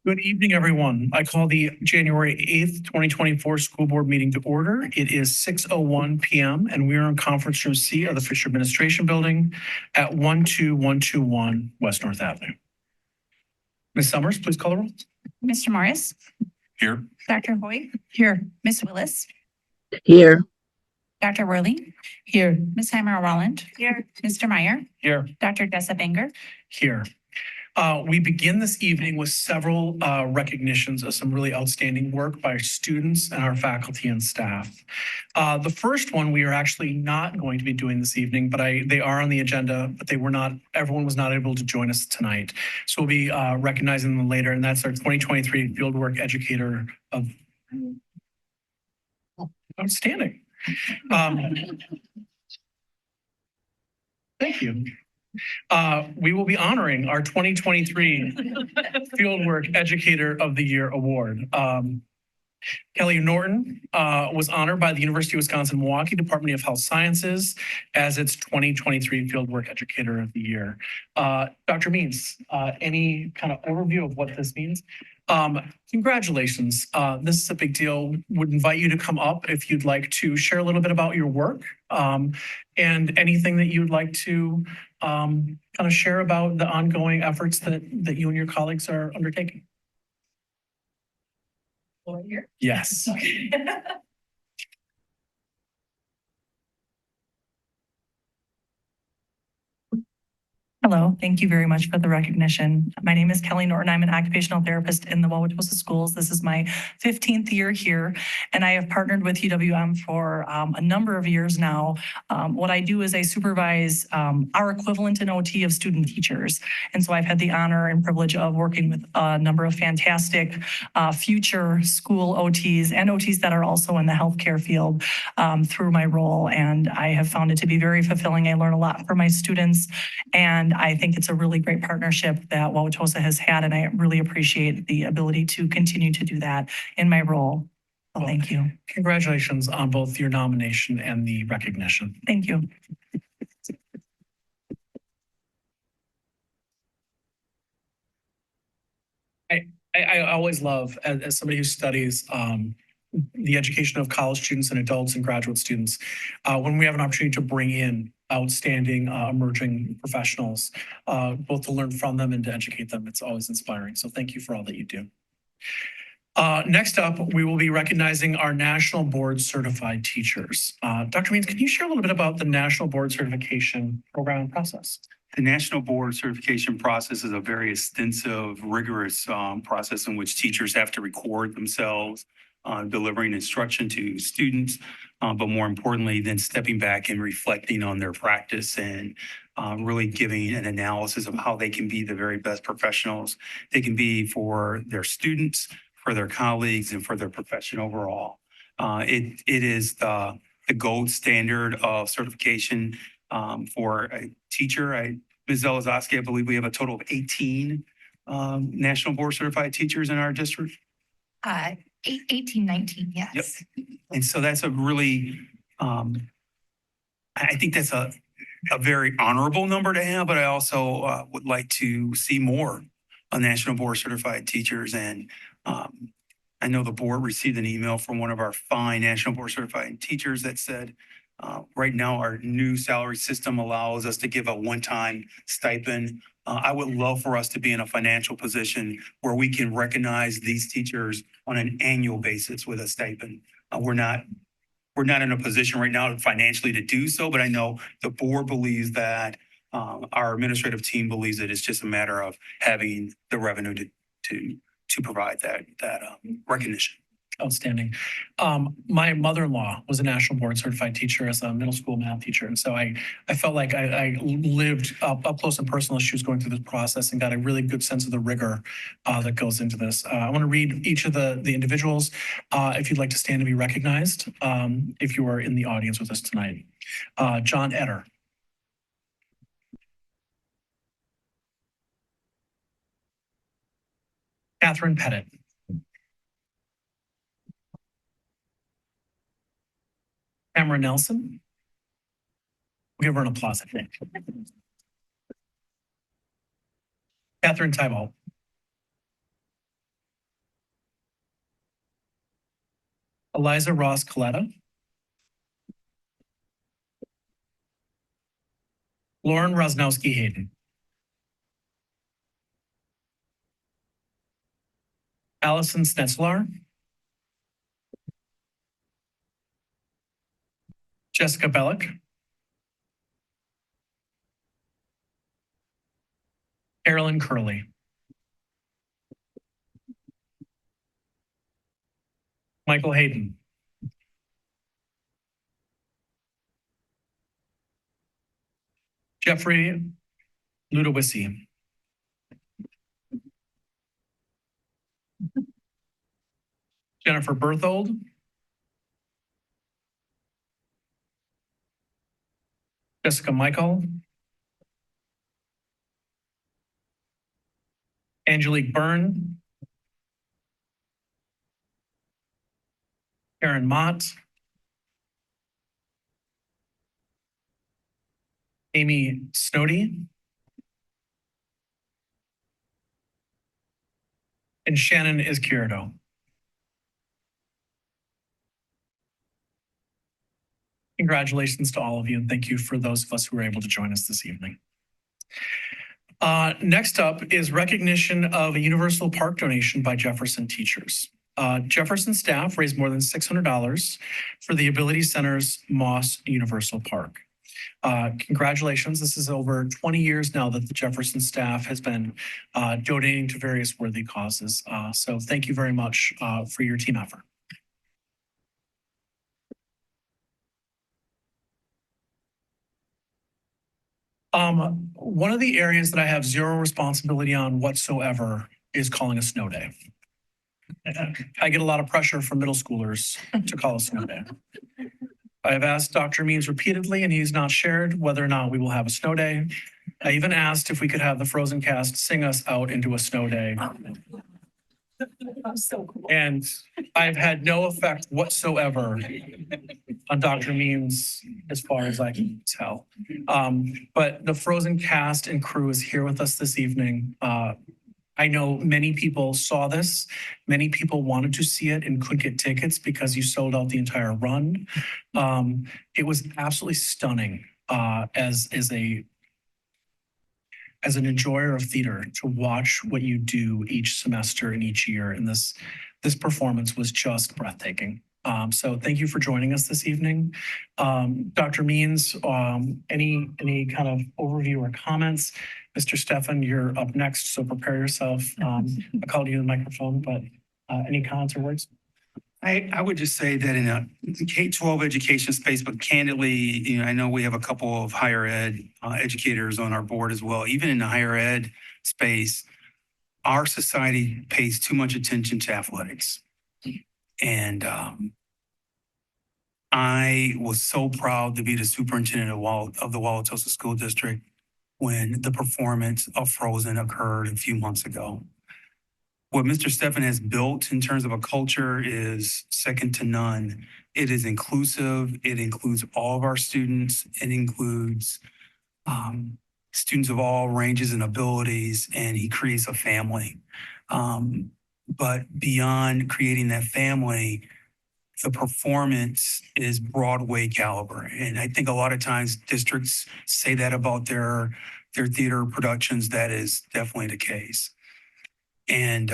Good evening, everyone. I call the January 8th, 2024 school board meeting to order. It is 6:01 p.m. and we are in conference room C of the Fisher Administration Building at 12121 West North Avenue. Ms. Summers, please call the roll. Mr. Morris. Here. Dr. Hoy. Here. Ms. Willis. Here. Dr. Worley. Here. Ms. Heimer-Rolland. Here. Mr. Meyer. Here. Dr. Dessa-Banger. Here. We begin this evening with several recognitions of some really outstanding work by our students and our faculty and staff. The first one we are actually not going to be doing this evening, but they are on the agenda, but everyone was not able to join us tonight. So we'll be recognizing them later, and that's our 2023 Fieldwork Educator of Outstanding. Thank you. We will be honoring our 2023 Fieldwork Educator of the Year Award. Kelly Norton was honored by the University of Wisconsin-Milwaukee Department of Health Sciences as its 2023 Fieldwork Educator of the Year. Dr. Means, any kind of overview of what this means? Congratulations. This is a big deal. Would invite you to come up if you'd like to share a little bit about your work and anything that you'd like to kind of share about the ongoing efforts that you and your colleagues are undertaking. Here. Yes. Hello, thank you very much for the recognition. My name is Kelly Norton. I'm an occupational therapist in the Wauwatosa schools. This is my 15th year here, and I have partnered with UWM for a number of years now. What I do is I supervise our equivalent in OT of student teachers. And so I've had the honor and privilege of working with a number of fantastic future school OTs and OTs that are also in the healthcare field through my role. And I have found it to be very fulfilling. I learn a lot from my students, and I think it's a really great partnership that Wauwatosa has had, and I really appreciate the ability to continue to do that in my role. So thank you. Congratulations on both your nomination and the recognition. Thank you. I always love, as somebody who studies the education of college students and adults and graduate students, when we have an opportunity to bring in outstanding emerging professionals, both to learn from them and to educate them. It's always inspiring. So thank you for all that you do. Next up, we will be recognizing our National Board Certified Teachers. Dr. Means, can you share a little bit about the National Board Certification program and process? The National Board Certification process is a very extensive, rigorous process in which teachers have to record themselves delivering instruction to students, but more importantly, then stepping back and reflecting on their practice and really giving an analysis of how they can be the very best professionals they can be for their students, for their colleagues, and for their profession overall. It is the gold standard of certification for a teacher. Ms. Zelezoski, I believe we have a total of 18 National Board Certified Teachers in our district. 18, 19, yes. Yep. And so that's a really, I think that's a very honorable number to have, but I also would like to see more National Board Certified Teachers. And I know the board received an email from one of our fine National Board Certified Teachers that said, right now our new salary system allows us to give a one-time stipend. I would love for us to be in a financial position where we can recognize these teachers on an annual basis with a stipend. We're not in a position right now financially to do so, but I know the board believes that, our administrative team believes that it's just a matter of having the revenue to provide that recognition. Outstanding. My mother-in-law was a National Board Certified Teacher as a middle school math teacher. And so I felt like I lived up close and personal as she was going through this process and got a really good sense of the rigor that goes into this. I want to read each of the individuals if you'd like to stand to be recognized, if you are in the audience with us tonight. John Etter. Catherine Pettit. Cameron Nelson. We'll give her an applause, I think. Catherine Tybalt. Eliza Ross Coletta. Lauren Rosnowski Hayden. Allison Snetzlar. Jessica Bellick. Carolyn Curley. Michael Hayden. Jeffrey Ludowisi. Jennifer Berthold. Jessica Michael. Angelique Byrne. Karen Mott. Amy Snowdy. And Shannon Izquierdo. Congratulations to all of you, and thank you for those of us who were able to join us this evening. Next up is recognition of a universal park donation by Jefferson teachers. Jefferson staff raised more than $600 for the Ability Center's Moss Universal Park. Congratulations. This is over 20 years now that the Jefferson staff has been donating to various worthy causes. So thank you very much for your team effort. One of the areas that I have zero responsibility on whatsoever is calling a snow day. I get a lot of pressure from middle schoolers to call a snow day. I have asked Dr. Means repeatedly, and he's not shared whether or not we will have a snow day. I even asked if we could have the Frozen cast sing us out into a snow day. And I've had no effect whatsoever on Dr. Means as far as I can tell. But the Frozen cast and crew is here with us this evening. I know many people saw this. Many people wanted to see it and couldn't get tickets because you sold out the entire run. It was absolutely stunning as an enjoyer of theater to watch what you do each semester and each year. And this performance was just breathtaking. So thank you for joining us this evening. Dr. Means, any kind of overview or comments? Mr. Stefan, you're up next, so prepare yourself. I called you the microphone, but any comments or words? I would just say that in a K-12 education space, but candidly, you know, I know we have a couple of higher ed educators on our board as well. Even in the higher ed space, our society pays too much attention to athletics. And I was so proud to be the superintendent of the Wauwatosa School District when the performance of Frozen occurred a few months ago. What Mr. Stefan has built in terms of a culture is second to none. It is inclusive. It includes all of our students. It includes students of all ranges and abilities, and he creates a family. But beyond creating that family, the performance is Broadway caliber. And I think a lot of times districts say that about their theater productions. That is definitely the case. And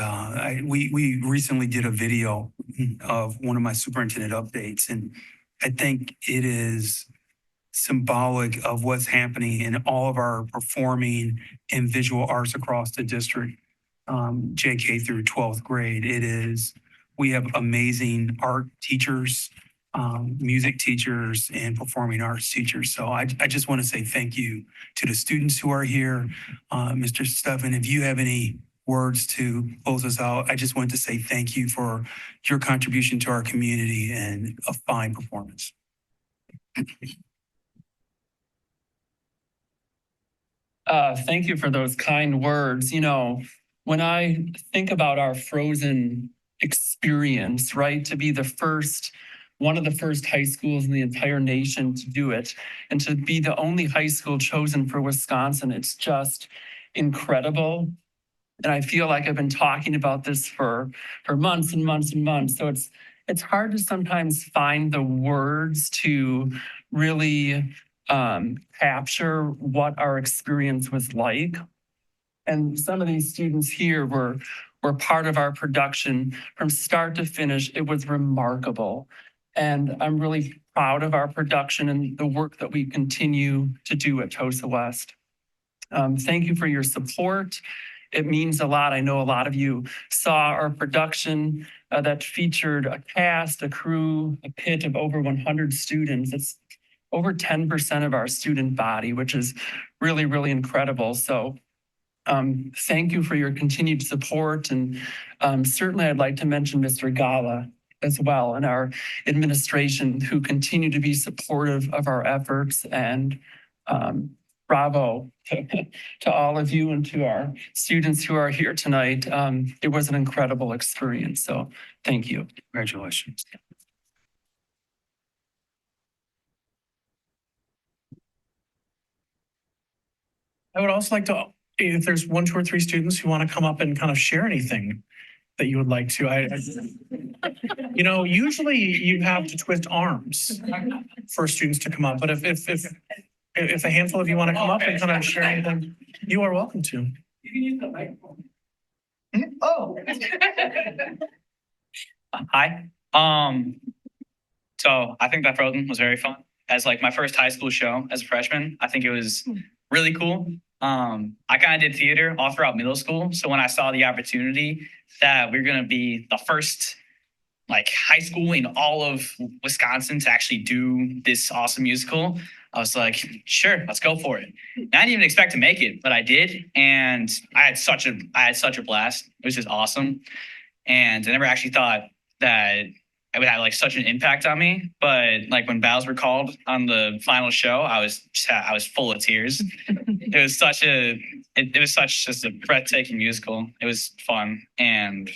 we recently did a video of one of my superintendent updates, and I think it is symbolic of what's happening in all of our performing and visual arts across the district, JK through 12th grade. We have amazing art teachers, music teachers, and performing arts teachers. So I just want to say thank you to the students who are here. Mr. Stefan, if you have any words to close us out, I just want to say thank you for your contribution to our community and a fine performance. Thank you for those kind words. You know, when I think about our Frozen experience, right, to be one of the first high schools in the entire nation to do it, and to be the only high school chosen for Wisconsin, it's just incredible. And I feel like I've been talking about this for months and months and months. So it's hard to sometimes find the words to really capture what our experience was like. And some of these students here were part of our production from start to finish. It was remarkable. And I'm really proud of our production and the work that we continue to do at Tosa West. Thank you for your support. It means a lot. I know a lot of you saw our production that featured a cast, a crew, a pit of over 100 students. It's over 10% of our student body, which is really, really incredible. So thank you for your continued support. And certainly I'd like to mention Mr. Gala as well and our administration who continue to be supportive of our efforts. And bravo to all of you and to our students who are here tonight. It was an incredible experience. So thank you. Congratulations. I would also like to, if there's 1, 2, or 3 students who want to come up and kind of share anything that you would like to, you know, usually you have to twist arms for students to come up, but if a handful of you want to come up and kind of share anything, you are welcome to. You can use the microphone. Oh. Hi. So I think that Frozen was very fun. As like my first high school show as a freshman, I think it was really cool. I kind of did theater all throughout middle school. So when I saw the opportunity that we're gonna be the first like high school in all of Wisconsin to actually do this awesome musical, I was like, sure, let's go for it. And I didn't even expect to make it, but I did, and I had such a blast. It was just awesome, and I never actually thought that it would have like such an impact on me. But like when bows were called on the final show, I was full of tears. It was such just a breathtaking musical. It was fun, and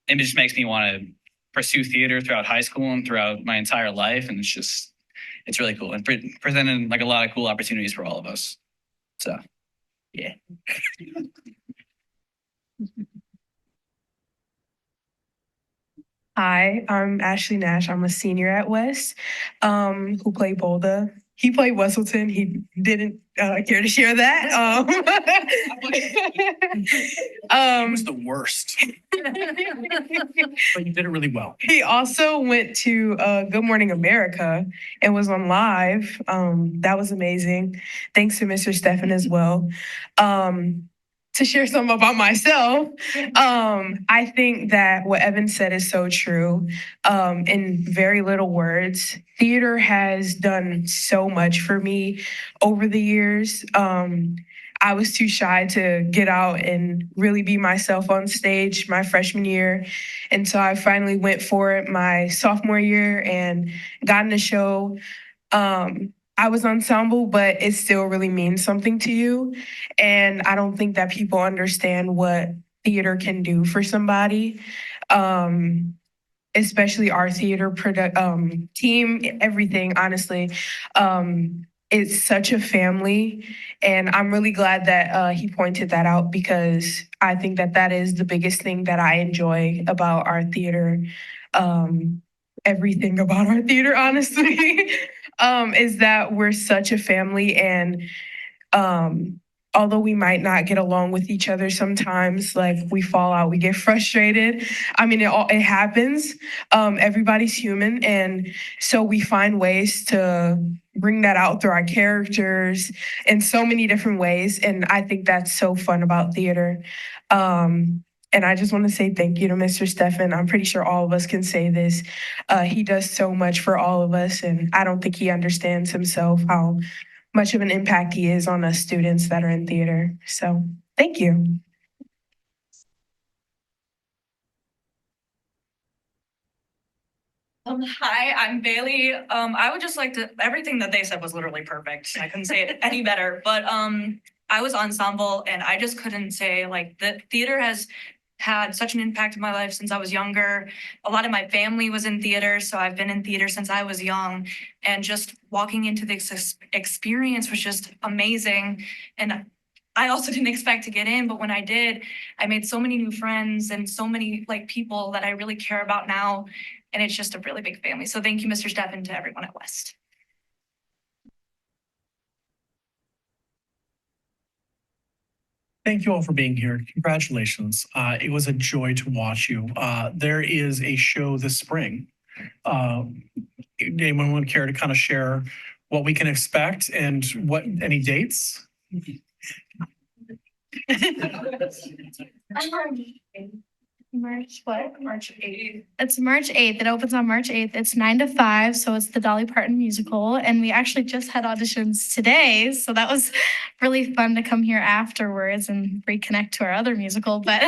it just makes me want to pursue theater throughout high school and throughout my entire life. And it's really cool and presented like a lot of cool opportunities for all of us. So, yeah. Hi, I'm Ashley Nash. I'm a senior at West, who played Bolda. He played Westleton. He didn't care to share that. It was the worst, but you did it really well. He also went to Good Morning America and was on live. That was amazing. Thanks to Mr. Stefan as well. To share something about myself, I think that what Evan said is so true. In very little words, theater has done so much for me over the years. I was too shy to get out and really be myself on stage my freshman year. And so I finally went for it my sophomore year and got in a show. I was ensemble, but it still really means something to you. And I don't think that people understand what theater can do for somebody. Especially our theater team, everything, honestly. It's such a family. And I'm really glad that he pointed that out because I think that that is the biggest thing that I enjoy about our theater. Everything about our theater, honestly, is that we're such a family. And although we might not get along with each other sometimes, like we fall out, we get frustrated. I mean, it happens. Everybody's human. And so we find ways to bring that out through our characters in so many different ways. And I think that's so fun about theater. And I just want to say thank you to Mr. Stefan. I'm pretty sure all of us can say this. He does so much for all of us, and I don't think he understands himself how much of an impact he is on us students that are in theater. So thank you. Hi, I'm Bailey. I would just like to, everything that they said was literally perfect. I couldn't say it any better, but I was ensemble and I just couldn't say like the theater has had such an impact in my life since I was younger. A lot of my family was in theater, so I've been in theater since I was young, and just walking into this experience was just amazing. And I also didn't expect to get in, but when I did, I made so many new friends and so many like people that I really care about now. and it's just a really big family. So thank you, Mr. Steffen, to everyone at West. Thank you all for being here. Congratulations. It was a joy to watch you. There is a show this spring. Anyone would care to kind of share what we can expect and what any dates? March what? March 8th. It's March 8th. It opens on March 8th. It's 9 to 5. So it's the Dolly Parton musical. And we actually just had auditions today. So that was really fun to come here afterwards and reconnect to our other musical. But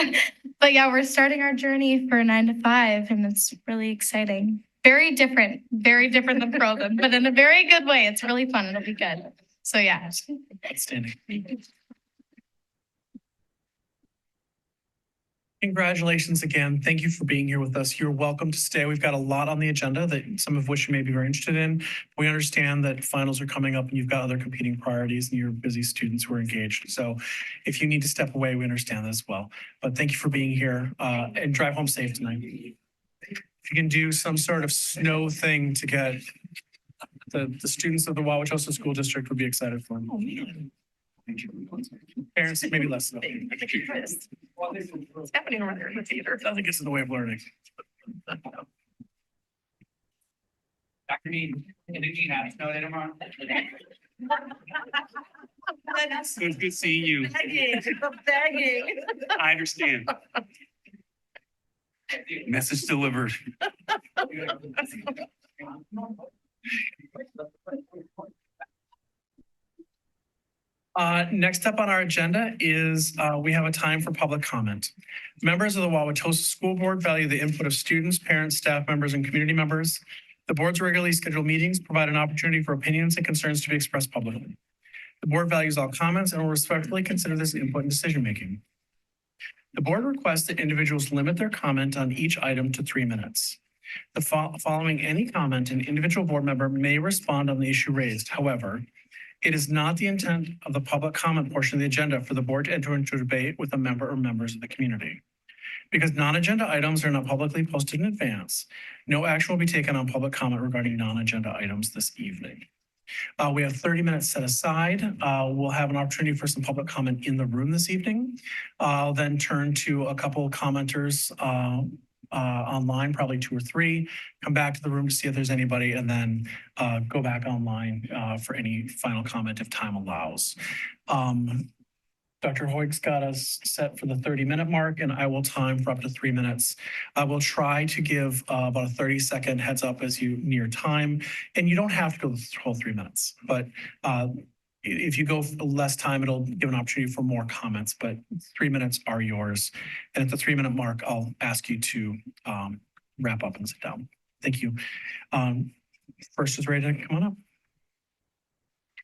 yeah, we're starting our journey for 9 to 5 and it's really exciting. Very different than Frozen, but in a very good way. It's really fun. It'll be good. So yeah. Outstanding. Congratulations again. Thank you for being here with us. You're welcome to stay. We've got a lot on the agenda that some of which you may be very interested in. We understand that finals are coming up and you've got other competing priorities and you're busy students who are engaged. So if you need to step away, we understand that as well. But thank you for being here and drive home safe tonight. If you can do some sort of snow thing to get the students of the Wauwatosa School District would be excited for. Parents, maybe less so. What's happening over there in the theater? Nothing gets in the way of learning. Dr. Mead, can you have snow day tomorrow? It's good seeing you. Begging. I understand. Message delivered. Next up on our agenda is we have a time for public comment. Members of the Wauwatosa School Board value the input of students, parents, staff members, and community members. The board's regularly scheduled meetings provide an opportunity for opinions and concerns to be expressed publicly. The board values all comments and will respectfully consider this input in decision-making. The board requests that individuals limit their comment on each item to 3 minutes. Following any comment, an individual board member may respond on the issue raised. However, it is not the intent of the public comment portion of the agenda for the board to enter into a debate with a member or members of the community. Because non-agenda items are not publicly posted in advance, no action will be taken on public comment regarding non-agenda items this evening. We have 30 minutes set aside. We'll have an opportunity for some public comment in the room this evening. I'll then turn to a couple of commenters online, probably 2 or 3, come back to the room to see if there's anybody, and then go back online for any final comment if time allows. Dr. Hoyt's got us set for the 30-minute mark, and I will time for up to 3 minutes. I will try to give about a 30-second heads up as you near time, and you don't have to go the whole 3 minutes, but if you go less time, it'll give an opportunity for more comments, but 3 minutes are yours. And at the 3-minute mark, I'll ask you to wrap up and sit down. Thank you. First is ready to come on up.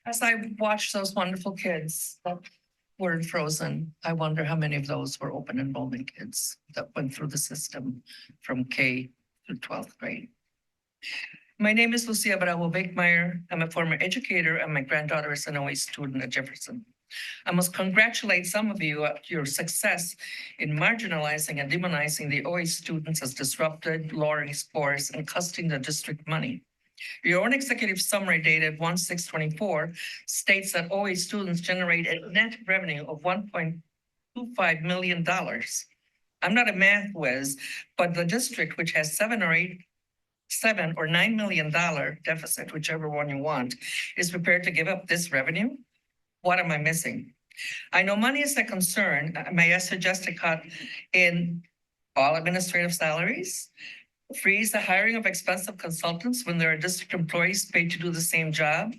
As I watched those wonderful kids that were in Frozen, I wonder how many of those were open enrollment kids that went through the system from K through 12th grade. My name is Lucia Bravo-Bickmeyer. I'm a former educator and my granddaughter is an OA student at Jefferson. I must congratulate some of you at your success in marginalizing and demonizing the OA students as disrupted, lowering scores, and costing the district money. Your own executive summary dated 1/6/24 states that OA students generate a net revenue of $1.25 million. I'm not a math whiz, but the district, which has $7 or $9 million deficit, whichever one you want, is prepared to give up this revenue? What am I missing? I know money is a concern. May I suggest a cut in all administrative salaries? Freeze the hiring of expensive consultants when there are district employees paid to do the same job?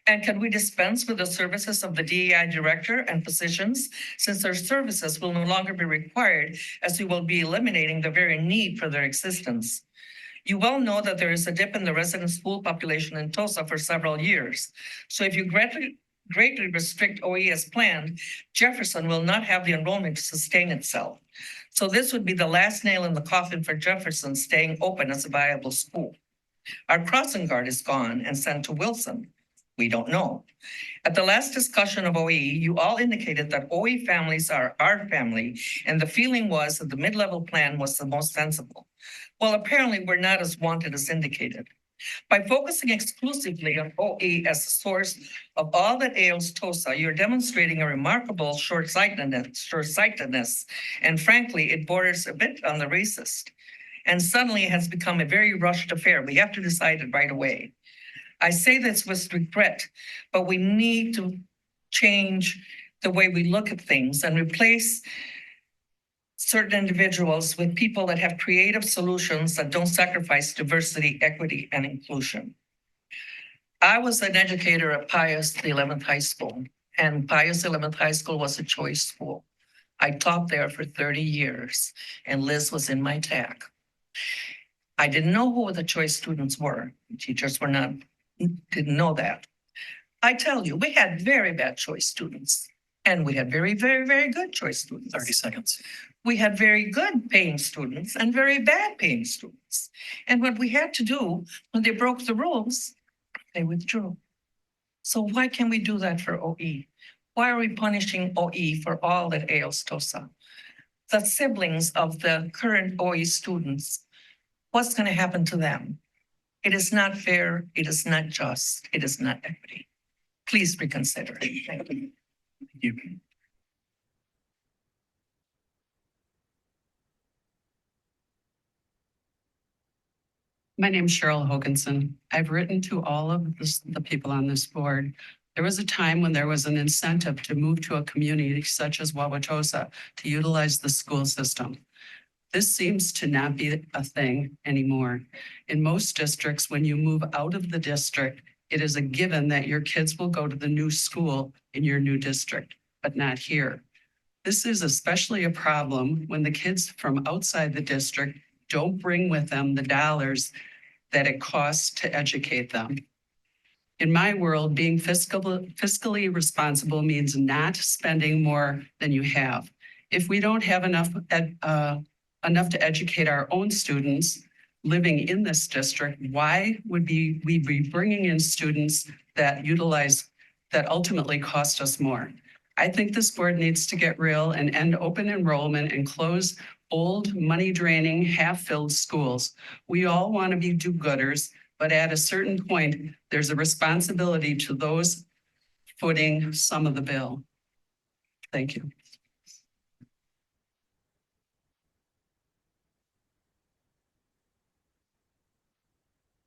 And can we dispense with the services of the DEI director and physicians, since their services will no longer be required, as we will be eliminating the very need for their existence? You well know that there is a dip in the resident school population in Tulsa for several years. So if you greatly restrict OE as planned, Jefferson will not have the enrollment to sustain itself. So this would be the last nail in the coffin for Jefferson staying open as a viable school. Our crossing guard is gone and sent to Wilson. We don't know. At the last discussion of OE, you all indicated that OE families are our family, and the feeling was that the mid-level plan was the most sensible. Well, apparently, we're not as wanted as indicated. By focusing exclusively on OE as the source of all that ails TOSA, you're demonstrating a remarkable short-sightedness, and frankly, it borders a bit on the racist. And suddenly it has become a very rushed affair. We have to decide it right away. I say this with regret, but we need to change the way we look at things and replace certain individuals with people that have creative solutions that don't sacrifice diversity, equity, and inclusion. I was an educator at Pius 11th High School, and Pius 11th High School was a choice school. I taught there for 30 years, and Liz was in my TAC. I didn't know who the choice students were. Teachers didn't know that. I tell you, we had very bad choice students, and we had very, very, very good choice students. 30 seconds. We had very good paying students and very bad paying students. And what we had to do when they broke the rules, they withdrew. So why can't we do that for OE? Why are we punishing OE for all that ails TOSA? The siblings of the current OE students, what's going to happen to them? It is not fair. It is not just. It is not equity. Please reconsider. Thank you. Thank you. My name's Cheryl Hoganson. I've written to all of the people on this board. There was a time when there was an incentive to move to a community such as Wauwatosa to utilize the school system. This seems to not be a thing anymore. In most districts, when you move out of the district, it is a given that your kids will go to the new school in your new district, but not here. This is especially a problem when the kids from outside the district don't bring with them the dollars that it costs to educate them. In my world, being fiscally responsible means not spending more than you have. If we don't have enough to educate our own students living in this district, why would we be bringing in students that ultimately cost us more? I think this board needs to get real and end open enrollment and close old, money-draining, half-filled schools. We all want to be do-gooders, but at a certain point, there's a responsibility to those footing some of the bill. Thank you.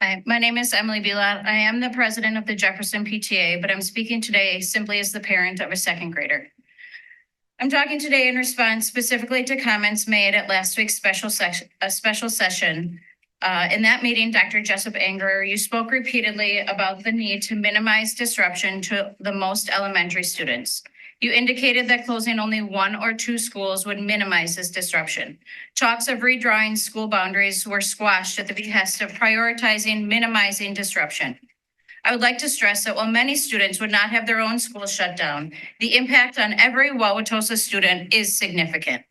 Hi, my name is Emily Bilat. I am the president of the Jefferson PTA, but I'm speaking today simply as the parent of a second grader. I'm talking today in response specifically to comments made at last week's special session. In that meeting, Dr. Jessup Anger, you spoke repeatedly about the need to minimize disruption to the most elementary students. You indicated that closing only 1 or 2 schools would minimize this disruption. Talks of redrawing school boundaries were squashed at the behest of prioritizing minimizing disruption. I would like to stress that while many students would not have their own school shut down, the impact on every Wauwatosa student is significant.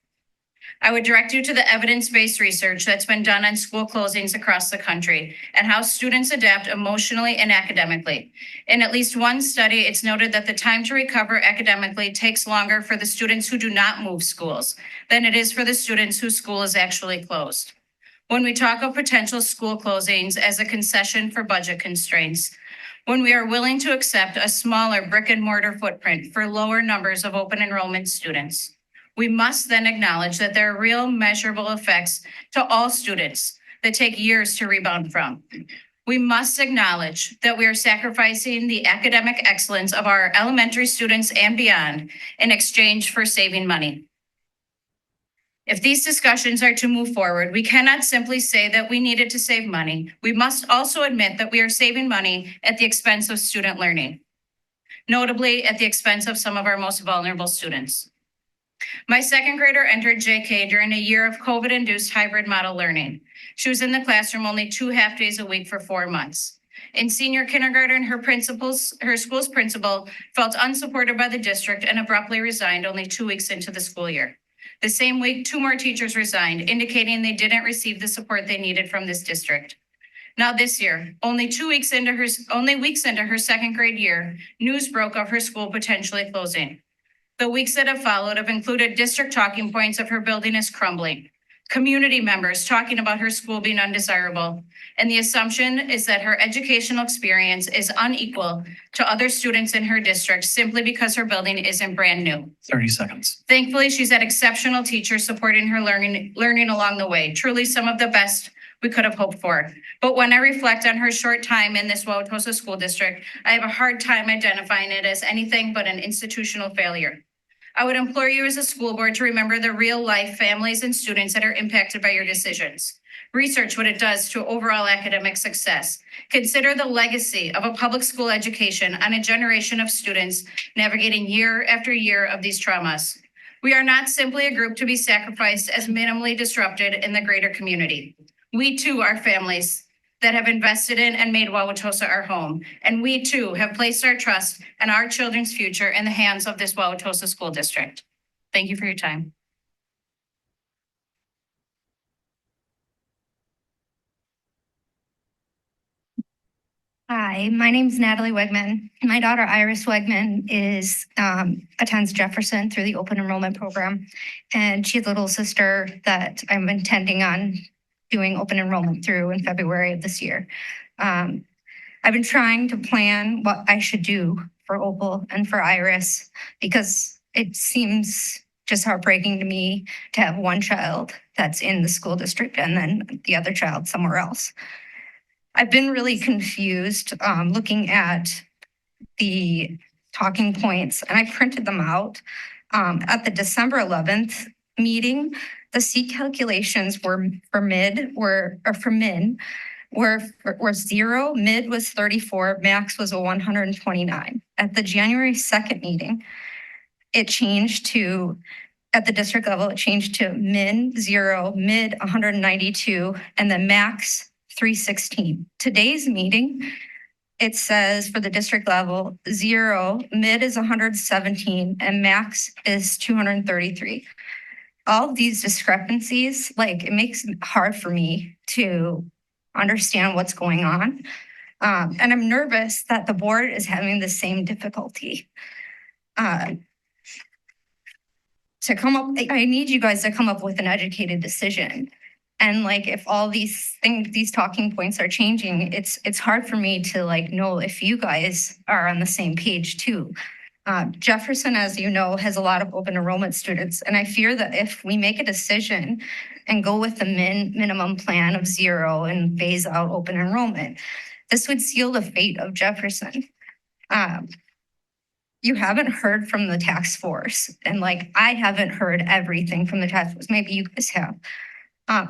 I would direct you to the evidence-based research that's been done on school closings across the country and how students adapt emotionally and academically. In at least one study, it's noted that the time to recover academically takes longer for the students who do not move schools than it is for the students whose school is actually closed. When we talk of potential school closings as a concession for budget constraints, when we are willing to accept a smaller brick and mortar footprint for lower numbers of open enrollment students, we must then acknowledge that there are real measurable effects to all students that take years to rebound from. We must acknowledge that we are sacrificing the academic excellence of our elementary students and beyond in exchange for saving money. If these discussions are to move forward, we cannot simply say that we needed to save money. We must also admit that we are saving money at the expense of student learning, notably at the expense of some of our most vulnerable students. My second grader entered JK during a year of COVID-induced hybrid model learning. She was in the classroom only 2 half days a week for 4 months. In senior kindergarten, her school's principal felt unsupported by the district and abruptly resigned only 2 weeks into the school year. The same week, 2 more teachers resigned, indicating they didn't receive the support they needed from this district. Now this year, only weeks into her second grade year, news broke of her school potentially closing. The weeks that have followed have included district talking points of her building is crumbling, community members talking about her school being undesirable, and the assumption is that her educational experience is unequal to other students in her district simply because her building isn't brand new. 30 seconds. Thankfully, she's had exceptional teachers supporting her learning along the way, truly some of the best we could have hoped for. But when I reflect on her short time in this Wauwatosa School District, I have a hard time identifying it as anything but an institutional failure. I would implore you as a school board to remember the real life families and students that are impacted by your decisions. Research what it does to overall academic success. Consider the legacy of a public school education on a generation of students navigating year after year of these traumas. We are not simply a group to be sacrificed as minimally disrupted in the greater community. We too are families that have invested in and made Wauwatosa our home. And we too have placed our trust and our children's future in the hands of this Wauwatosa School District. Thank you for your time. Hi, my name's Natalie Wegman. My daughter Iris Wegman attends Jefferson through the open enrollment program. And she has a little sister that I'm intending on doing open enrollment through in February of this year. I've been trying to plan what I should do for Opal and for Iris because it seems just heartbreaking to me to have one child that's in the school district and then the other child somewhere else. I've been really confused looking at the talking points, and I printed them out. At the December 11th meeting, the seat calculations were for min were 0, mid was 34, max was 129. At the January 2nd meeting, it changed to, at the district level, it changed to min 0, mid 192, and then max 316. Today's meeting, it says for the district level, 0, mid is 117, and max is 233. All of these discrepancies, it makes it hard for me to understand what's going on. And I'm nervous that the board is having the same difficulty. I need you guys to come up with an educated decision. And if all these things, these talking points are changing, it's hard for me to know if you guys are on the same page too. Jefferson, as you know, has a lot of open enrollment students. And I fear that if we make a decision and go with the minimum plan of 0 and phase out open enrollment, this would seal the fate of Jefferson. You haven't heard from the task force, and I haven't heard everything from the task force. Maybe you guys have.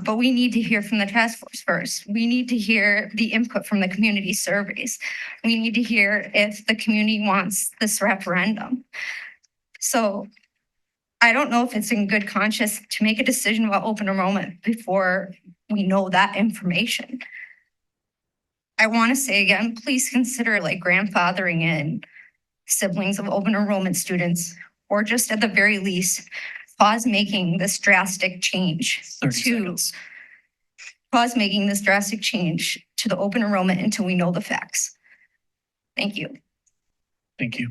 But we need to hear from the task force first. We need to hear the input from the community surveys. We need to hear if the community wants this referendum. So I don't know if it's in good conscience to make a decision about open enrollment before we know that information. I want to say again, please consider grandfathering in siblings of open enrollment students, or just at the very least, pause making this drastic change 30 seconds. pause making this drastic change to the open enrollment until we know the facts. Thank you. Thank you.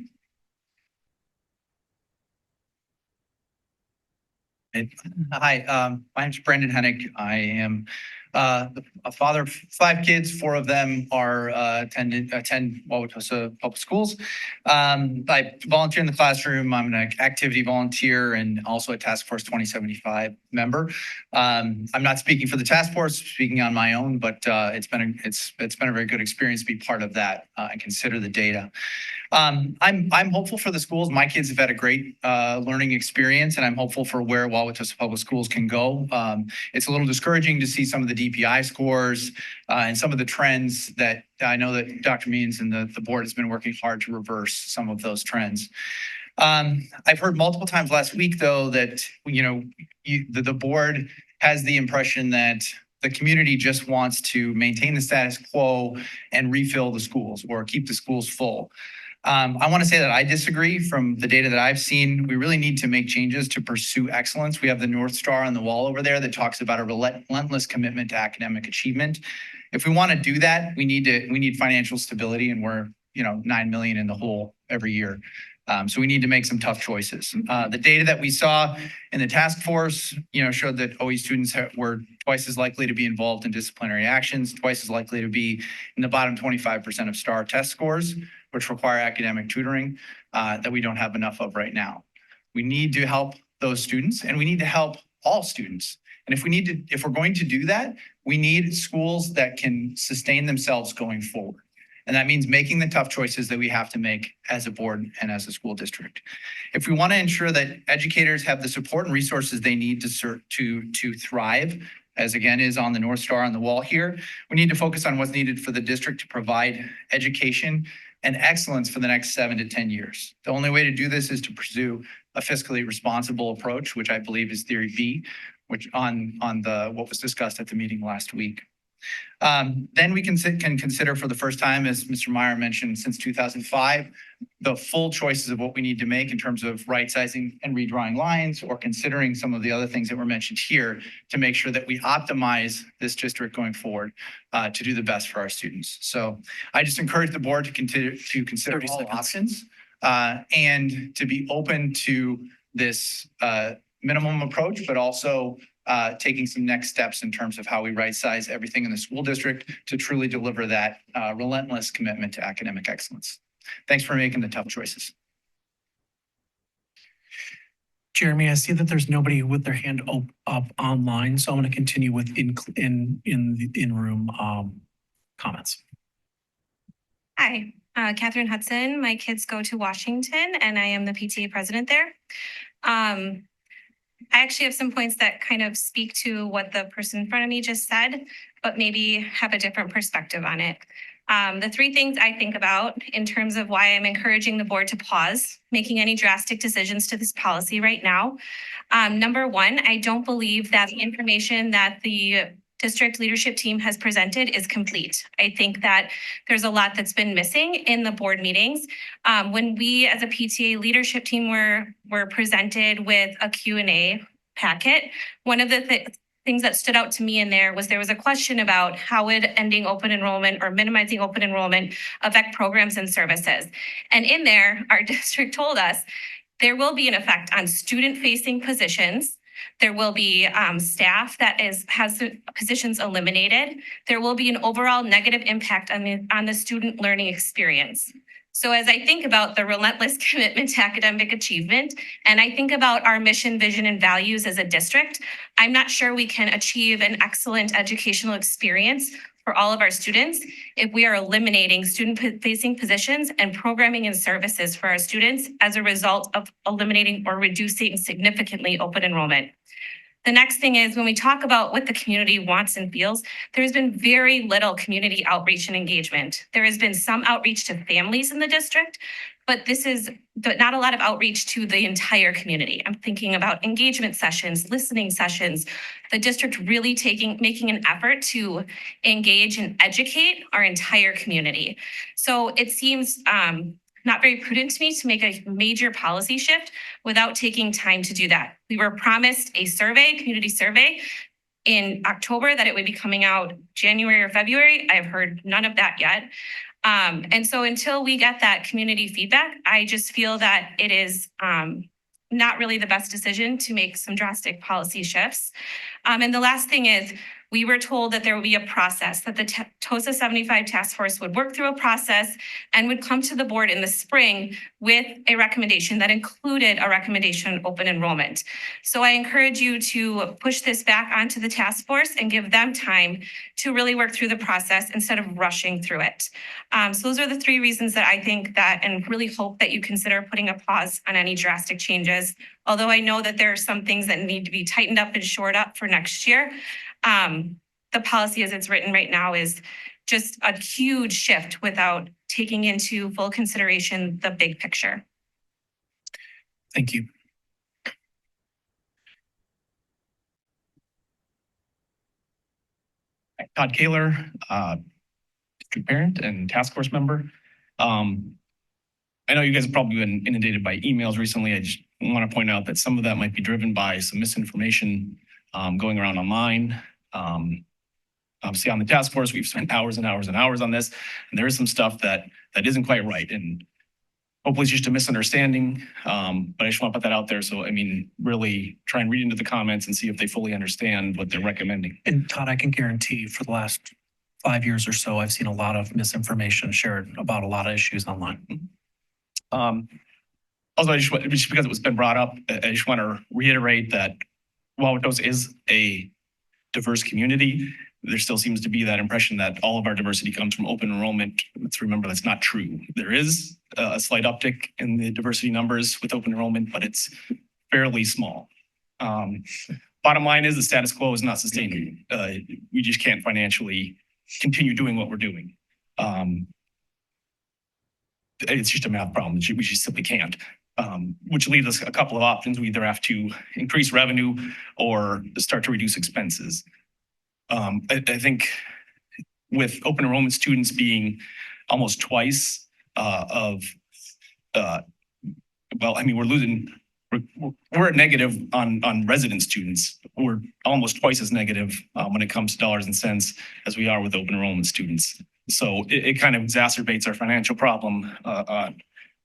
Hi, my name's Brendan Hennick. I am a father of 5 kids. 4 of them are attend Wauwatosa Public Schools. I volunteer in the classroom. I'm an activity volunteer and also a Task Force 2075 member. I'm not speaking for the task force, speaking on my own, but it's been a very good experience to be part of that and consider the data. I'm hopeful for the schools. My kids have had a great learning experience, and I'm hopeful for where Wauwatosa Public Schools can go. It's a little discouraging to see some of the DPI scores and some of the trends that I know that Dr. Means and the board has been working hard to reverse some of those trends. I've heard multiple times last week, though, that the board has the impression that the community just wants to maintain the status quo and refill the schools or keep the schools full. I want to say that I disagree. From the data that I've seen, we really need to make changes to pursue excellence. We have the North Star on the wall over there that talks about a relentless commitment to academic achievement. If we want to do that, we need financial stability, and we're, 9 million in the hole every year. So we need to make some tough choices. The data that we saw in the task force, showed that OE students were twice as likely to be involved in disciplinary actions, twice as likely to be in the bottom 25% of STAR test scores, which require academic tutoring, that we don't have enough of right now. We need to help those students, and we need to help all students. And if we're going to do that, we need schools that can sustain themselves going forward. And that means making the tough choices that we have to make as a board and as a school district. If we want to ensure that educators have the support and resources they need to thrive, as again is on the North Star on the wall here, we need to focus on what's needed for the district to provide education and excellence for the next 7 to 10 years. The only way to do this is to pursue a fiscally responsible approach, which I believe is theory B, which on what was discussed at the meeting last week. Then we can consider for the first time, as Mr. Meyer mentioned, since 2005, the full choices of what we need to make in terms of right sizing and redrawing lines, or considering some of the other things that were mentioned here to make sure that we optimize this district going forward to do the best for our students. So I just encourage the board to consider all options and to be open to this minimum approach, but also taking some next steps in terms of how we right size everything in the school district to truly deliver that relentless commitment to academic excellence. Thanks for making the tough choices. Jeremy, I see that there's nobody with their hand up online, so I'm going to continue with in-room comments. Hi, Catherine Hudson. My kids go to Washington and I am the PTA president there. I actually have some points that kind of speak to what the person in front of me just said, but maybe have a different perspective on it. The three things I think about in terms of why I'm encouraging the board to pause making any drastic decisions to this policy right now. Number one, I don't believe that the information that the district leadership team has presented is complete. I think that there's a lot that's been missing in the board meetings. When we as a PTA leadership team were presented with a Q&A packet, one of the things that stood out to me in there was a question about how would ending open enrollment or minimizing open enrollment affect programs and services. And in there, our district told us there will be an effect on student-facing positions. There will be staff that has positions eliminated. There will be an overall negative impact on the student learning experience. So as I think about the relentless commitment to academic achievement, and I think about our mission, vision, and values as a district, I'm not sure we can achieve an excellent educational experience for all of our students if we are eliminating student-facing positions and programming and services for our students as a result of eliminating or reducing significantly open enrollment. The next thing is when we talk about what the community wants and feels, there's been very little community outreach and engagement. There has been some outreach to families in the district, but not a lot of outreach to the entire community. I'm thinking about engagement sessions, listening sessions, the district really making an effort to engage and educate our entire community. So it seems not very prudent to me to make a major policy shift without taking time to do that. We were promised a community survey in October that it would be coming out January or February. I've heard none of that yet. And so until we get that community feedback, I just feel that it is not really the best decision to make some drastic policy shifts. And the last thing is, we were told that there would be a process, that the TOSA 75 task force would work through a process and would come to the board in the spring with a recommendation that included a recommendation on open enrollment. So I encourage you to push this back onto the task force and give them time to really work through the process instead of rushing through it. So those are the three reasons that I think that, and really hope that you consider putting a pause on any drastic changes. Although I know that there are some things that need to be tightened up and shored up for next year. The policy as it's written right now is just a huge shift without taking into full consideration the big picture. Thank you. Todd Kaler, district parent and task force member. I know you guys have probably been inundated by emails recently. I just want to point out that some of that might be driven by some misinformation going around online. Obviously, on the task force, we've spent hours and hours and hours on this, and there is some stuff that isn't quite right. And hopefully it's just a misunderstanding. But I just want to put that out there. So, I mean, really try and read into the comments and see if they fully understand what they're recommending. And Todd, I can guarantee for the last 5 years or so, I've seen a lot of misinformation shared about a lot of issues online. Also, just because it was been brought up, I just want to reiterate that Wauwatosa is a diverse community. There still seems to be that impression that all of our diversity comes from open enrollment. Let's remember that's not true. There is a slight uptick in the diversity numbers with open enrollment, but it's fairly small. Bottom line is the status quo is not sustainable. We just can't financially continue doing what we're doing. It's just a math problem. We just simply can't. Which leaves us a couple of options. We either have to increase revenue or start to reduce expenses. I think with open enrollment students being almost twice well, I mean, we're at negative on resident students. We're almost twice as negative when it comes to dollars and cents as we are with open enrollment students. So it kind of exacerbates our financial problem.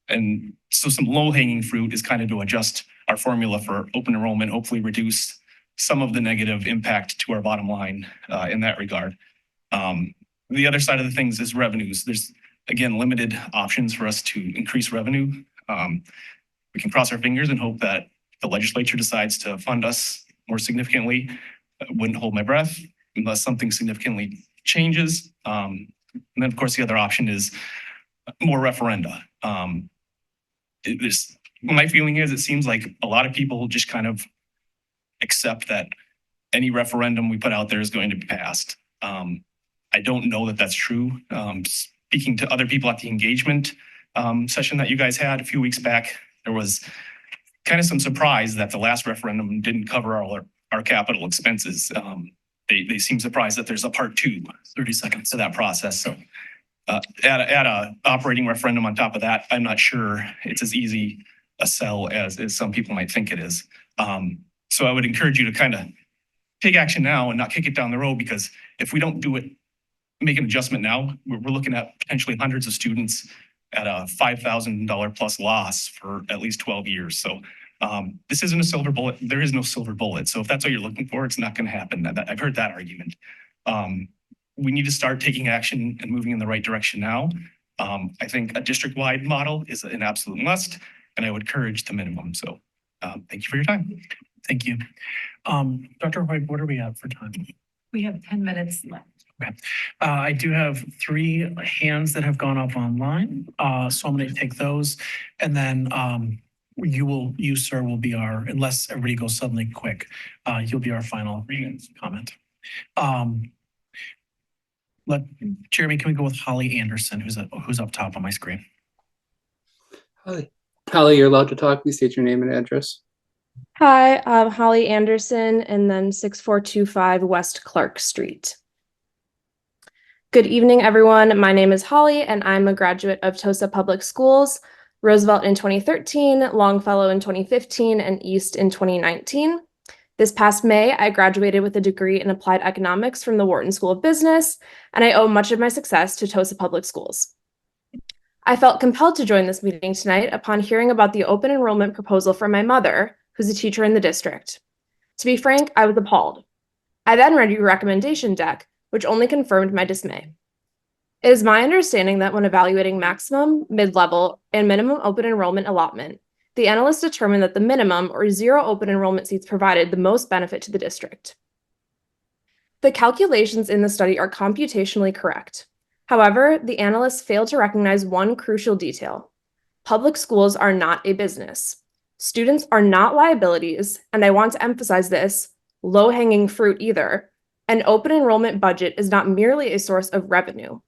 And so some low hanging fruit is kind of to adjust our formula for open enrollment, hopefully reduce some of the negative impact to our bottom line in that regard. The other side of the things is revenues. There's, again, limited options for us to increase revenue. We can cross our fingers and hope that the legislature decides to fund us more significantly. I wouldn't hold my breath unless something significantly changes. And then, of course, the other option is more referenda. My feeling is it seems like a lot of people just kind of accept that any referendum we put out there is going to be passed. I don't know that that's true. Speaking to other people at the engagement session that you guys had a few weeks back, there was kind of some surprise that the last referendum didn't cover all our capital expenses. They seem surprised that there's a part 2, 30 seconds to that process. So add a operating referendum on top of that, I'm not sure it's as easy a sell as some people might think it is. So I would encourage you to kind of take action now and not kick it down the road, because if we don't do it, make an adjustment now, we're looking at potentially hundreds of students at a $5,000 plus loss for at least 12 years. So this isn't a silver bullet. There is no silver bullet. So if that's what you're looking for, it's not going to happen. I've heard that argument. We need to start taking action and moving in the right direction now. I think a district-wide model is an absolute must, and I would encourage the minimum. So thank you for your time. Thank you. Dr. White, what are we at for time? We have 10 minutes left. Okay. I do have 3 hands that have gone up online. So I'm going to take those, and then you, sir, will be our, unless everybody goes suddenly quick, you'll be our final comment. Jeremy, can we go with Holly Anderson, who's up top on my screen? Holly, you're allowed to talk. Please state your name and address. Hi, I'm Holly Anderson, and then 6425 West Clark Street. Good evening, everyone. My name is Holly, and I'm a graduate of Tosa Public Schools, Roosevelt in 2013, Longfellow in 2015, and East in 2019. This past May, I graduated with a degree in applied economics from the Wharton School of Business, and I owe much of my success to Tosa Public Schools. I felt compelled to join this meeting tonight upon hearing about the open enrollment proposal from my mother, who's a teacher in the district. To be frank, I was appalled. I then read your recommendation deck, which only confirmed my dismay. It is my understanding that when evaluating maximum, mid-level, and minimum open enrollment allotment, the analysts determined that the minimum or 0 open enrollment seats provided the most benefit to the district. The calculations in the study are computationally correct. However, the analysts failed to recognize one crucial detail. Public schools are not a business. Students are not liabilities, and I want to emphasize this, low-hanging fruit either. An open enrollment budget is not merely a source of revenue.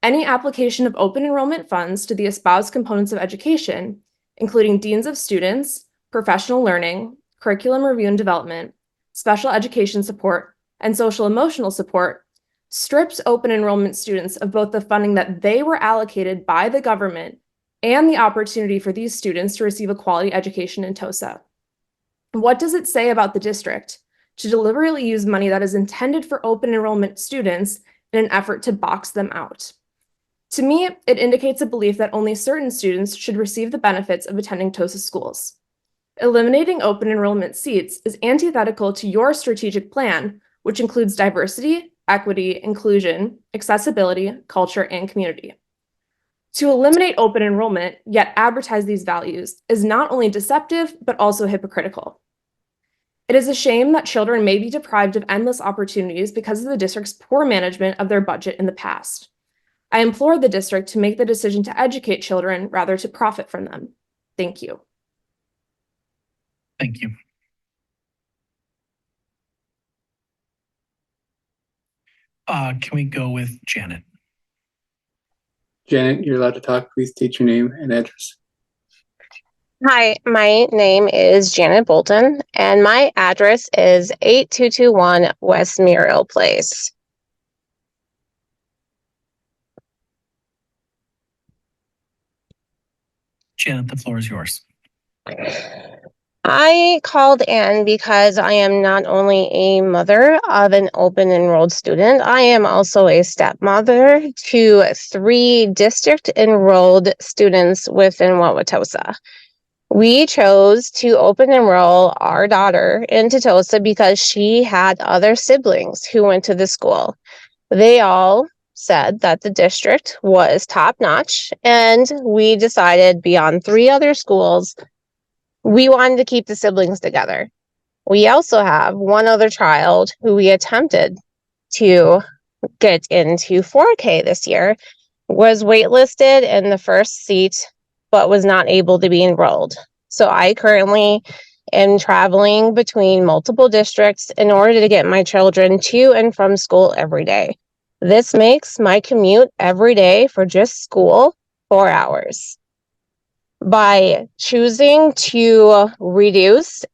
Any application of open enrollment funds to the espoused components of education, including deans of students, professional learning, curriculum review and development, special education support, and social emotional support, strips open enrollment students of both the funding that they were allocated by the government and the opportunity for these students to receive a quality education in Tosa. What does it say about the district to deliberately use money that is intended for open enrollment students in an effort to box them out. To me, it indicates a belief that only certain students should receive the benefits of attending TOSA schools. Eliminating open enrollment seats is antithetical to your strategic plan, which includes diversity, equity, inclusion, accessibility, culture, and community. To eliminate open enrollment, yet advertise these values, is not only deceptive, but also hypocritical. It is a shame that children may be deprived of endless opportunities because of the district's poor management of their budget in the past. I implore the district to make the decision to educate children rather to profit from them. Thank you. Thank you. Can we go with Janet? Janet, you're allowed to talk. Please state your name and address. Hi, my name is Janet Bolton, and my address is 8221 West Muriel Place. Janet, the floor is yours. I called in because I am not only a mother of an open enrolled student, I am also a stepmother to 3 district enrolled students within Wauwatosa. We chose to open enroll our daughter into TOSA because she had other siblings who went to the school. They all said that the district was top notch, and we decided beyond 3 other schools, we wanted to keep the siblings together. We also have one other child who we attempted to get into 4K this year, was waitlisted in the first seat, but was not able to be enrolled. So I currently am traveling between multiple districts in order to get my children to and from school every day. This makes my commute every day for just school 4 hours. By choosing to reduce,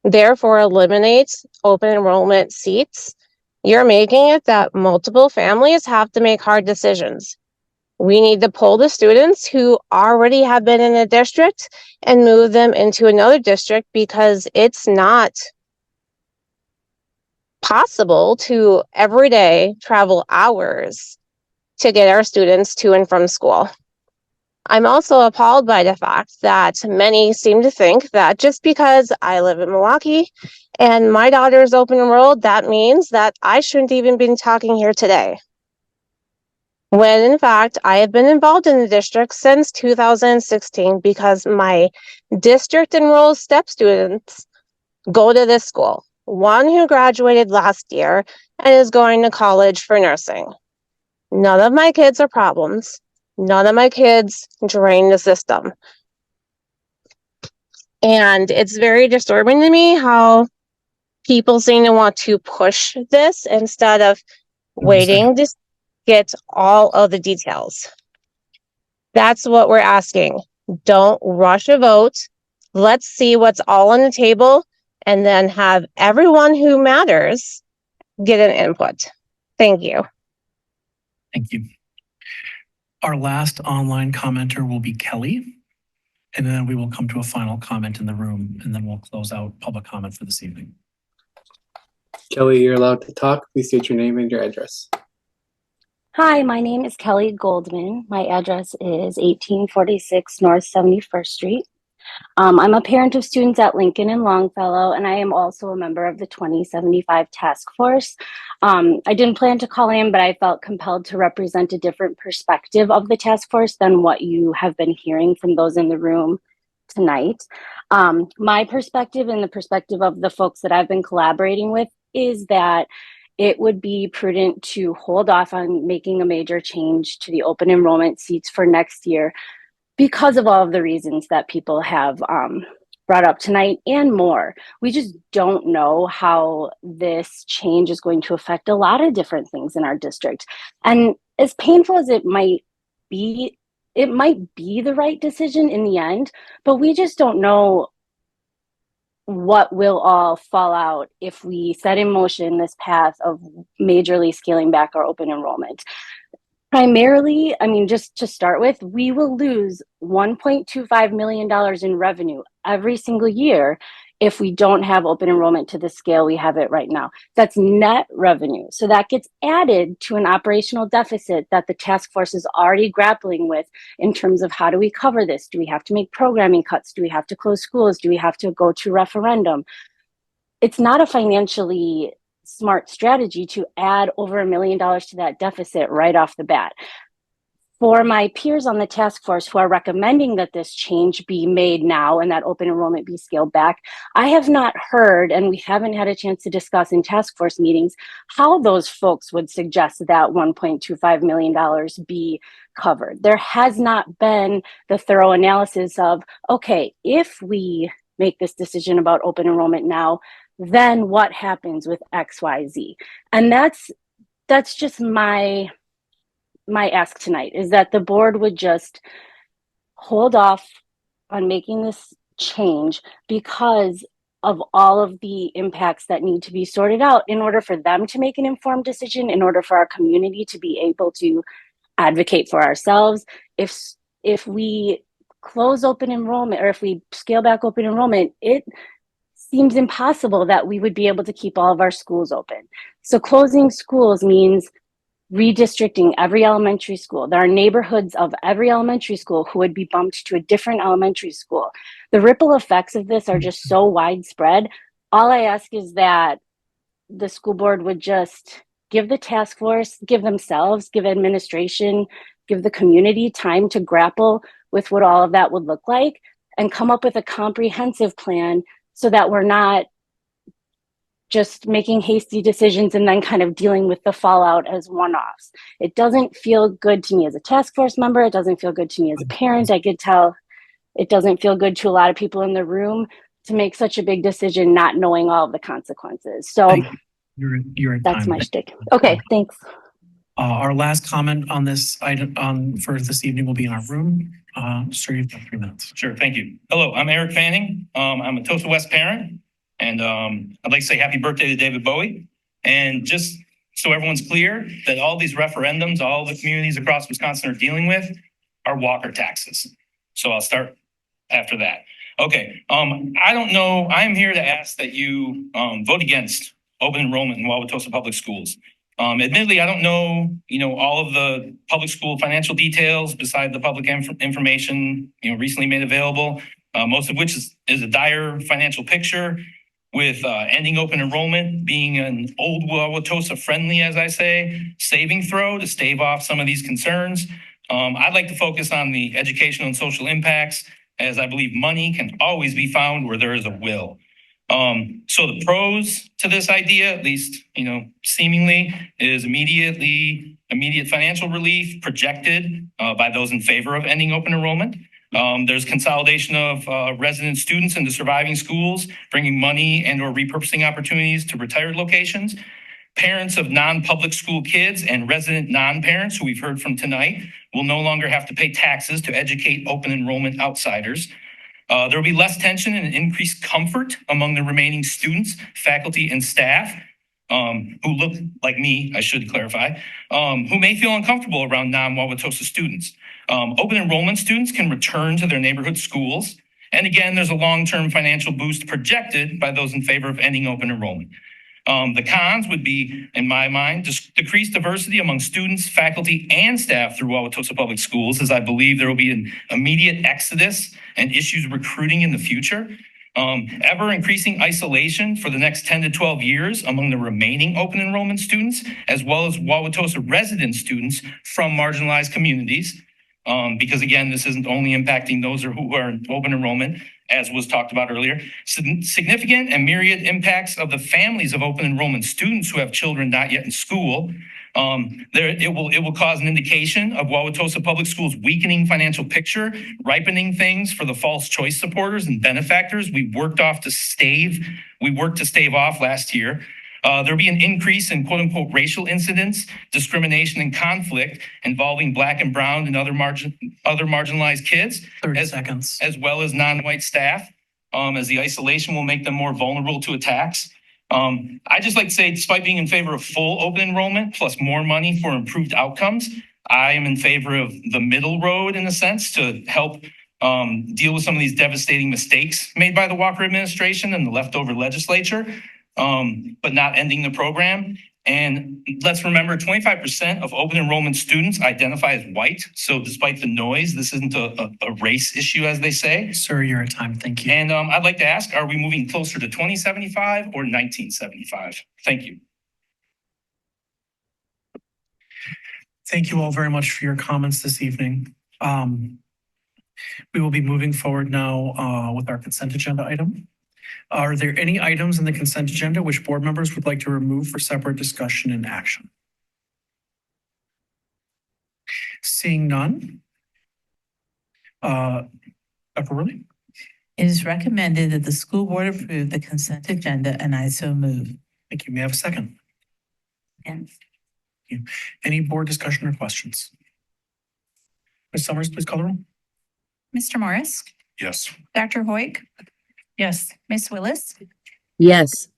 therefore eliminate open enrollment seats, you're making it that multiple families have to make hard decisions. We need to pull the students who already have been in a district and move them into another district because it's not possible to every day travel hours to get our students to and from school. I'm also appalled by the fact that many seem to think that just because I live in Milwaukee and my daughter is open enrolled, that means that I shouldn't even be talking here today. When in fact, I have been involved in the district since 2016 because my district enrolled step students go to this school. One who graduated last year and is going to college for nursing. None of my kids are problems. None of my kids drain the system. And it's very disturbing to me how people seem to want to push this instead of waiting to get all of the details. That's what we're asking. Don't rush a vote. Let's see what's all on the table and then have everyone who matters get an input. Thank you. Thank you. Our last online commenter will be Kelly, and then we will come to a final comment in the room, and then we'll close out public comment for this evening. Kelly, you're allowed to talk. Please state your name and your address. Hi, my name is Kelly Goldman. My address is 1846 North 71st Street. I'm a parent of students at Lincoln and Longfellow, and I am also a member of the 2075 task force. I didn't plan to call in, but I felt compelled to represent a different perspective of the task force than what you have been hearing from those in the room tonight. My perspective and the perspective of the folks that I've been collaborating with is that it would be prudent to hold off on making a major change to the open enrollment seats for next year because of all of the reasons that people have brought up tonight and more. We just don't know how this change is going to affect a lot of different things in our district. And as painful as it might be the right decision in the end, but we just don't know what will all fall out if we set in motion this path of majorly scaling back our open enrollment. Primarily, I mean, just to start with, we will lose $1.25 million in revenue every single year if we don't have open enrollment to the scale we have it right now. That's net revenue. So that gets added to an operational deficit that the task force is already grappling with in terms of how do we cover this? Do we have to make programming cuts? Do we have to close schools? Do we have to go to referendum? It's not a financially smart strategy to add over $1 million to that deficit right off the bat. For my peers on the task force who are recommending that this change be made now and that open enrollment be scaled back, I have not heard, and we haven't had a chance to discuss in task force meetings, how those folks would suggest that $1.25 million be covered. There has not been the thorough analysis of, okay, if we make this decision about open enrollment now, then what happens with XYZ? And that's just my ask tonight, is that the board would just hold off on making this change because of all of the impacts that need to be sorted out in order for them to make an informed decision, in order for our community to be able to advocate for ourselves. If we close open enrollment, or if we scale back open enrollment, it seems impossible that we would be able to keep all of our schools open. So closing schools means redistricting every elementary school. There are neighborhoods of every elementary school who would be bumped to a different elementary school. The ripple effects of this are just so widespread. All I ask is that the school board would just give the task force, give themselves, give administration, give the community time to grapple with what all of that would look like and come up with a comprehensive plan so that we're not just making hasty decisions and then kind of dealing with the fallout as one-offs. It doesn't feel good to me as a task force member. It doesn't feel good to me as a parent. I could tell it doesn't feel good to a lot of people in the room to make such a big decision not knowing all of the consequences. So You're in that's time. my shtick. Okay, thanks. Our last comment on this item for this evening will be in our room. Sir, you've got 3 minutes. Sure, thank you. Hello, I'm Eric Fanning. I'm a Tosa West parent, and I'd like to say happy birthday to David Bowie. And just so everyone's clear, that all these referendums, all the communities across Wisconsin are dealing with are Walker taxes. So I'll start after that. Okay, I don't know. I'm here to ask that you vote against open enrollment in Wauwatosa Public Schools. Admittedly, I don't know, all of the public school financial details beside the public information, recently made available, most of which is a dire financial picture with ending open enrollment being an old Wauwatosa friendly, as I say, saving throw to stave off some of these concerns. I'd like to focus on the educational and social impacts, as I believe money can always be found where there is a will. So the pros to this idea, at least, seemingly, is immediate financial relief projected by those in favor of ending open enrollment. There's consolidation of resident students into surviving schools, bringing money and or repurposing opportunities to retired locations. Parents of non-public school kids and resident non-parents, who we've heard from tonight, will no longer have to pay taxes to educate open enrollment outsiders. There will be less tension and increased comfort among the remaining students, faculty, and staff who look like me, I should clarify, who may feel uncomfortable around non-Wauwatosa students. Open enrollment students can return to their neighborhood schools. And again, there's a long-term financial boost projected by those in favor of ending open enrollment. The cons would be, in my mind, decreased diversity among students, faculty, and staff through Wauwatosa Public Schools, as I believe there will be an immediate exodus and issues recruiting in the future. Ever increasing isolation for the next 10 to 12 years among the remaining open enrollment students, as well as Wauwatosa resident students from marginalized communities. Because again, this isn't only impacting those who are in open enrollment, as was talked about earlier. Significant and myriad impacts of the families of open enrollment students who have children not yet in school. It will cause an indication of Wauwatosa Public Schools' weakening financial picture, ripening things for the false choice supporters and benefactors we worked to stave off last year. There'll be an increase in quote unquote racial incidents, discrimination and conflict involving Black and brown and other marginalized kids. 30 seconds. As well as non-white staff, as the isolation will make them more vulnerable to attacks. I just like to say, despite being in favor of full open enrollment plus more money for improved outcomes, I am in favor of the middle road in a sense to help deal with some of these devastating mistakes made by the Walker administration and the leftover legislature, but not ending the program. And let's remember, 25% of open enrollment students identify as white. So despite the noise, this isn't a race issue, as they say. Sir, you're at time. Thank you. And I'd like to ask, are we moving closer to 2075 or 1975? Thank you. Thank you all very much for your comments this evening. We will be moving forward now with our consent agenda item. Are there any items in the consent agenda which board members would like to remove for separate discussion and action? Seeing none. Dr. Worley? It is recommended that the school board approve the consent agenda, and I so move. Thank you. May I have a second? And Any board discussion or questions? Ms. Summers, please call the roll. Mr. Morris, Yes. Dr. Hoyk, Yes. Miss Willis, Yes.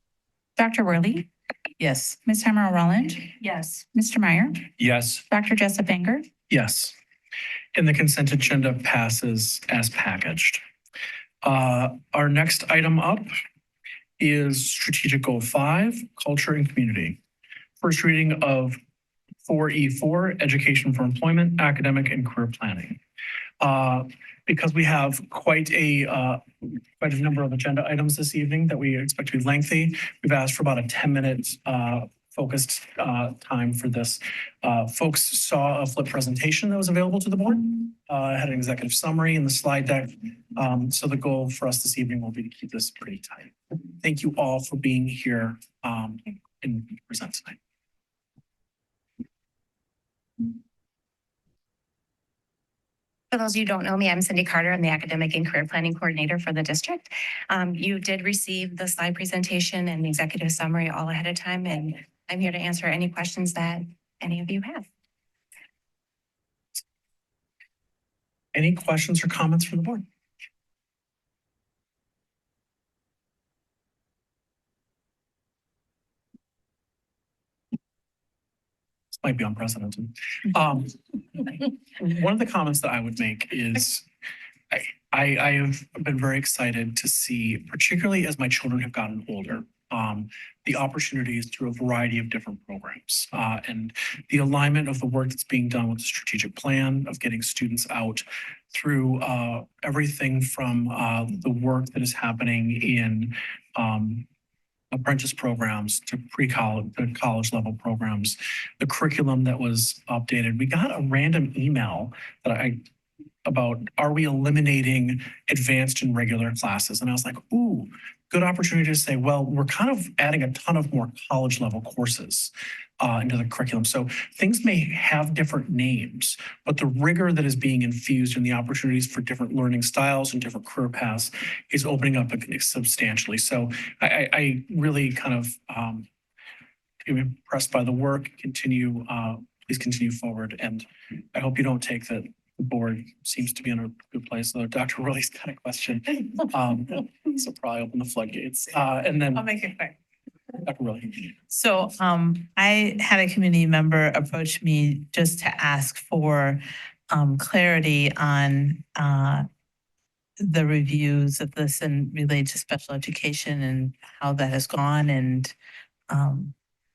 Dr. Worley, yes. Ms. Hammer Rowland, Yes. Mr. Meyer, Yes. Dr. Jessup Banger, Yes. And the consent agenda passes as packaged. Our next item up is strategic goal 5, culture and community. First reading of 4E4, education for employment, academic and career planning. Because we have quite a number of agenda items this evening that we expect to be lengthy, we've asked for about a 10-minute focused time for this. Folks saw a flip presentation that was available to the board. Had an executive summary in the slide deck. So the goal for us this evening will be to keep this pretty tight. Thank you all for being here and present tonight. For those of you who don't know me, I'm Cindy Carter. I'm the Academic and Career Planning Coordinator for the district. You did receive the slide presentation and the executive summary all ahead of time, and I'm here to answer any questions that any of you have. Any questions or comments from the board? This might be unprecedented. One of the comments that I would make is I have been very excited to see, particularly as my children have gotten older, the opportunities through a variety of different programs and the alignment of the work that's being done with the strategic plan of getting students out through everything from the work that is happening in apprentice programs to pre-college, to college level programs, the curriculum that was updated. We got a random email that about, are we eliminating advanced and regular classes? And I was like, ooh, good opportunity to say, well, we're kind of adding a ton of more college level courses into the curriculum. So things may have different names, but the rigor that is being infused and the opportunities for different learning styles and different career paths is opening up substantially. So I really kind of am impressed by the work. Please continue forward. And I hope you don't take that the board seems to be in a good place. Though Dr. Worley's got a question. So probably open the floodgates. And then I'll make it quick. Dr. Worley. So I had a community member approach me just to ask for clarity on the reviews of this and related to special education and how that has gone, and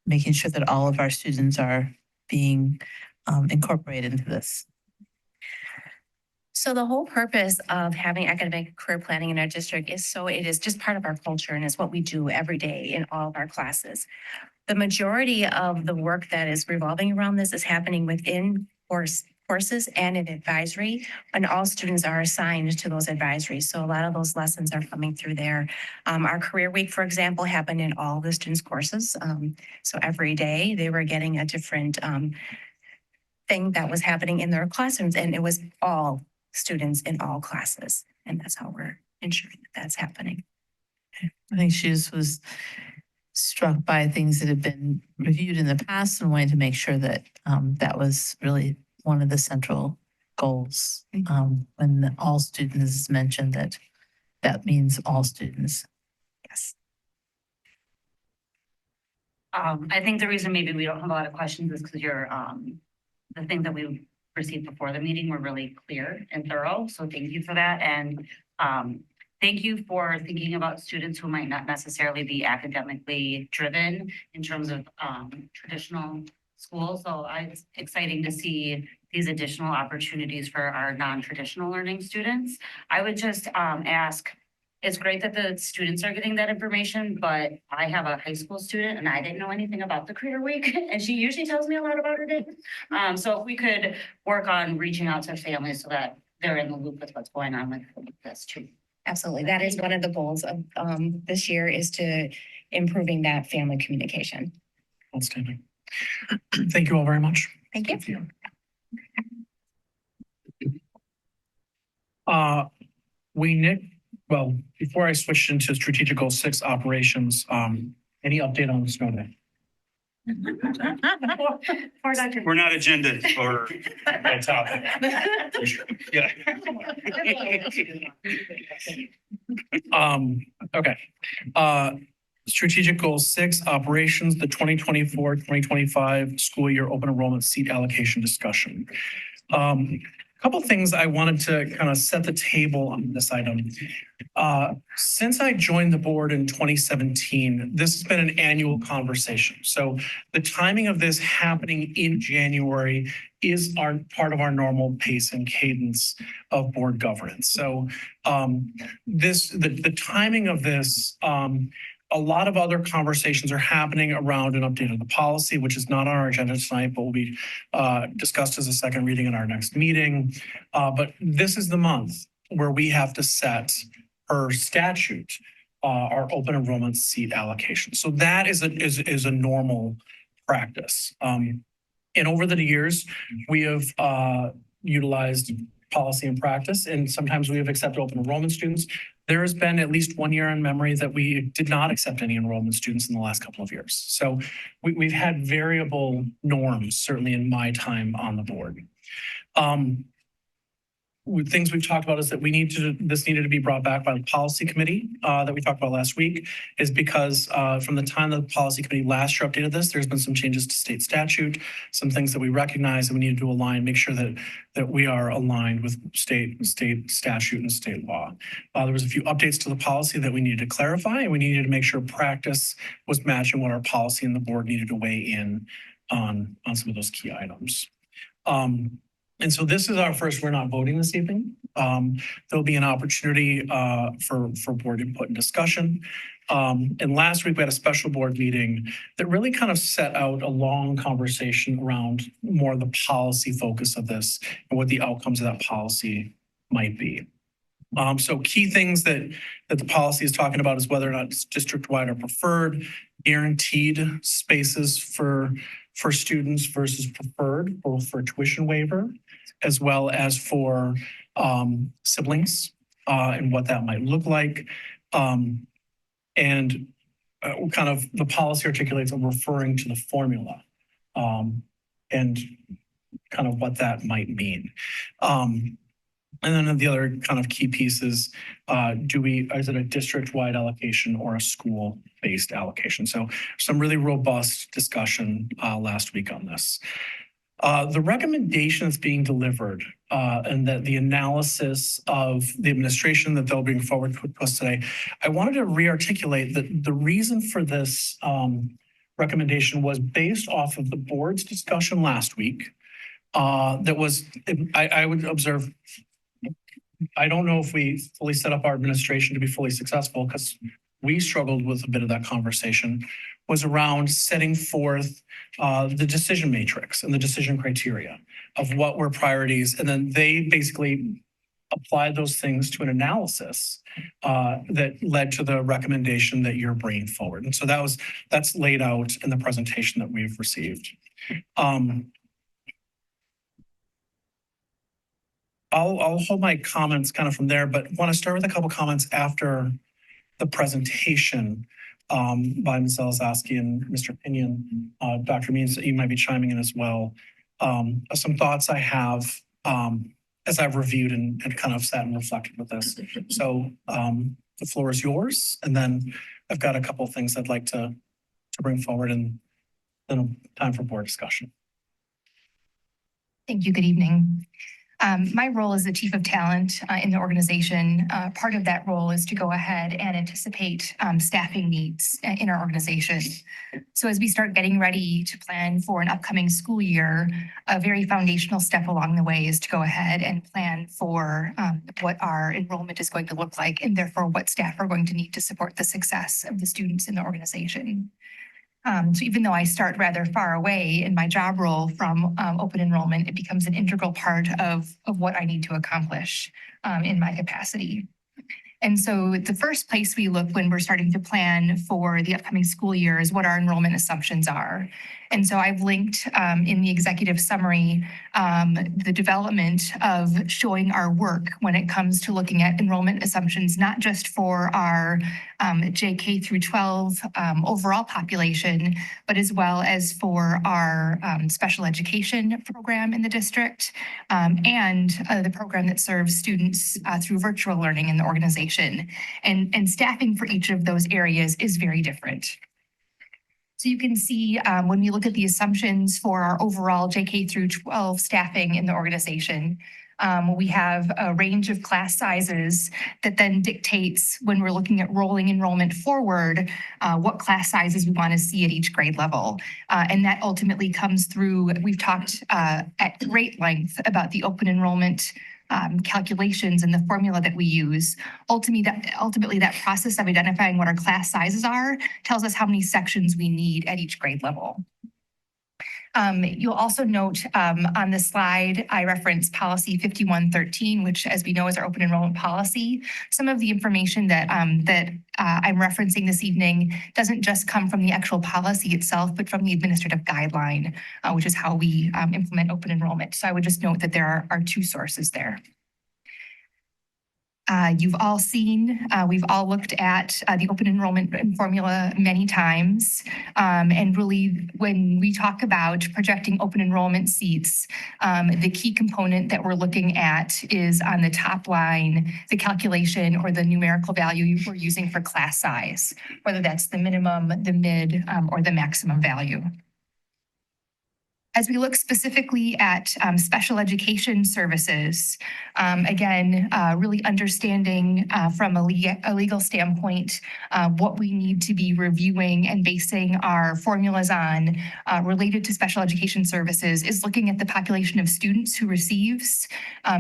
making sure that all of our students are being incorporated into this. So the whole purpose of having academic career planning in our district is so it is just part of our culture and is what we do every day in all of our classes. The majority of the work that is revolving around this is happening within courses and in advisory, and all students are assigned to those advisories. So a lot of those lessons are coming through there. Our career week, for example, happened in all the students' courses. So every day they were getting a different thing that was happening in their classrooms, and it was all students in all classes. And that's how we're ensuring that that's happening. I think she just was struck by things that have been reviewed in the past and wanted to make sure that that was really one of the central goals. When all students is mentioned, that means all students. Yes. I think the reason maybe we don't have a lot of questions is because you're the thing that we received before the meeting were really clear and thorough. So thank you for that. And thank you for thinking about students who might not necessarily be academically driven in terms of traditional schools. So it's exciting to see these additional opportunities for our non-traditional learning students. I would just ask, it's great that the students are getting that information, but I have a high school student and I didn't know anything about the Career Week, and she usually tells me a lot about her day. So if we could work on reaching out to families so that they're in the loop with what's going on with this too. Absolutely. That is one of the goals of this year, is to improving that family communication. Outstanding. Thank you all very much. Thank you. Well, before I switch into strategic goal 6 operations, any update on the snow day? We're not agenda or topic. Yeah. Okay. Strategic goal 6 operations, the 2024-2025 school year open enrollment seat allocation discussion. A couple things I wanted to kind of set the table on this item. Since I joined the board in 2017, this has been an annual conversation. So the timing of this happening in January is part of our normal pace and cadence of board governance. So the timing of this, a lot of other conversations are happening around an update of the policy, which is not on our agenda tonight, but will be discussed as a second reading in our next meeting. But this is the month where we have to set per statute our open enrollment seat allocation. So that is a normal practice. And over the years, we have utilized policy and practice, and sometimes we have accepted open enrollment students. There has been at least 1 year in memory that we did not accept any enrollment students in the last couple of years. So we've had variable norms, certainly in my time on the board. Things we've talked about is that this needed to be brought back by the policy committee that we talked about last week, is because from the time the policy committee last year updated this, there's been some changes to state statute, some things that we recognize that we needed to align, make sure that we are aligned with state statute and state law. There was a few updates to the policy that we needed to clarify, and we needed to make sure practice was matching what our policy and the board needed to weigh in on some of those key items. And so this is our first, we're not voting this evening. There'll be an opportunity for board input and discussion. And last week we had a special board meeting that really kind of set out a long conversation around more of the policy focus of this and what the outcomes of that policy might be. So key things that the policy is talking about is whether or not it's district-wide or preferred, guaranteed spaces for students versus preferred, both for tuition waiver, as well as for siblings and what that might look like. And kind of the policy articulates I'm referring to the formula and kind of what that might mean. And then the other kind of key pieces, is it a district-wide allocation or a school-based allocation? So some really robust discussion last week on this. The recommendation that's being delivered and that the analysis of the administration that they'll bring forward to us today, I wanted to re-articulate that the reason for this recommendation was based off of the board's discussion last week. That was, I would observe, I don't know if we fully set up our administration to be fully successful, because we struggled with a bit of that conversation, was around setting forth the decision matrix and the decision criteria of what were priorities. And then they basically applied those things to an analysis that led to the recommendation that you're bringing forward. And so that's laid out in the presentation that we've received. I'll hold my comments kind of from there, but want to start with a couple comments after the presentation by Ms. Zalazowski and Mr. Pinion. Dr. Means, you might be chiming in as well. Some thoughts I have as I've reviewed and kind of sat and reflected with this. So the floor is yours, and then I've got a couple of things I'd like to bring forward, and then time for board discussion. Thank you. Good evening. My role as the chief of talent in the organization, part of that role is to go ahead and anticipate staffing needs in our organization. So as we start getting ready to plan for an upcoming school year, a very foundational step along the way is to go ahead and plan for what our enrollment is going to look like, and therefore what staff are going to need to support the success of the students in the organization. So even though I start rather far away in my job role from open enrollment, it becomes an integral part of what I need to accomplish in my capacity. And so the first place we look when we're starting to plan for the upcoming school year is what our enrollment assumptions are. And so I've linked in the executive summary the development of showing our work when it comes to looking at enrollment assumptions, not just for our JK through 12 overall population, but as well as for our special education program in the district and the program that serves students through virtual learning in the organization. And staffing for each of those areas is very different. So you can see when we look at the assumptions for our overall JK through 12 staffing in the organization, we have a range of class sizes that then dictates when we're looking at rolling enrollment forward, what class sizes we want to see at each grade level. And that ultimately comes through, we've talked at great length about the open enrollment calculations and the formula that we use. Ultimately, that process of identifying what our class sizes are tells us how many sections we need at each grade level. You'll also note on the slide, I referenced policy 5113, which as we know is our open enrollment policy. Some of the information that I'm referencing this evening doesn't just come from the actual policy itself, but from the administrative guideline, which is how we implement open enrollment. So I would just note that there are two sources there. You've all seen, we've all looked at the open enrollment formula many times. And really, when we talk about projecting open enrollment seats, the key component that we're looking at is on the top line, the calculation or the numerical value we're using for class size, whether that's the minimum, the mid, or the maximum value. As we look specifically at special education services, again, really understanding from a legal standpoint what we need to be reviewing and basing our formulas on related to special education services is looking at the population of students who receives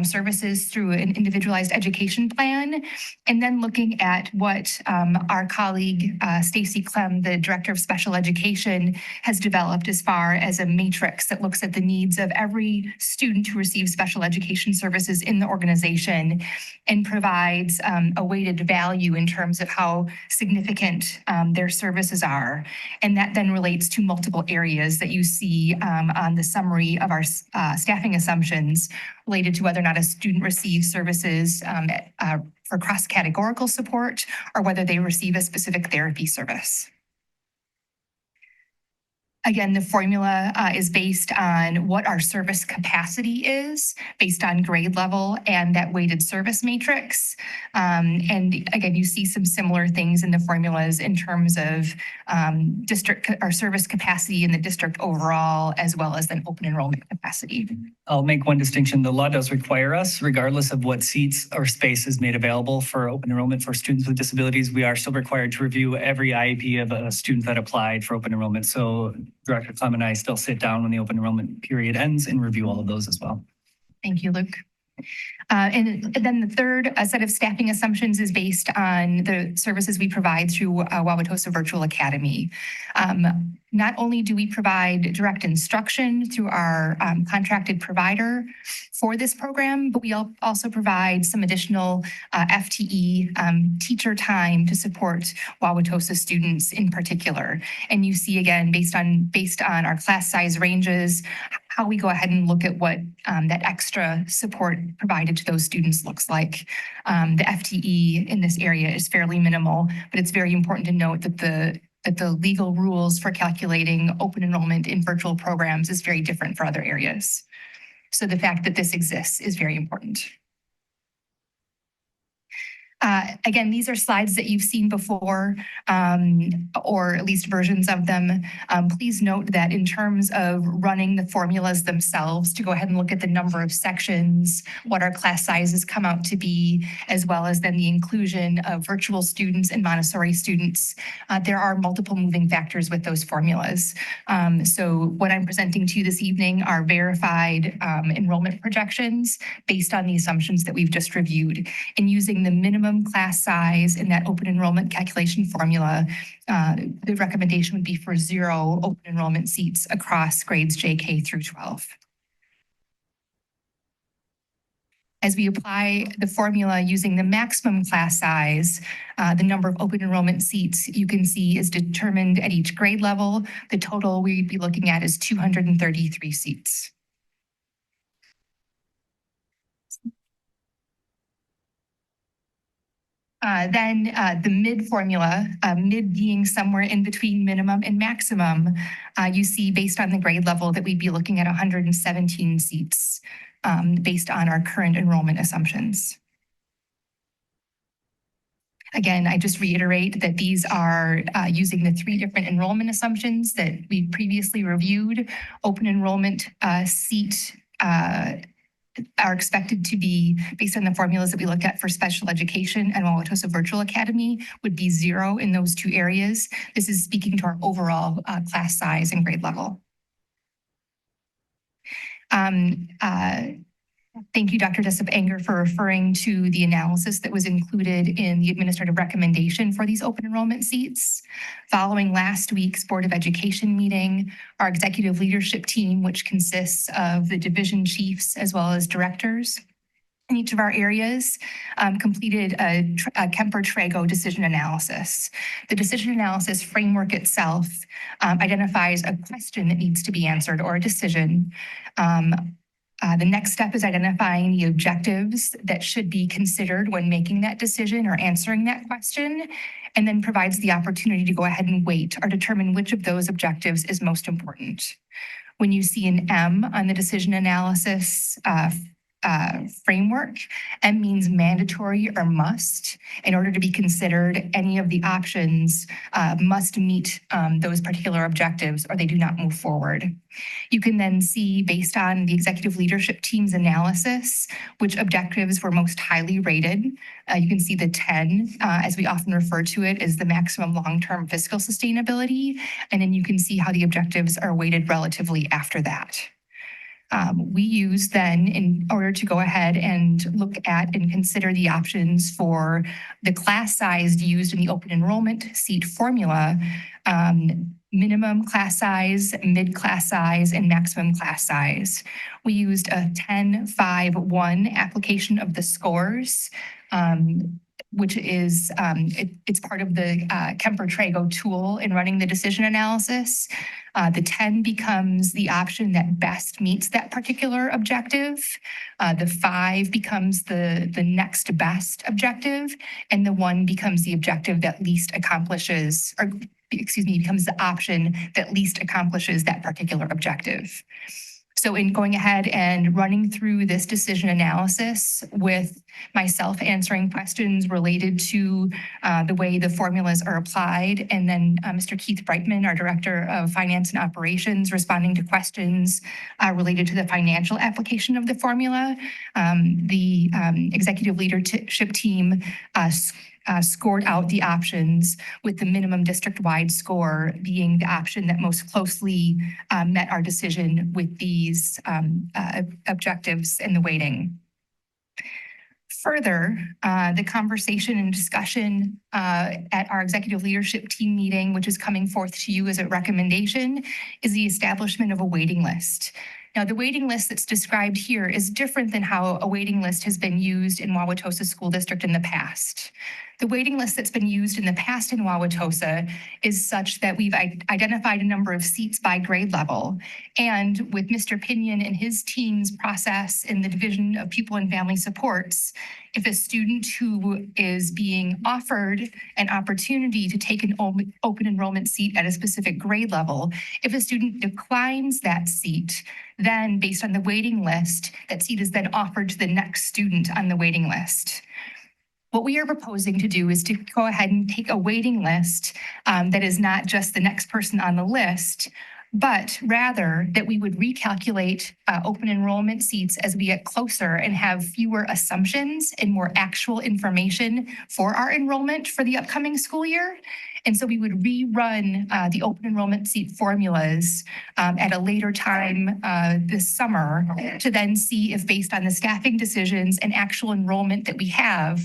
services through an individualized education plan, and then looking at what our colleague Stacy Clem, the Director of Special Education, has developed as far as a matrix that looks at the needs of every student who receives special education services in the organization and provides a weighted value in terms of how significant their services are. And that then relates to multiple areas that you see on the summary of our staffing assumptions related to whether or not a student receives services for cross-categorical support or whether they receive a specific therapy service. Again, the formula is based on what our service capacity is, based on grade level and that weighted service matrix. And again, you see some similar things in the formulas in terms of district or service capacity in the district overall, as well as an open enrollment capacity. I'll make one distinction. The law does require us, regardless of what seats or space is made available for open enrollment for students with disabilities, we are still required to review every IEP of a student that applied for open enrollment. So Director Clem and I still sit down when the open enrollment period ends and review all of those as well. Thank you, Luke. And then the third set of staffing assumptions is based on the services we provide through Wauwatosa Virtual Academy. Not only do we provide direct instruction through our contracted provider for this program, but we also provide some additional FTE teacher time to support Wauwatosa students in particular. And you see again, based on our class size ranges, how we go ahead and look at what that extra support provided to those students looks like. The FTE in this area is fairly minimal, but it's very important to note that the legal rules for calculating open enrollment in virtual programs is very different for other areas. So the fact that this exists is very important. Again, these are slides that you've seen before, or at least versions of them. Please note that in terms of running the formulas themselves, to go ahead and look at the number of sections, what our class sizes come out to be, as well as then the inclusion of virtual students and Montessori students, there are multiple moving factors with those formulas. So what I'm presenting to you this evening are verified enrollment projections based on the assumptions that we've just reviewed. And using the minimum class size in that open enrollment calculation formula, the recommendation would be for 0 open enrollment seats across grades JK through 12. As we apply the formula using the maximum class size, the number of open enrollment seats you can see is determined at each grade level. The total we'd be looking at is 233 seats. Then the mid formula, mid being somewhere in between minimum and maximum, you see based on the grade level that we'd be looking at 117 seats based on our current enrollment assumptions. Again, I just reiterate that these are using the 3 different enrollment assumptions that we previously reviewed. Open enrollment seat are expected to be, based on the formulas that we looked at for special education and Wauwatosa Virtual Academy, would be 0 in those 2 areas. This is speaking to our overall class size and grade level. Thank you, Dr. Jessup-Anger, for referring to the analysis that was included in the administrative recommendation for these open enrollment seats. Following last week's Board of Education meeting, our executive leadership team, which consists of the division chiefs as well as directors in each of our areas, completed a Kemper-Trago decision analysis. The decision analysis framework itself identifies a question that needs to be answered or a decision. The next step is identifying the objectives that should be considered when making that decision or answering that question, and then provides the opportunity to go ahead and weight or determine which of those objectives is most important. When you see an M on the decision analysis framework, M means mandatory or must. In order to be considered, any of the options must meet those particular objectives or they do not move forward. You can then see, based on the executive leadership team's analysis, which objectives were most highly rated. You can see the 10, as we often refer to it, is the maximum long-term fiscal sustainability. And then you can see how the objectives are weighted relatively after that. We use then, in order to go ahead and look at and consider the options for the class size used in the open enrollment seat formula, minimum class size, mid class size, and maximum class size. We used a 10-5-1 application of the scores, which is, it's part of the Kemper-Trago tool in running the decision analysis. The 10 becomes the option that best meets that particular objective. The 5 becomes the next best objective, and the 1 becomes the objective that least accomplishes, or excuse me, becomes the option that least accomplishes that particular objective. So in going ahead and running through this decision analysis with myself answering questions related to the way the formulas are applied, and then Mr. Keith Brightman, our Director of Finance and Operations, responding to questions related to the financial application of the formula, the executive leadership team scored out the options, with the minimum district-wide score being the option that most closely met our decision with these objectives and the weighting. Further, the conversation and discussion at our executive leadership team meeting, which is coming forth to you as a recommendation, is the establishment of a waiting list. Now, the waiting list that's described here is different than how a waiting list has been used in Wauwatosa School District in the past. The waiting list that's been used in the past in Wauwatosa is such that we've identified a number of seats by grade level. And with Mr. Pinion and his team's process in the Division of Pupil and Family Supports, if a student who is being offered an opportunity to take an open enrollment seat at a specific grade level, if a student declines that seat, then based on the waiting list, that seat is then offered to the next student on the waiting list. What we are proposing to do is to go ahead and take a waiting list that is not just the next person on the list, but rather that we would recalculate open enrollment seats as we get closer and have fewer assumptions and more actual information for our enrollment for the upcoming school year. And so we would rerun the open enrollment seat formulas at a later time this summer to then see if, based on the staffing decisions and actual enrollment that we have,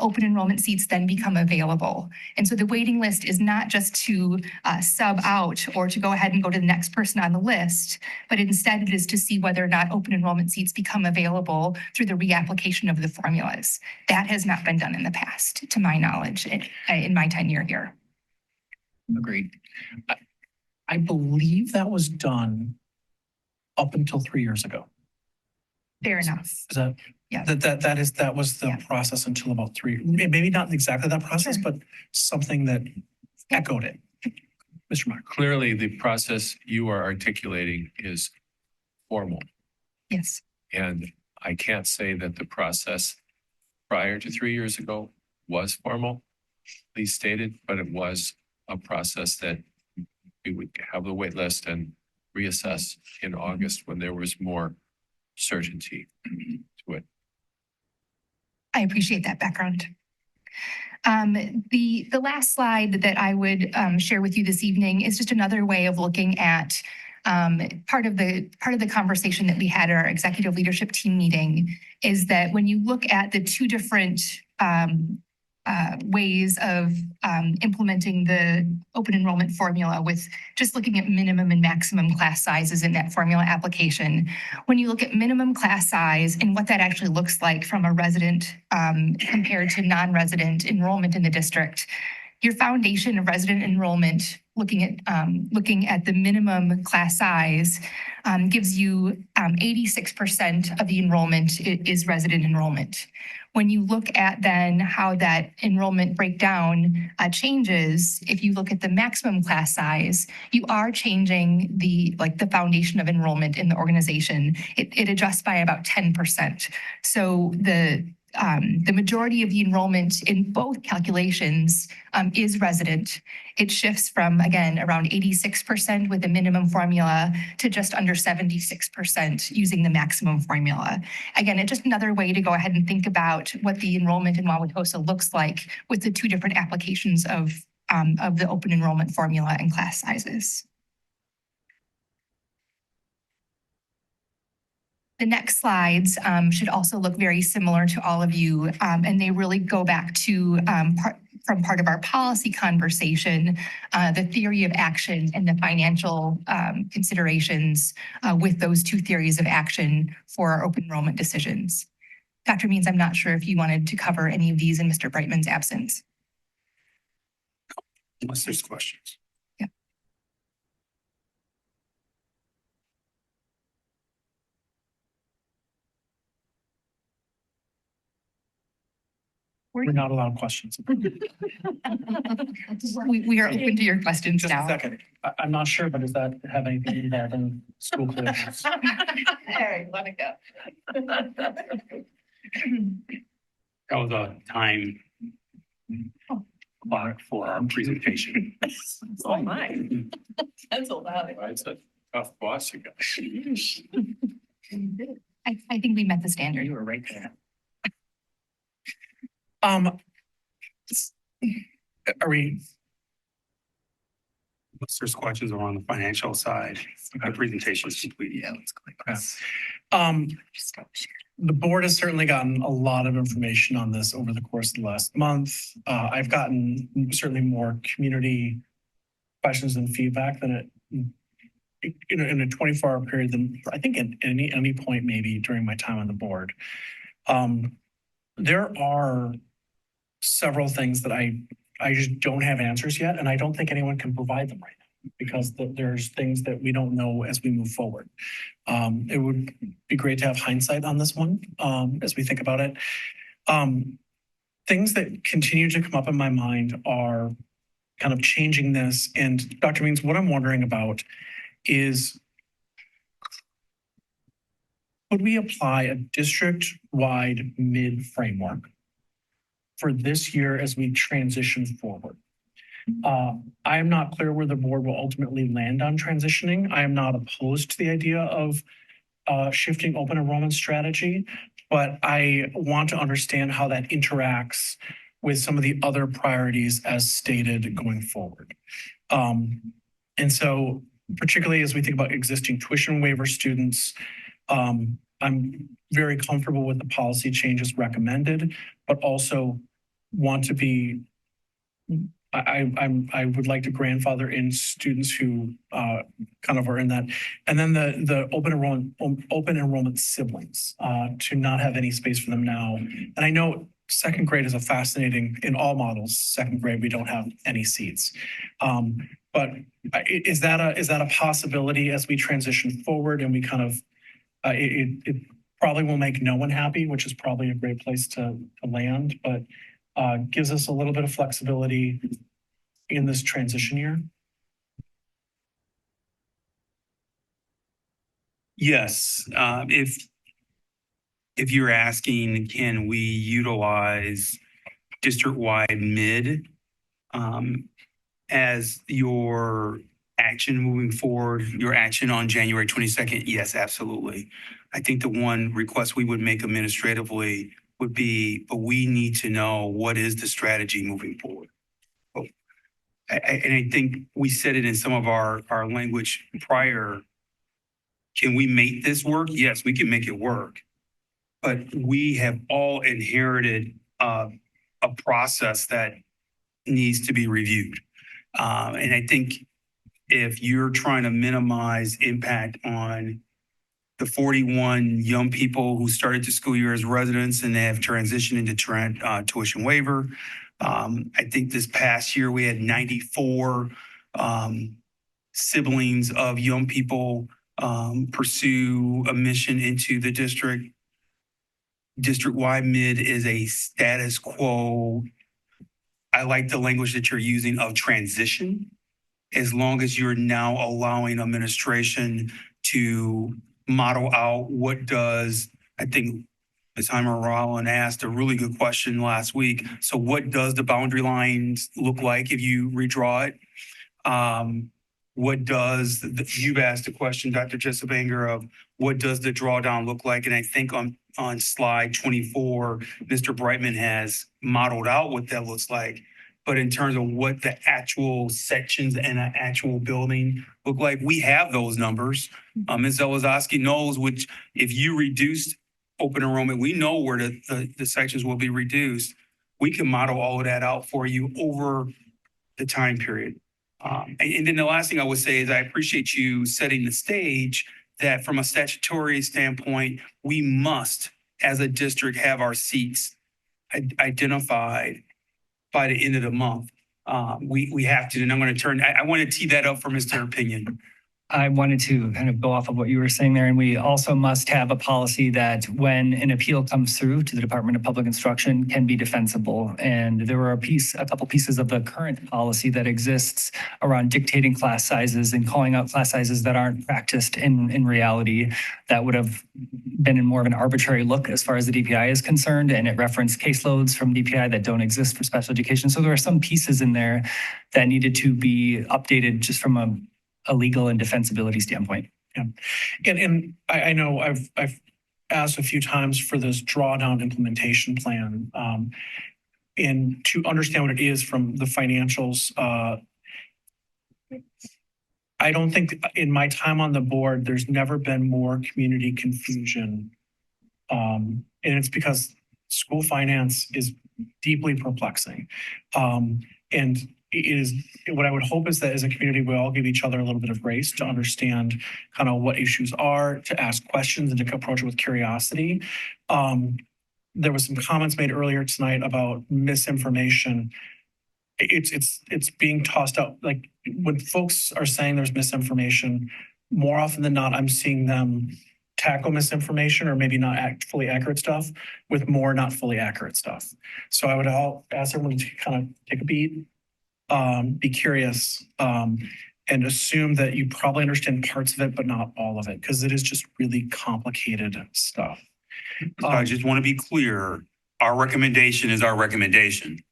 open enrollment seats then become available. And so the waiting list is not just to sub out or to go ahead and go to the next person on the list, but instead it is to see whether or not open enrollment seats become available through the reapplication of the formulas. That has not been done in the past, to my knowledge, in my tenure here. Agreed. I believe that was done up until 3 years ago. Fair enough. Is that? Yeah. That was the process until about maybe not exactly that process, but something that echoed it. Mr. Meyer. Clearly, the process you are articulating is formal. Yes. And I can't say that the process prior to 3 years ago was formally stated, but it was a process that we would have the wait list and reassess in August when there was more certainty to it. I appreciate that background. The last slide that I would share with you this evening is just another way of looking at part of the conversation that we had at our executive leadership team meeting is that when you look at the two different ways of implementing the open enrollment formula with just looking at minimum and maximum class sizes in that formula application. When you look at minimum class size and what that actually looks like from a resident compared to non-resident enrollment in the district, your foundation of resident enrollment, looking at the minimum class size, gives you 86% of the enrollment is resident enrollment. When you look at then how that enrollment breakdown changes, if you look at the maximum class size, you are changing the foundation of enrollment in the organization. It adjusts by about 10%. So the majority of the enrollment in both calculations is resident. It shifts from, again, around 86% with the minimum formula to just under 76% using the maximum formula. Again, it's just another way to go ahead and think about what the enrollment in Wauwatosa looks like with the two different applications of the open enrollment formula and class sizes. The next slides should also look very similar to all of you, and they really go back to part of our policy conversation, the theory of action and the financial considerations with those two theories of action for our open enrollment decisions. Dr. Means, I'm not sure if you wanted to cover any of these in Mr. Brightman's absence. Unless there's questions. We're not allowed questions. We are open to your questions Just now. a second. I'm not sure, but does that have anything involving school closures? Hey, let it go. That was a time clock for our presentation. Oh my. That's allowed. It's a tough boss you got. I think we met the standard. You were right there. Are we? Unless there's questions around the financial side, our presentation is complete. Yeah, let's click this. The board has certainly gotten a lot of information on this over the course of the last month. I've gotten certainly more community questions and feedback than in a 24-hour period than I think at any point maybe during my time on the board. There are several things that I just don't have answers yet, and I don't think anyone can provide them right now because there's things that we don't know as we move forward. It would be great to have hindsight on this one as we think about it. Things that continue to come up in my mind are kind of changing this. And Dr. Means, what I'm wondering about is, could we apply a district-wide mid framework for this year as we transition forward. I am not clear where the board will ultimately land on transitioning. I am not opposed to the idea of shifting open enrollment strategy, but I want to understand how that interacts with some of the other priorities as stated going forward. And so particularly as we think about existing tuition waiver students, I'm very comfortable with the policy changes recommended, but also want to be, I would like to grandfather in students who kind of are in that. And then the open enrollment siblings, to not have any space for them now. And I know second grade is a fascinating, in all models, second grade, we don't have any seats. But is that a possibility as we transition forward and we kind of, it probably will make no one happy, which is probably a great place to land, but gives us a little bit of flexibility in this transition year? Yes, if you're asking, can we utilize district-wide mid as your action moving forward, your action on January 22nd? Yes, absolutely. I think the one request we would make administratively would be, but we need to know what is the strategy moving forward. And I think we said it in some of our language prior. Can we make this work? Yes, we can make it work. But we have all inherited a process that needs to be reviewed. And I think if you're trying to minimize impact on the 41 young people who started the school year as residents and they have transitioned into tuition waiver, I think this past year we had 94 siblings of young people pursue a mission into the district. District-wide mid is a status quo. I like the language that you're using of transition, as long as you're now allowing administration to model out what does, I think Ms. Heimer-Rollin asked a really good question last week. So what does the boundary lines look like if you redraw it? What does, you've asked a question, Dr. Jessup Anger, of what does the drawdown look like? And I think on slide 24, Mr. Brightman has modeled out what that looks like. But in terms of what the actual sections and an actual building look like, we have those numbers. Ms. Zelazowski knows which, if you reduced open enrollment, we know where the sections will be reduced. We can model all of that out for you over the time period. And then the last thing I would say is I appreciate you setting the stage that from a statutory standpoint, we must, as a district, have our seats identified by the end of the month. We have to, and I'm going to turn, I want to tee that up for Mr. Opinion. I wanted to kind of go off of what you were saying there, and we also must have a policy that when an appeal comes through to the Department of Public Instruction can be defensible. And there were a couple pieces of the current policy that exists around dictating class sizes and calling out class sizes that aren't practiced in reality. That would have been in more of an arbitrary look as far as the DPI is concerned, and it referenced caseloads from DPI that don't exist for special education. So there are some pieces in there that needed to be updated just from a legal and defensibility standpoint. Yeah. And I know I've asked a few times for this drawdown implementation plan, and to understand what it is from the financials. I don't think in my time on the board, there's never been more community confusion. And it's because school finance is deeply perplexing. And it is what I would hope is that as a community, we all give each other a little bit of grace to understand kind of what issues are, to ask questions and to approach it with curiosity. There was some comments made earlier tonight about misinformation. It's being tossed out. Like when folks are saying there's misinformation, more often than not, I'm seeing them tackle misinformation or maybe not fully accurate stuff with more not fully accurate stuff. So I would ask everyone to kind of take a beat, be curious, and assume that you probably understand parts of it, but not all of it, because it is just really complicated stuff. So I just want to be clear. our recommendation is our recommendation.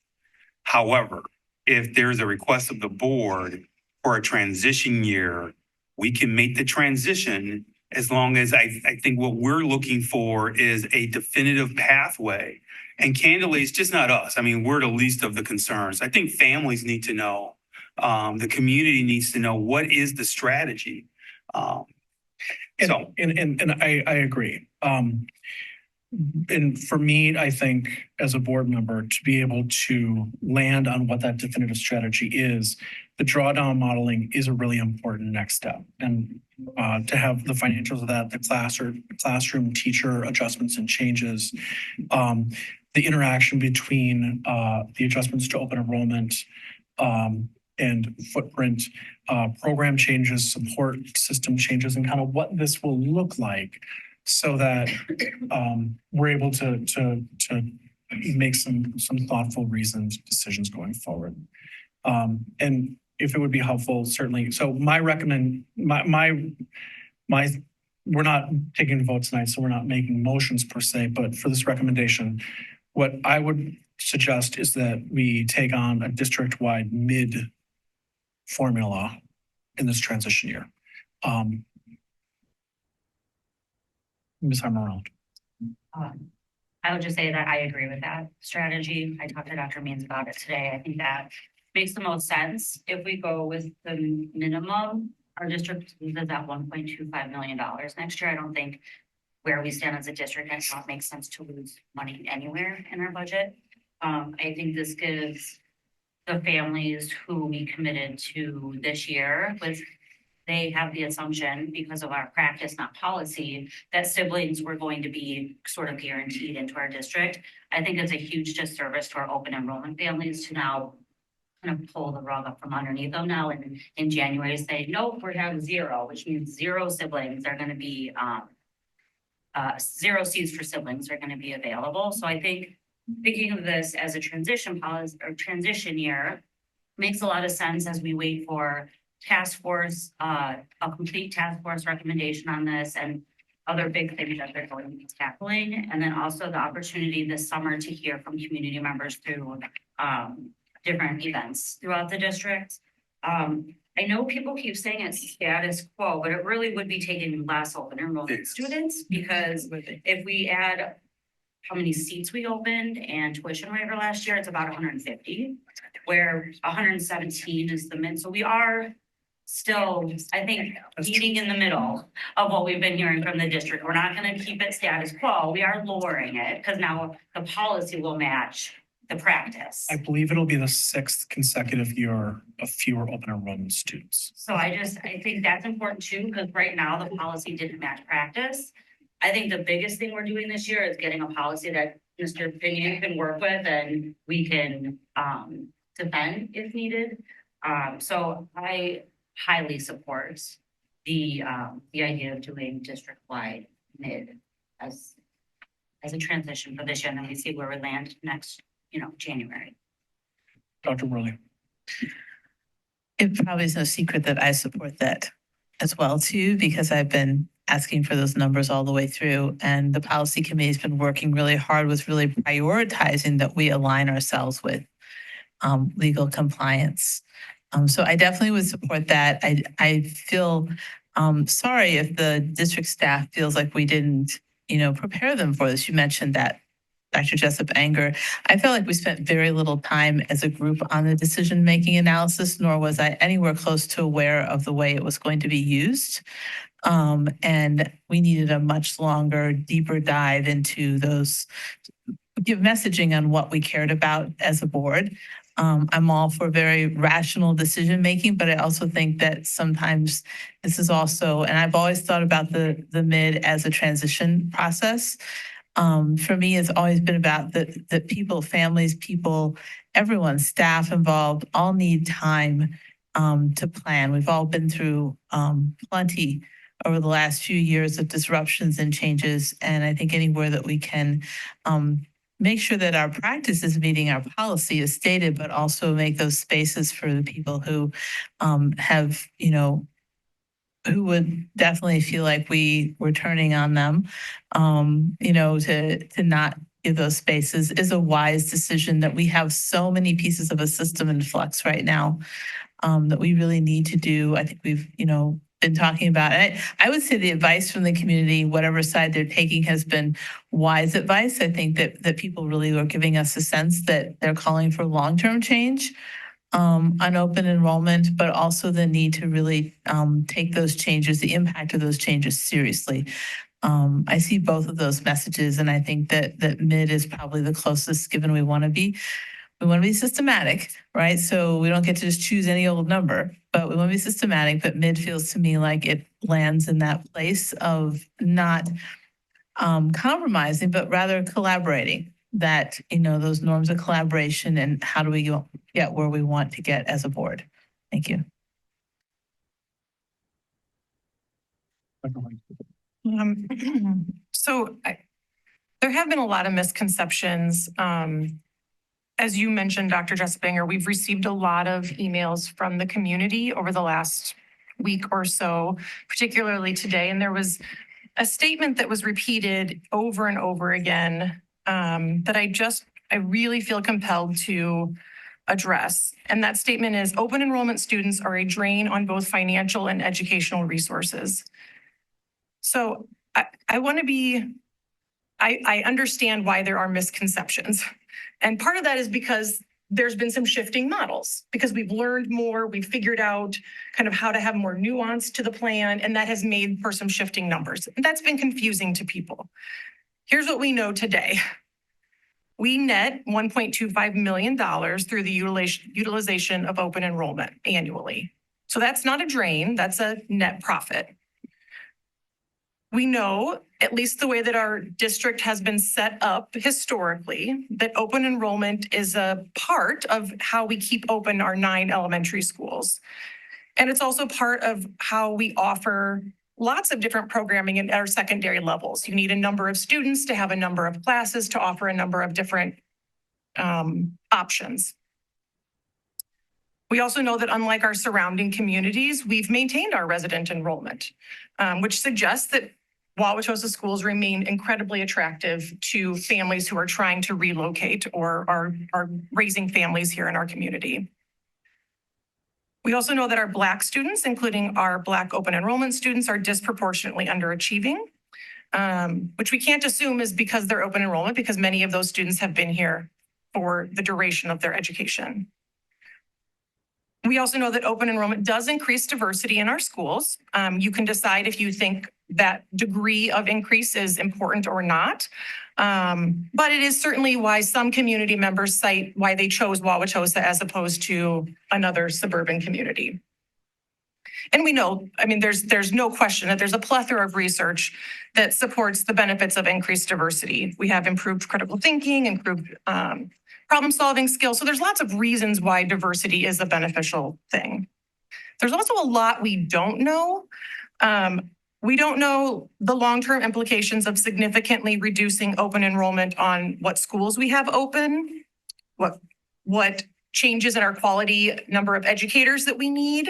However, if there's a request of the board for a transition year, we can make the transition as long as I think what we're looking for is a definitive pathway. And candidly, it's just not us. I mean, we're the least of the concerns. I think families need to know, the community needs to know what is the strategy. And I agree. And for me, I think as a board member, to be able to land on what that definitive strategy is, the drawdown modeling is a really important next step. And to have the financials of that, the classroom teacher adjustments and changes, the interaction between the adjustments to open enrollment and footprint, program changes, support system changes, and kind of what this will look like, so that we're able to make some thoughtful, reasoned decisions going forward. And if it would be helpful, certainly. So we're not taking a vote tonight, so we're not making motions per se, but for this recommendation, what I would suggest is that we take on a district-wide mid formula in this transition year. Ms. Harmarone. I would just say that I agree with that strategy. I talked to Dr. Means about it today. I think that makes the most sense. If we go with the minimum, our district is at $1.25 million next year. I don't think where we stand as a district, it not makes sense to lose money anywhere in our budget. I think this gives the families who we committed to this year they have the assumption, because of our practice, not policy, that siblings were going to be sort of guaranteed into our district. I think it's a huge disservice to our open enrollment families to now kind of pull the rug up from underneath them now and in January say, nope, we're having zero, which means zero siblings are going to be, 0 seats for siblings are going to be available. So I think thinking of this as a transition policy or transition year makes a lot of sense as we wait for task force, a complete task force recommendation on this and other big things that they're going to be tackling. And then also the opportunity this summer to hear from community members through different events throughout the district. I know people keep saying it's status quo, but it really would be taking less open enrollment students, because if we add how many seats we opened and tuition waiver last year, it's about 150, where 117 is the mid. So we are still, I think, meeting in the middle of what we've been hearing from the district. We're not going to keep it status quo. We are lowering it because now the policy will match the practice. I believe it'll be the 6th consecutive year of fewer open enrollment students. So I think that's important too, because right now the policy didn't match practice. I think the biggest thing we're doing this year is getting a policy that Mr. Pinion can work with and we can defend if needed. So I highly support the idea of doing district-wide mid as a transition for this year, and then we see where we land next, January. Dr. Worley. It probably is no secret that I support that as well too, because I've been asking for those numbers all the way through, and the policy committee has been working really hard with really prioritizing that we align ourselves with legal compliance. So I definitely would support that. I feel sorry if the district staff feels like we didn't, prepare them for this. You mentioned that, Dr. Jessup Anger. I felt like we spent very little time as a group on the decision-making analysis, nor was I anywhere close to aware of the way it was going to be used. And we needed a much longer, deeper dive into those, give messaging on what we cared about as a board. I'm all for very rational decision making, but I also think that sometimes this is also, and I've always thought about the mid as a transition process. For me, it's always been about that people, families, people, everyone, staff involved, all need time to plan. We've all been through plenty over the last few years of disruptions and changes, and I think anywhere that we can make sure that our practice is meeting our policy as stated, but also make those spaces for the people who have, who would definitely feel like we were turning on them, to not give those spaces is a wise decision, that we have so many pieces of a system in flux right now that we really need to do. I think we've, been talking about it. I would say the advice from the community, whatever side they're taking, has been wise advice. I think that people really are giving us a sense that they're calling for long-term change on open enrollment, but also the need to really take those changes, the impact of those changes seriously. I see both of those messages, and I think that mid is probably the closest, given we want to be systematic, right? So we don't get to just choose any old number, but we want to be systematic. But mid feels to me like it lands in that place of not compromising, but rather collaborating. That, those norms of collaboration, and how do we get where we want to get as a board? Thank you. There have been a lot of misconceptions. As you mentioned, Dr. Jessipanger, we've received a lot of emails from the community over the last week or so, particularly today. And there was a statement that was repeated over and over again that I really feel compelled to address. And that statement is, open enrollment students are a drain on both financial and educational resources. So I want to be, I understand why there are misconceptions. And part of that is because there's been some shifting models, because we've learned more, we've figured out kind of how to have more nuance to the plan, and that has made for some shifting numbers. And that's been confusing to people. Here's what we know today. We net $1.25 million through the utilization of open enrollment annually. So that's not a drain, that's a net profit. We know, at least the way that our district has been set up historically, that open enrollment is a part of how we keep open our 9 elementary schools. And it's also part of how we offer lots of different programming at our secondary levels. You need a number of students to have a number of classes to offer a number of different options. We also know that unlike our surrounding communities, we've maintained our resident enrollment, which suggests that Wauwatosa schools remain incredibly attractive to families who are trying to relocate or are raising families here in our community. We also know that our Black students, including our Black open enrollment students, are disproportionately underachieving, which we can't assume is because they're open enrollment, because many of those students have been here for the duration of their education. We also know that open enrollment does increase diversity in our schools. You can decide if you think that degree of increase is important or not. But it is certainly why some community members cite why they chose Wauwatosa as opposed to another suburban community. And we know, there's no question that there's a plethora of research that supports the benefits of increased diversity. We have improved critical thinking, improved problem-solving skills. So there's lots of reasons why diversity is a beneficial thing. There's also a lot we don't know. We don't know the long-term implications of significantly reducing open enrollment on what schools we have open, what changes in our quality number of educators that we need,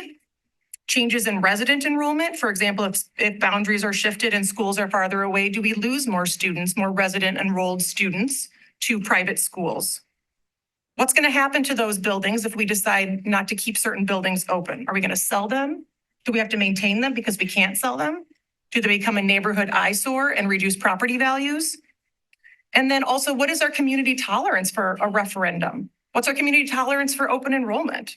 changes in resident enrollment. For example, if boundaries are shifted and schools are farther away, do we lose more students, more resident enrolled students to private schools? What's going to happen to those buildings if we decide not to keep certain buildings open? Are we going to sell them? Do we have to maintain them because we can't sell them? Do they become a neighborhood eyesore and reduce property values? And then also, what is our community tolerance for a referendum? What's our community tolerance for open enrollment?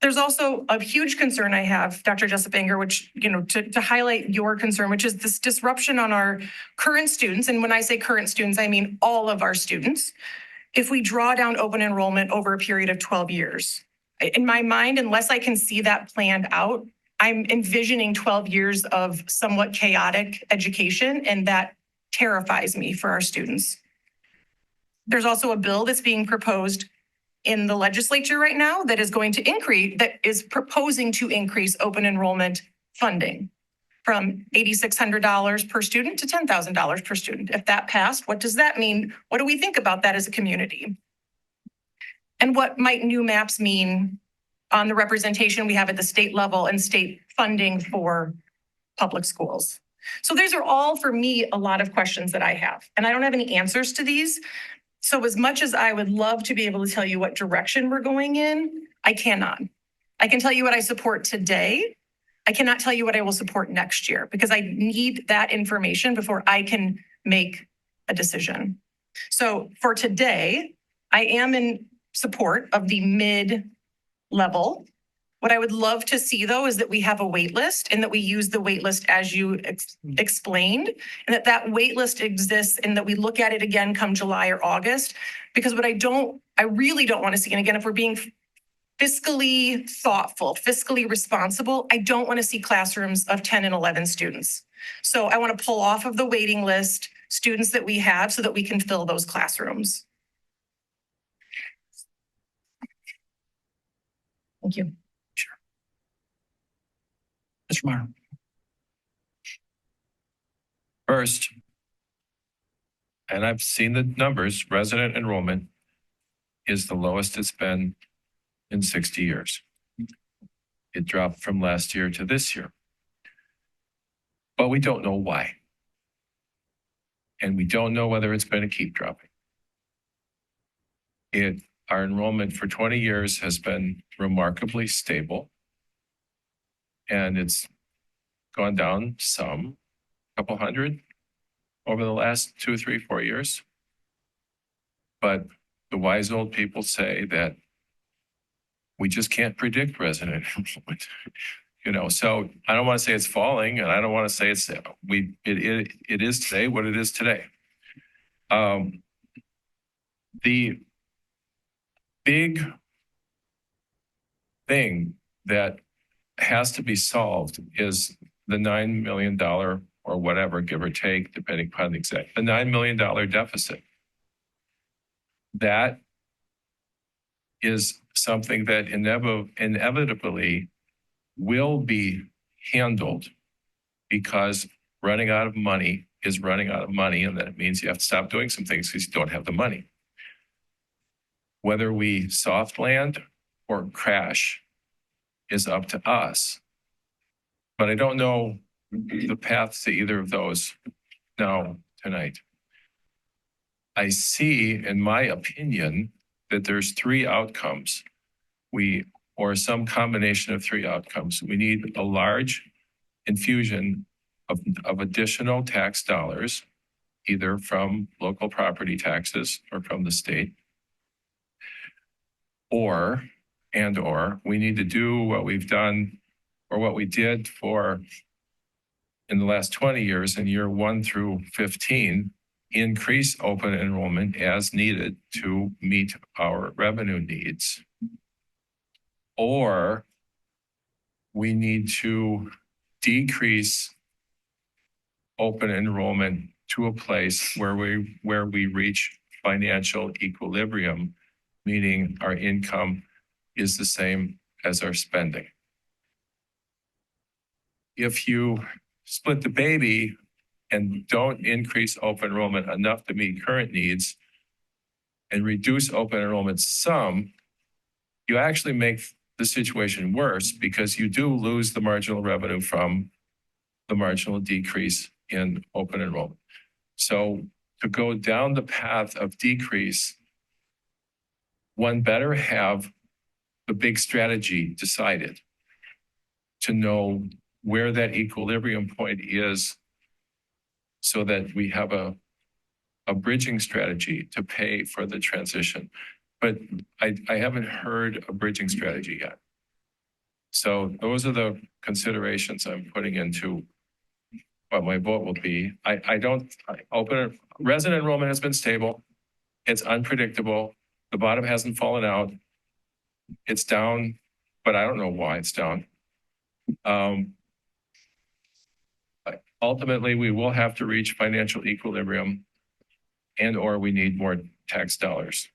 There's also a huge concern I have, Dr. Jessipanger, which, to highlight your concern, which is this disruption on our current students. And when I say current students, I mean all of our students. If we draw down open enrollment over a period of 12 years, in my mind, unless I can see that planned out, I'm envisioning 12 years of somewhat chaotic education, and that terrifies me for our students. There's also a bill that's being proposed in the legislature right now that is proposing to increase open enrollment funding from $8,600 per student to $10,000 per student. If that passed, what does that mean? What do we think about that as a community? And what might new maps mean on the representation we have at the state level and state funding for public schools? So these are all, for me, a lot of questions that I have, and I don't have any answers to these. So as much as I would love to be able to tell you what direction we're going in, I cannot. I can tell you what I support today. I cannot tell you what I will support next year because I need that information before I can make a decision. So for today, I am in support of the mid-level. What I would love to see, though, is that we have a wait list and that we use the wait list as you explained, and that wait list exists and that we look at it again come July or August. Because what I really don't want to see, and again, if we're being fiscally thoughtful, fiscally responsible, I don't want to see classrooms of 10 and 11 students. So I want to pull off of the waiting list students that we have so that we can fill those classrooms. Thank you. Mr. Meyer. First, and I've seen the numbers, resident enrollment is the lowest it's been in 60 years. It dropped from last year to this year. But we don't know why. And we don't know whether it's going to keep dropping. Our enrollment for 20 years has been remarkably stable. And it's gone down some, a couple hundred over the last 2, 3, 4 years. But the wise old people say that we just can't predict resident enrollment. So I don't want to say it's falling, and I don't want to say it is today what it is today. The big thing that has to be solved is the $9 million or whatever, give or take, depending upon the exact, the $9 million deficit. That is something that inevitably will be handled because running out of money is running out of money, and that means you have to stop doing some things because you don't have the money. Whether we soft land or crash is up to us. But I don't know the path to either of those now tonight. I see, in my opinion, that there's 3 outcomes. Or some combination of 3 outcomes. We need a large infusion of additional tax dollars, either from local property taxes or from the state. Or we need to do what we've done or what we did in the last 20 years in year 1 through 15, increase open enrollment as needed to meet our revenue needs. Or we need to decrease open enrollment to a place where we reach financial equilibrium, meaning our income is the same as our spending. If you split the baby and don't increase open enrollment enough to meet current needs and reduce open enrollment some, you actually make the situation worse because you do lose the marginal revenue from the marginal decrease in open enrollment. So to go down the path of decrease, one better have the big strategy decided to know where that equilibrium point is so that we have a bridging strategy to pay for the transition. But I haven't heard a bridging strategy yet. So those are the considerations I'm putting into what my vote will be. Resident enrollment has been stable. It's unpredictable. The bottom hasn't fallen out. It's down, but I don't know why it's down. Ultimately, we will have to reach financial equilibrium or we need more tax dollars.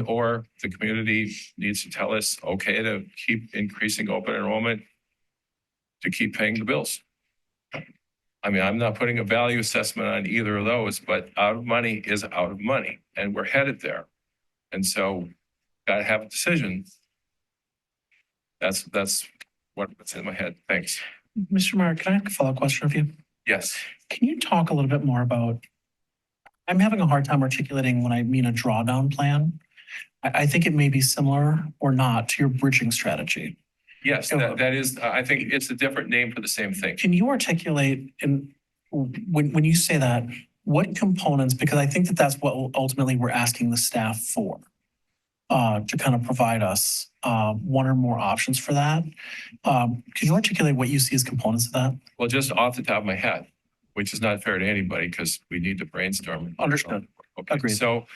Or the community needs to tell us, okay, to keep increasing open enrollment, to keep paying the bills. I mean, I'm not putting a value assessment on either of those, but out of money is out of money, and we're headed there. And so, gotta have a decision. That's what's in my head. Thanks. Mr. Meyer, can I have a follow-up question of you? Yes. Can you talk a little bit more about, I'm having a hard time articulating when I mean a drawdown plan. I think it may be similar or not to your bridging strategy. Yes, that is, I think it's a different name for the same thing. Can you articulate in, when you say that, what components, because I think that that's what ultimately we're asking the staff for, to kind of provide us, one or more options for that. Can you articulate what you see as components of that? Well, just off the top of my head, which is not fair to anybody because we need to brainstorm. Understood. Okay, Agreed. so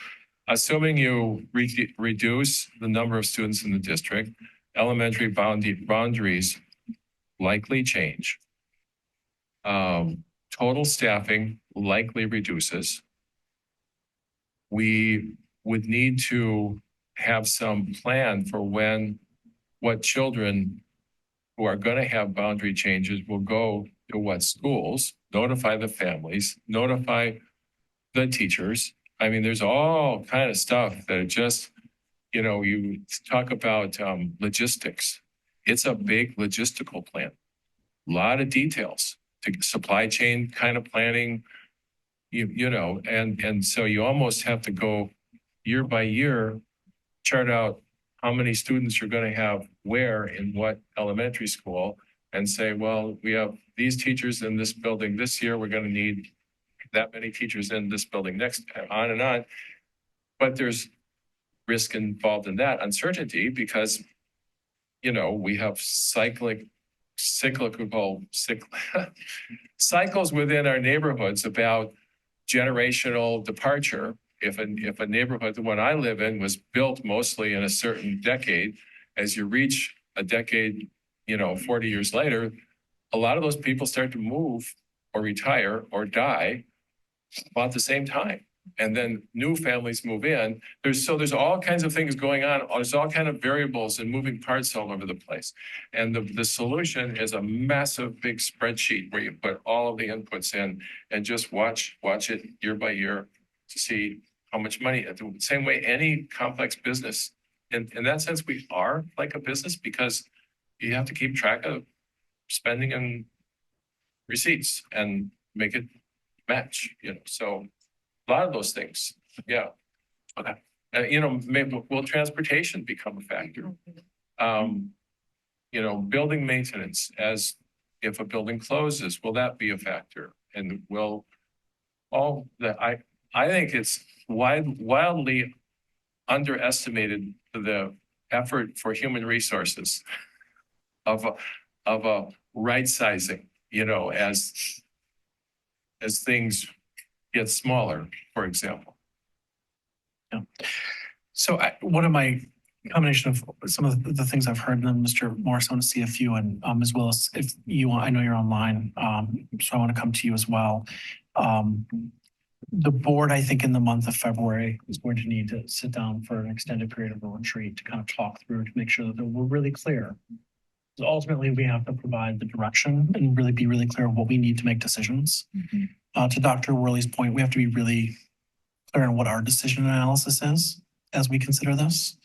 assuming you reduce the number of students in the district, elementary boundaries likely change. Total staffing likely reduces. We would need to have some plan for what children who are going to have boundary changes will go to what schools, notify the families, notify the teachers. I mean, there's all kind of stuff that are just, you talk about logistics. It's a big logistical plan. A lot of details to supply chain kind of planning, and so you almost have to go year by year, chart out how many students you're going to have where in what elementary school and say, well, we have these teachers in this building this year, we're going to need that many teachers in this building next, on and on. But there's risk involved in that uncertainty because, we have cyclical cycles within our neighborhoods about generational departure. If a neighborhood, the one I live in, was built mostly in a certain decade, as you reach a decade, 40 years later, a lot of those people start to move or retire or die about the same time. And then new families move in. There's all kinds of things going on. There's all kind of variables and moving parts all over the place. And the solution is a massive big spreadsheet where you put all of the inputs in and just watch it year by year to see how much money. The same way any complex business. In that sense, we are like a business because you have to keep track of spending and receipts and make it match, so a lot of those things. Yeah. Okay. Maybe will transportation become a factor? Building maintenance, as if a building closes, will that be a factor? And will all that, I think it's wildly underestimated the effort for human resources of a right sizing, as things get smaller, for example. Yeah. So one of my combination of some of the things I've heard, and then Mr. Morris, I want to see a few, and as well as if you want, I know you're online, so I want to come to you as well. The board, I think in the month of February, is going to need to sit down for an extended period of a retreat to kind of talk through to make sure that we're really clear. So ultimately, we have to provide the direction and really be really clear of what we need to make decisions. To Dr. Worley's point, we have to be really clear on what our decision analysis is as we consider this.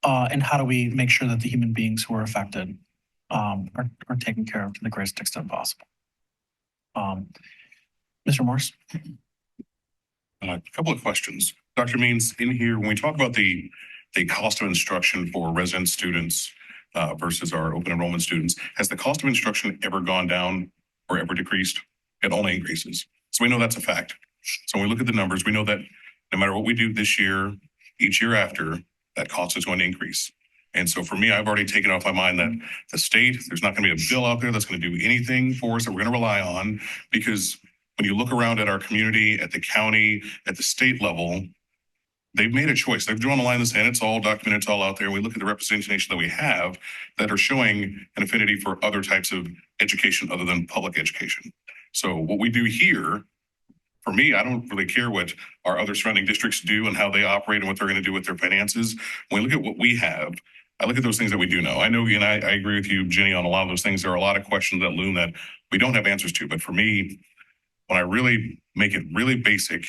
And how do we make sure that the human beings who are affected are taken care of to the greatest extent possible. Mr. Morse? A couple of questions. Dr. Means, in here, when we talk about the cost of instruction for resident students versus our open enrollment students, has the cost of instruction ever gone down or ever decreased? It only increases. So we know that's a fact. So when we look at the numbers, we know that no matter what we do this year, each year after, that cost is going to increase. And so for me, I've already taken off my mind that the state, there's not going to be a bill out there that's going to do anything for us that we're going to rely on, because when you look around at our community, at the county, at the state level, they've made a choice. They've drawn a line in the sand. It's all documented. It's all out there. We look at the representation that we have that are showing an affinity for other types of education other than public education. So what we do here, for me, I don't really care what our other surrounding districts do and how they operate and what they're going to do with their finances. When we look at what we have, I look at those things that we do know. I know, and I agree with you, Jenny, on a lot of those things. There are a lot of questions that loom that we don't have answers to. But for me, when I really make it really basic,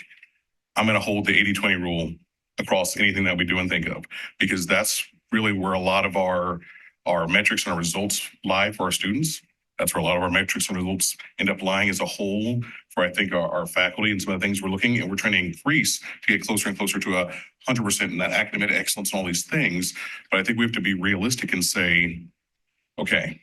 I'm going to hold the 80-20 rule across anything that we do and think of, because that's really where a lot of our metrics and our results lie for our students. That's where a lot of our metrics and results end up lying as a whole for, I think, our faculty and some of the things we're looking at. We're trying to increase to get closer and closer to 100% in that academic excellence and all these things. But I think we have to be realistic and say, okay,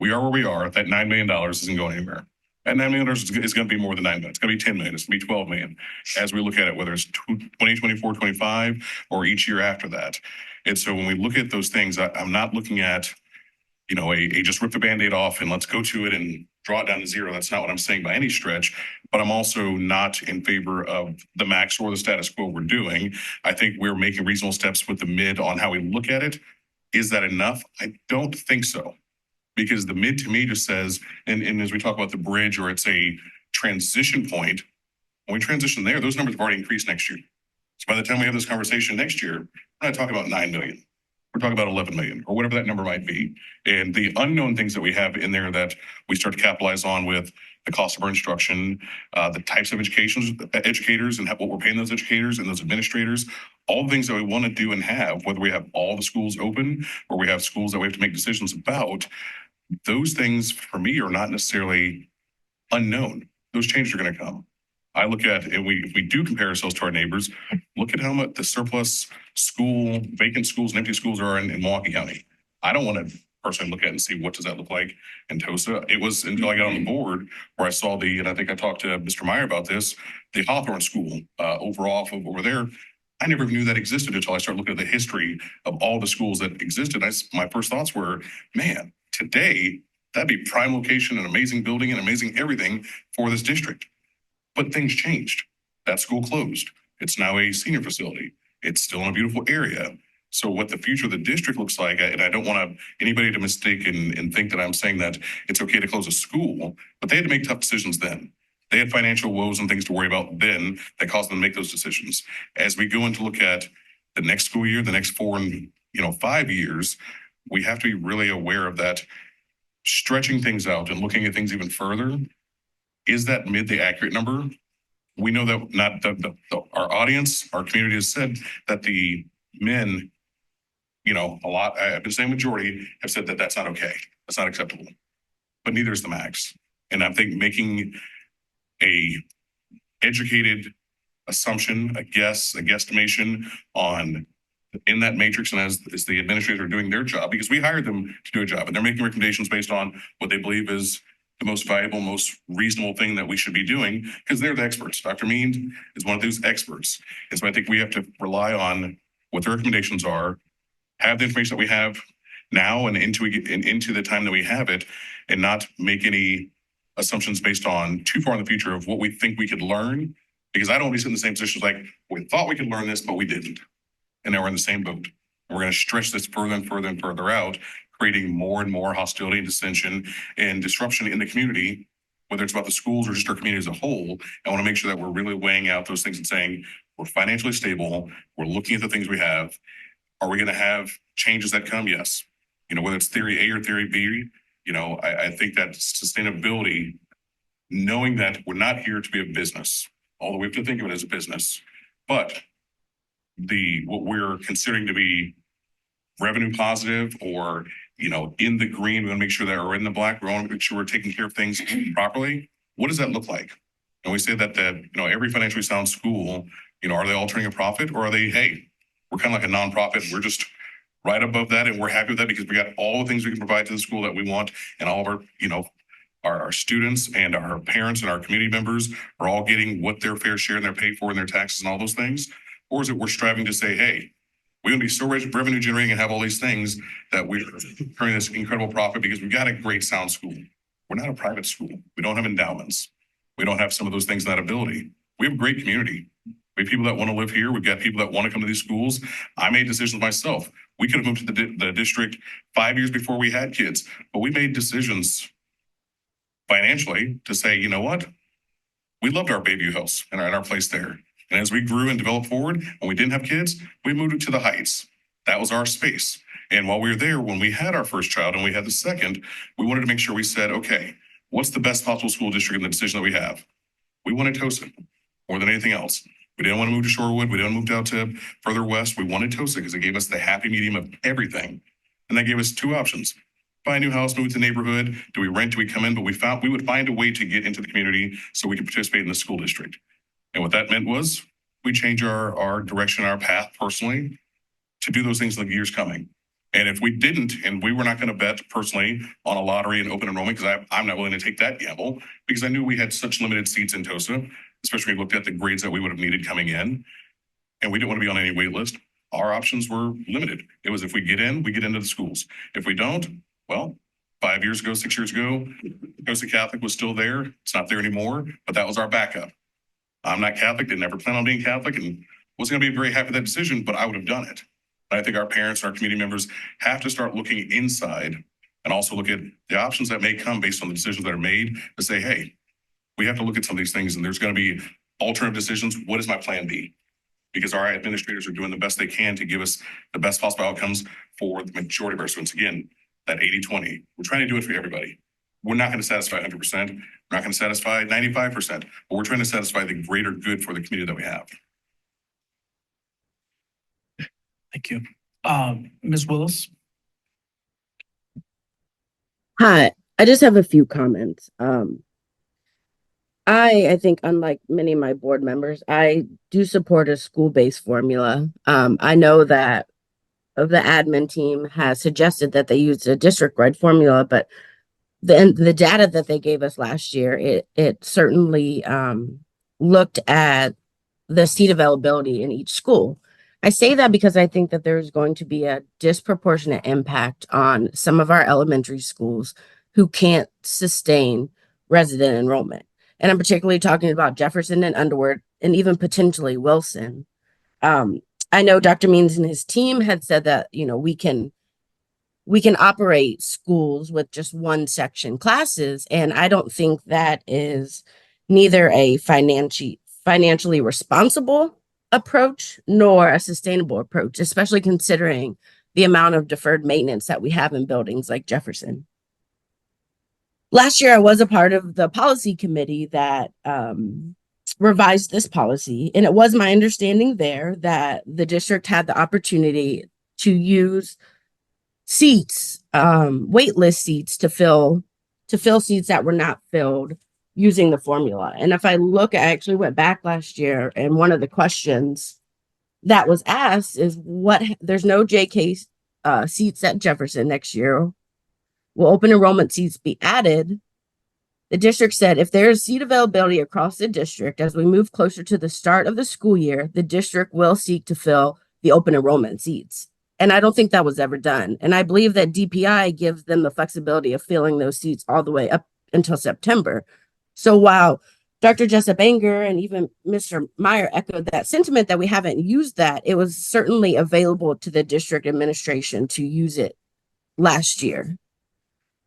we are where we are. That $9 million isn't going anywhere. And $9 million is going to be more than $9 million. It's going to be $10 million. It's going to be $12 million as we look at it, whether it's 2024, 25, or each year after that. And so when we look at those things, I'm not looking at, you know, a just rip the Band-Aid off and let's go to it and draw it down to zero. That's not what I'm saying by any stretch, but I'm also not in favor of the max or the status quo we're doing. I think we're making reasonable steps with the mid on how we look at it. Is that enough? I don't think so. Because the mid to me just says, and as we talk about the bridge or it's a transition point, when we transition there, those numbers have already increased next year. So by the time we have this conversation next year, we're not talking about 9 million. We're talking about 11 million or whatever that number might be. And the unknown things that we have in there that we start to capitalize on with the cost of our instruction, the types of educators and what we're paying those educators and those administrators, all the things that we want to do and have, whether we have all the schools open or we have schools that we have to make decisions about, those things for me are not necessarily unknown. Those changes are going to come. I look at, and if we do compare ourselves to our neighbors, look at how much the surplus school, vacant schools and empty schools are in Milwaukee County. I don't want to personally look at it and see what does that look like in Tosa. It was until I got on the board where I saw and I think I talked to Mr. Meyer about this, the Hawthorne School over there. I never knew that existed until I started looking at the history of all the schools that existed. My first thoughts were, man, today, that'd be prime location, an amazing building, and amazing everything for this district. But things changed. That school closed. It's now a senior facility. It's still in a beautiful area. So what the future of the district looks like, and I don't want anybody to mistake and think that I'm saying that it's okay to close a school, but they had to make tough decisions then. They had financial woes and things to worry about then that caused them to make those decisions. As we go in to look at the next school year, the next 4 and 5 years, we have to be really aware of that, stretching things out and looking at things even further. Is that mid the accurate number? We know that not our audience, our community has said that the men, a lot, I've been saying majority have said that that's not okay. That's not acceptable, but neither is the max. And I think making a educated assumption, a guesstimation on in that matrix, and as the administrator doing their job, because we hired them to do a job and they're making recommendations based on what they believe is the most valuable, most reasonable thing that we should be doing, because they're the experts. Dr. Means is one of those experts. And so I think we have to rely on what their recommendations are, have the information that we have now and into the time that we have it, and not make any assumptions based on too far in the future of what we think we could learn. Because I don't want to be in the same position like we thought we could learn this, but we didn't. And now we're in the same boat. And we're going to stretch this further and further and further out, creating more and more hostility and dissension and disruption in the community, whether it's about the schools or just our community as a whole. I want to make sure that we're really weighing out those things and saying, we're financially stable. We're looking at the things we have. Are we going to have changes that come? Yes. Whether it's theory A or theory B, I think that sustainability, knowing that we're not here to be a business, although we have to think of it as a business, but what we're considering to be revenue positive or, in the green, we want to make sure that we're in the black, we want to make sure we're taking care of things properly. What does that look like? And we say that every financially sound school, are they all turning a profit, or are they, hey, we're kind of like a nonprofit. We're just right above that. And we're happy with that because we got all the things we can provide to the school that we want. And all of our, our students and our parents and our community members are all getting what their fair share and they're paid for and their taxes and all those things. Or is it we're striving to say, hey, we're going to be so revenue generating and have all these things that we're turning this incredible profit because we've got a great sound school. We're not a private school. We don't have endowments. We don't have some of those things, that ability. We have a great community. We have people that want to live here. We've got people that want to come to these schools. I made decisions myself. We could have moved to the district 5 years before we had kids, but we made decisions financially to say, you know what? We loved our Bayview house and our place there. And as we grew and developed forward, when we didn't have kids, we moved to the Heights. That was our space. And while we were there, when we had our first child and we had the second, we wanted to make sure we said, okay, what's the best possible school district in the decision that we have? We wanted Tosa more than anything else. We didn't want to move to Shorewood. We didn't move out to further west. We wanted Tosa because it gave us the happy medium of everything. And that gave us two options. buy a new house, move to the neighborhood? Do we rent? Do we come in? But we would find a way to get into the community so we could participate in the school district. And what that meant was we change our direction, our path personally to do those things in the years coming. And if we didn't, and we were not going to bet personally on a lottery and open enrollment, because I'm not willing to take that gamble, because I knew we had such limited seats in TOSA, especially when we looked at the grades that we would have needed coming in, and we didn't want to be on any wait list. Our options were limited. It was if we get in, we get into the schools. If we don't, well, 5 years ago, 6 years ago, TOSA Catholic was still there. It's not there anymore, but that was our backup. I'm not Catholic, didn't ever plan on being Catholic, and wasn't going to be very happy with that decision, but I would have done it. I think our parents and our community members have to start looking inside and also look at the options that may come based on the decisions that are made to say, hey, we have to look at some of these things and there's going to be alternative decisions. What is my plan B? Because our administrators are doing the best they can to give us the best possible outcomes for the majority of our students. Again, that 80-20, we're trying to do it for everybody. We're not going to satisfy 100%. We're not going to satisfy 95%, but we're trying to satisfy the greater good for the community that we have. Thank you. Ms. Willis? Hi, I just have a few comments. I think unlike many of my board members, I do support a school-based formula. I know that the admin team has suggested that they use a district-wide formula, but the data that they gave us last year, it certainly looked at the seat availability in each school. I say that because I think that there's going to be a disproportionate impact on some of our elementary schools who can't sustain resident enrollment. And I'm particularly talking about Jefferson and Underwood and even potentially Wilson. I know Dr. Means and his team had said that, we can operate schools with just one section classes. And I don't think that is neither a financially responsible approach nor a sustainable approach, especially considering the amount of deferred maintenance that we have in buildings like Jefferson. Last year, I was a part of the policy committee that revised this policy, and it was my understanding there that the district had the opportunity to use seats, waitlist seats to fill seats that were not filled using the formula. And if I look, I actually went back last year, and one of the questions that was asked is there's no JK seats at Jefferson next year. Will open enrollment seats be added? The district said if there is seat availability across the district as we move closer to the start of the school year, the district will seek to fill the open enrollment seats. And I don't think that was ever done. And I believe that DPI gives them the flexibility of filling those seats all the way up until September. So while Dr. Jessup Anger and even Mr. Meyer echoed that sentiment that we haven't used that, it was certainly available to the district administration to use it last year.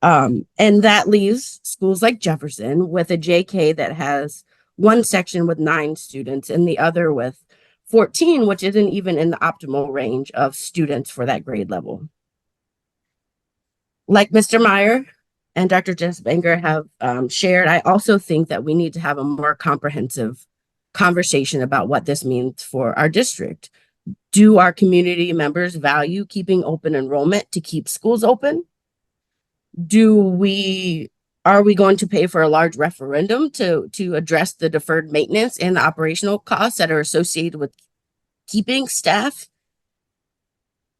And that leaves schools like Jefferson with a JK that has one section with 9 students and the other with 14, which isn't even in the optimal range of students for that grade level. Like Mr. Meyer and Dr. Jess Banger have shared, I also think that we need to have a more comprehensive conversation about what this means for our district. Do our community members value keeping open enrollment to keep schools open? Are we going to pay for a large referendum to address the deferred maintenance and the operational costs that are associated with keeping staff?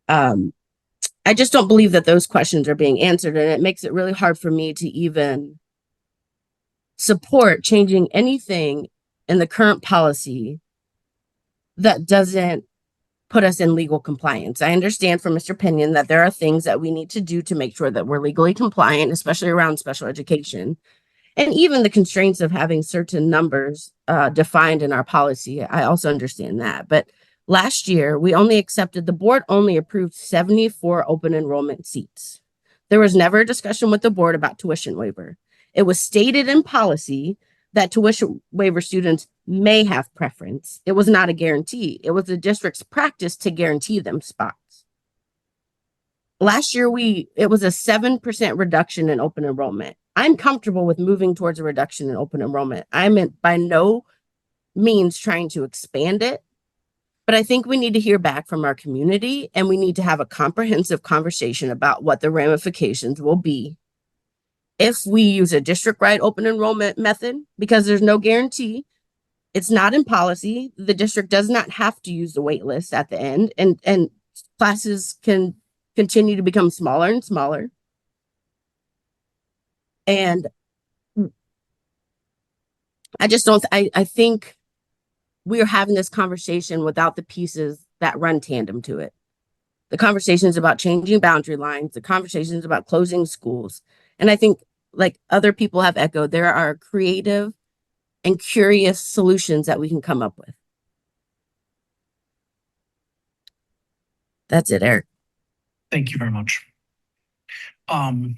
I just don't believe that those questions are being answered, and it makes it really hard for me to even support changing anything in the current policy that doesn't put us in legal compliance. I understand from Mr. Pinion that there are things that we need to do to make sure that we're legally compliant, especially around special education, and even the constraints of having certain numbers defined in our policy. I also understand that. But last year, the board only approved 74 open enrollment seats. There was never a discussion with the board about tuition waiver. It was stated in policy that tuition waiver students may have preference. It was not a guarantee. It was the district's practice to guarantee them spots. Last year, it was a 7% reduction in open enrollment. I'm comfortable with moving towards a reduction in open enrollment. I'm by no means trying to expand it, But I think we need to hear back from our community, and we need to have a comprehensive conversation about what the ramifications will be if we use a district-wide open enrollment method, because there's no guarantee. It's not in policy. The district does not have to use the wait list at the end, and classes can continue to become smaller and smaller. And I just don't, I think we are having this conversation without the pieces that run tandem to it. The conversations about changing boundary lines, the conversations about closing schools. And I think, like other people have echoed, there are creative and curious solutions that we can come up with. That's it, Eric. Thank you very much. I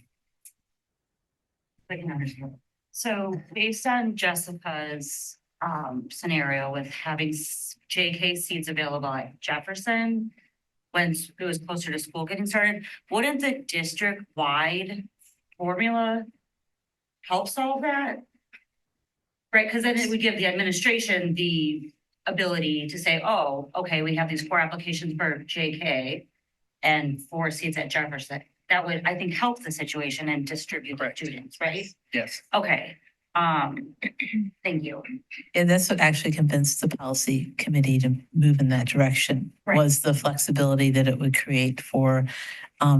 can understand. So based on Jessica's scenario with having JK seats available at Jefferson, when it was closer to school getting started, wouldn't the district-wide formula help solve that? Right, because then it would give the administration the ability to say, oh, okay, we have these 4 applications for JK and 4 seats at Jefferson. That would, I think, help the situation and distribute the students, right? Yes. Okay, thank you. And that's what actually convinced the policy committee to move in that direction, Right. was the flexibility that it would create for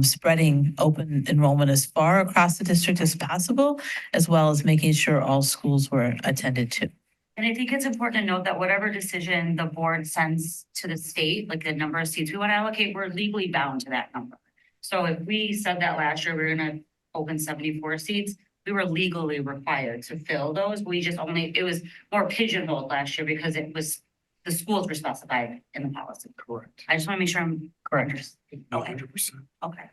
spreading open enrollment as far across the district as possible, as well as making sure all schools were attended to. And I think it's important to note that whatever decision the board sends to the state, like the number of seats we want to allocate, we're legally bound to that number. So if we said that last year, we were gonna open 74 seats, we were legally required to fill those. We just only, it was more pigeonholed last year because it was, the schools were specified in the policy. Correct. I just want to make sure I'm Correct. Okay. 100%. Okay.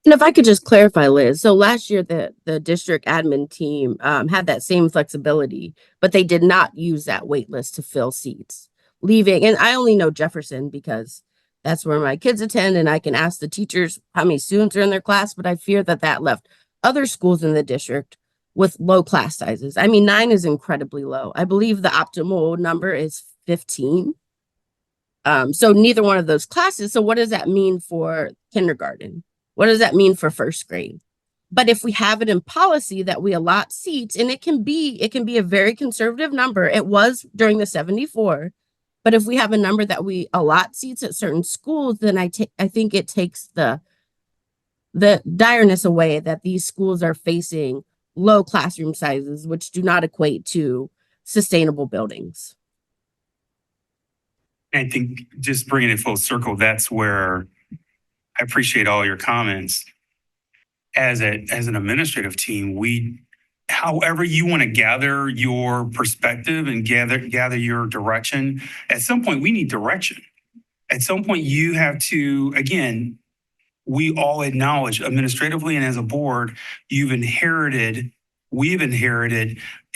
And if I could just clarify, Liz, so last year the district admin team had that same flexibility, but they did not use that wait list to fill seats, leaving, and I only know Jefferson because that's where my kids attend, and I can ask the teachers how many students are in their class, but I fear that that left other schools in the district with low class sizes. I mean, 9 is incredibly low. I believe the optimal number is 15. So neither one of those classes. So what does that mean for kindergarten? What does that mean for first grade? But if we have it in policy that we allot seats, and it can be a very conservative number. It was during the 74. But if we have a number that we allot seats at certain schools, then I think it takes the direness away that these schools are facing low classroom sizes, which do not equate to sustainable buildings. I think just bringing it full circle, that's where I appreciate all your comments. As an administrative team, however you want to gather your perspective and gather your direction, at some point we need direction. At some point you have to, again, we all acknowledge administratively and as a board, we've inherited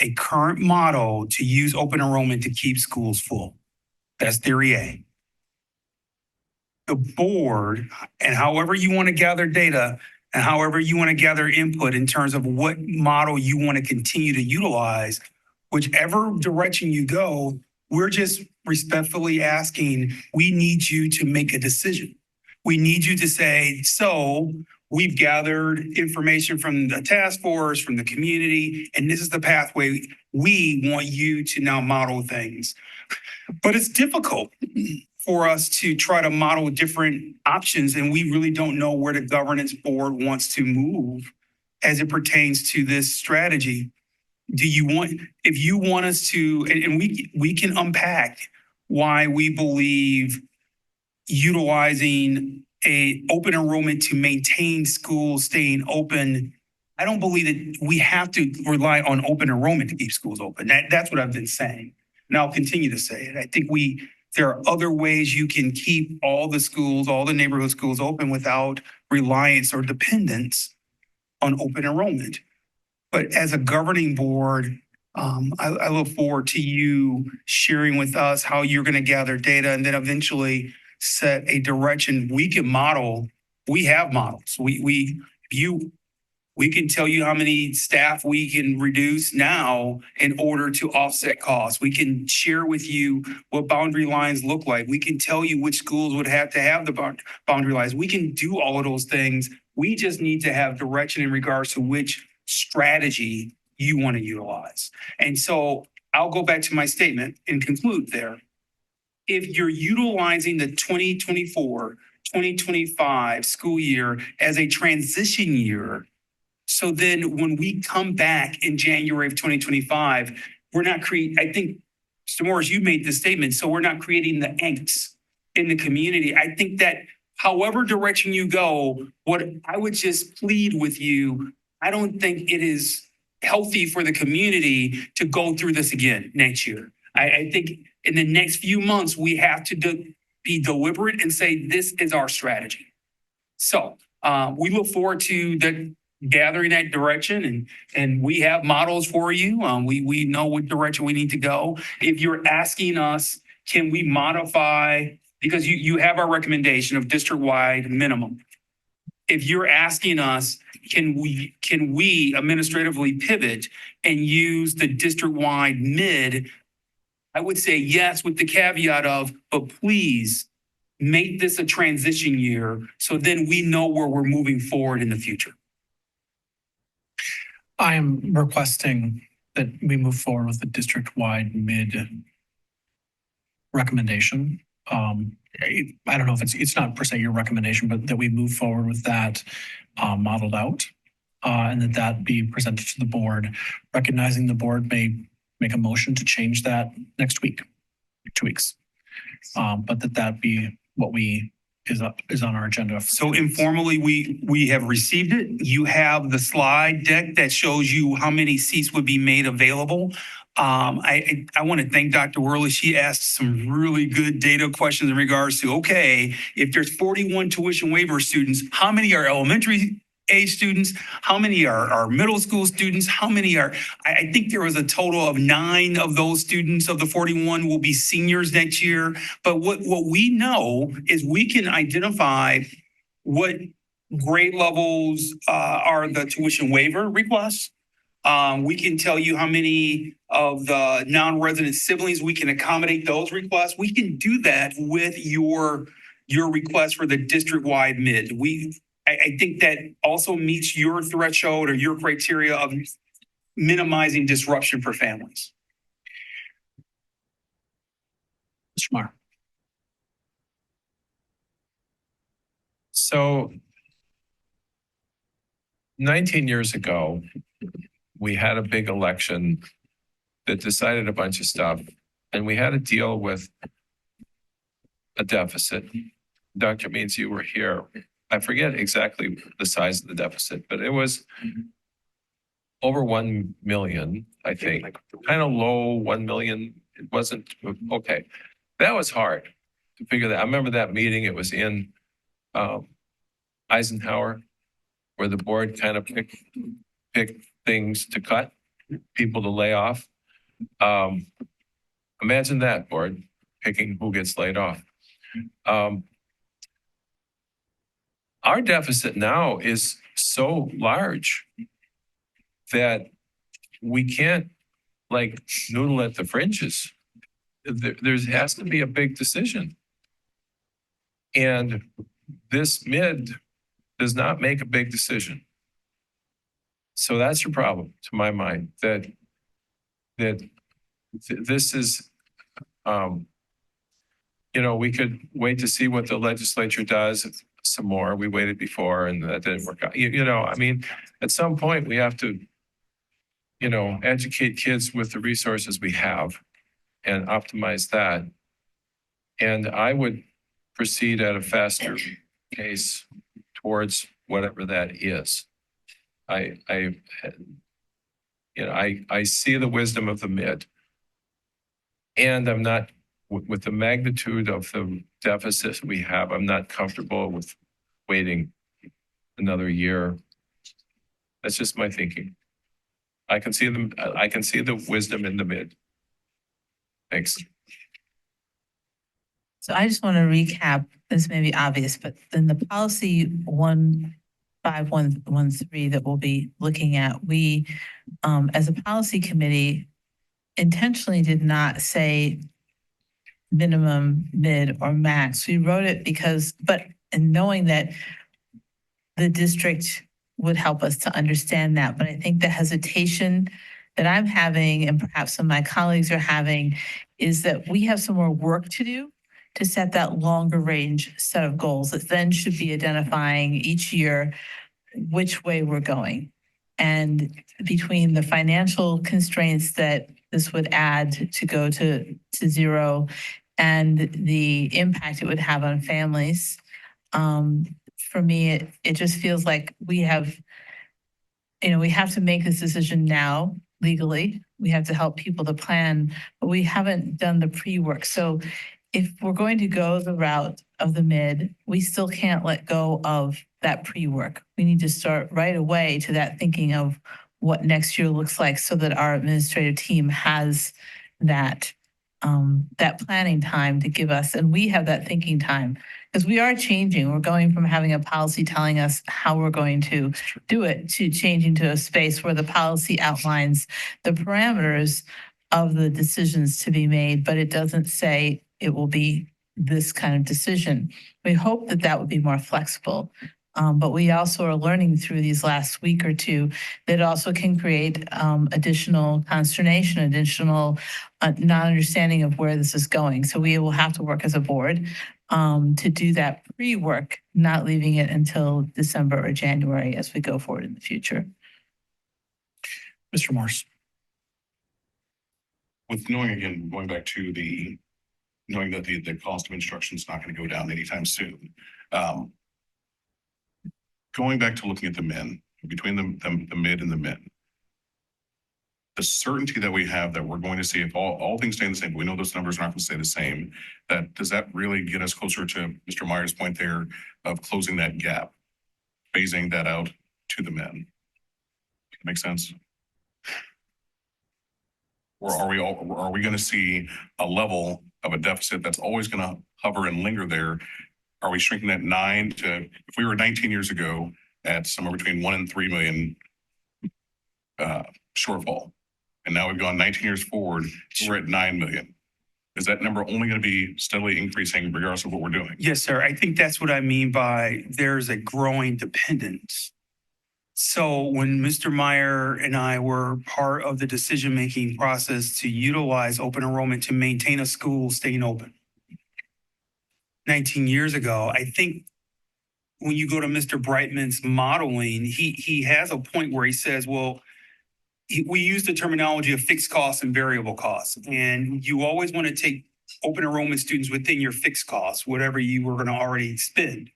a current model to use open enrollment to keep schools full. That's theory A. The board, and however you want to gather data and however you want to gather input in terms of what model you want to continue to utilize, whichever direction you go, we're just respectfully asking, we need you to make a decision. We need you to say, so we've gathered information from the task force, from the community, and this is the pathway we want you to now model things. But it's difficult for us to try to model different options, and we really don't know where the governance board wants to move as it pertains to this strategy. If you want us to, and we can unpack why we believe utilizing a open enrollment to maintain schools staying open. I don't believe that we have to rely on open enrollment to keep schools open. That's what I've been saying. And I'll continue to say it. I think there are other ways you can keep all the schools, all the neighborhood schools open without reliance or dependence on open enrollment. But as a governing board, I look forward to you sharing with us how you're going to gather data and then eventually set a direction we can model. We have models. We can tell you how many staff we can reduce now in order to offset costs. We can share with you what boundary lines look like. We can tell you which schools would have to have the boundary lines. We can do all of those things. We just need to have direction in regards to which strategy you want to utilize. And so I'll go back to my statement and conclude there. If you're utilizing the 2024-2025 school year as a transition year, so then when we come back in January of 2025, we're not creating, I think, Mr. Morris, you made the statement, so we're not creating the angst in the community. I think that however direction you go, what I would just plead with you, I don't think it is healthy for the community to go through this again next year. I think in the next few months, we have to be deliberate and say, this is our strategy. So we look forward to gathering that direction, and we have models for you. We know what direction we need to go. If you're asking us, can we modify, because you have our recommendation of district-wide minimum. If you're asking us, can we administratively pivot and use the district-wide mid? I would say yes, with the caveat of, but please make this a transition year so then we know where we're moving forward in the future. I am requesting that we move forward with the district-wide mid recommendation. I don't know if it's not per se your recommendation, but that we move forward with that modeled out, and that be presented to the board, recognizing the board may make a motion to change that next week, 2 weeks. But that be what is on our agenda. So informally, we have received it. You have the slide deck that shows you how many seats would be made available. I want to thank Dr. Worley. She asked some really good data questions in regards to, okay, if there's 41 tuition waiver students, how many are elementary age students? How many are middle school students? How many are, I think there was a total of 9 of those students of the 41 will be seniors next year. But what we know is we can identify what grade levels are the tuition waiver requests. We can tell you how many of the non-resident siblings we can accommodate those requests. We can do that with your request for the district-wide mid. I think that also meets your threshold or your criteria of minimizing disruption for families. Mr. Meyer. So 19 years ago, we had a big election that decided a bunch of stuff, and we had to deal with a deficit. Dr. Means, you were here. I forget exactly the size of the deficit, but it was over 1 million, I think, kind of low 1 million. It wasn't, okay. That was hard to figure that. I remember that meeting, it was in Eisenhower, where the board kind of picked things to cut, people to lay off. Imagine that, board, picking who gets laid off. Our deficit now is so large that we can't like noodle at the fringes. There has to be a big decision. And this mid does not make a big decision. So that's your problem, to my mind, that this is, we could wait to see what the legislature does some more. We waited before and that didn't work out. I mean, at some point we have to, educate kids with the resources we have and optimize that. And I would proceed at a faster pace towards whatever that is. I see the wisdom of the mid, and I'm not, with the magnitude of the deficit we have, I'm not comfortable with waiting another year. That's just my thinking. I can see the wisdom in the mid. Thanks. So I just want to recap, this may be obvious, but in the policy 1 5113 that we'll be looking at, we, as a policy committee, intentionally did not say minimum, mid, or max. We wrote it because, and knowing that the district would help us to understand that. But I think the hesitation that I'm having, and perhaps some of my colleagues are having, is that we have some more work to do to set that longer range set of goals that then should be identifying each year which way we're going. And between the financial constraints that this would add to go to zero and the impact it would have on families, for me, it just feels like we have to make this decision now legally. We have to help people to plan, but we haven't done the pre-work. So if we're going to go the route of the mid, we still can't let go of that pre-work. We need to start right away to that thinking of what next year looks like so that our administrative team has that planning time to give us, and we have that thinking time, because we are changing. We're going from having a policy telling us how we're going to do it to changing to a space where the policy outlines the parameters of the decisions to be made, but it doesn't say it will be this kind of decision. We hope that that would be more flexible. But we also are learning through these last week or two that also can create additional consternation, additional non-understanding of where this is going. So we will have to work as a board to do that pre-work, not leaving it until December or January as we go forward in the future. Mr. Morse. With knowing, again, going back to knowing that the cost of instruction is not going to go down anytime soon. Going back to looking at the min, between the mid and the min, the certainty that we have that we're going to see, if all things stay the same, but we know those numbers are not going to stay the same, does that really get us closer to Mr. Meyer's point there of closing that gap, phasing that out to the min? Make sense? Or are we going to see a level of a deficit that's always going to hover and linger there? Are we shrinking that 9 to, if we were 19 years ago at somewhere between 1 and 3 million shortfall, and now we've gone 19 years forward, we're at 9 million. Is that number only going to be steadily increasing regardless of what we're doing? Yes, sir. I think that's what I mean by there's a growing dependence. So when Mr. Meyer and I were part of the decision-making process to utilize open enrollment to maintain a school staying open 19 years ago, I think when you go to Mr. Brightman's modeling, he has a point where he says, well, we use the terminology of fixed costs and variable costs. And you always want to take open enrollment students within your fixed costs, whatever you were going to already spend.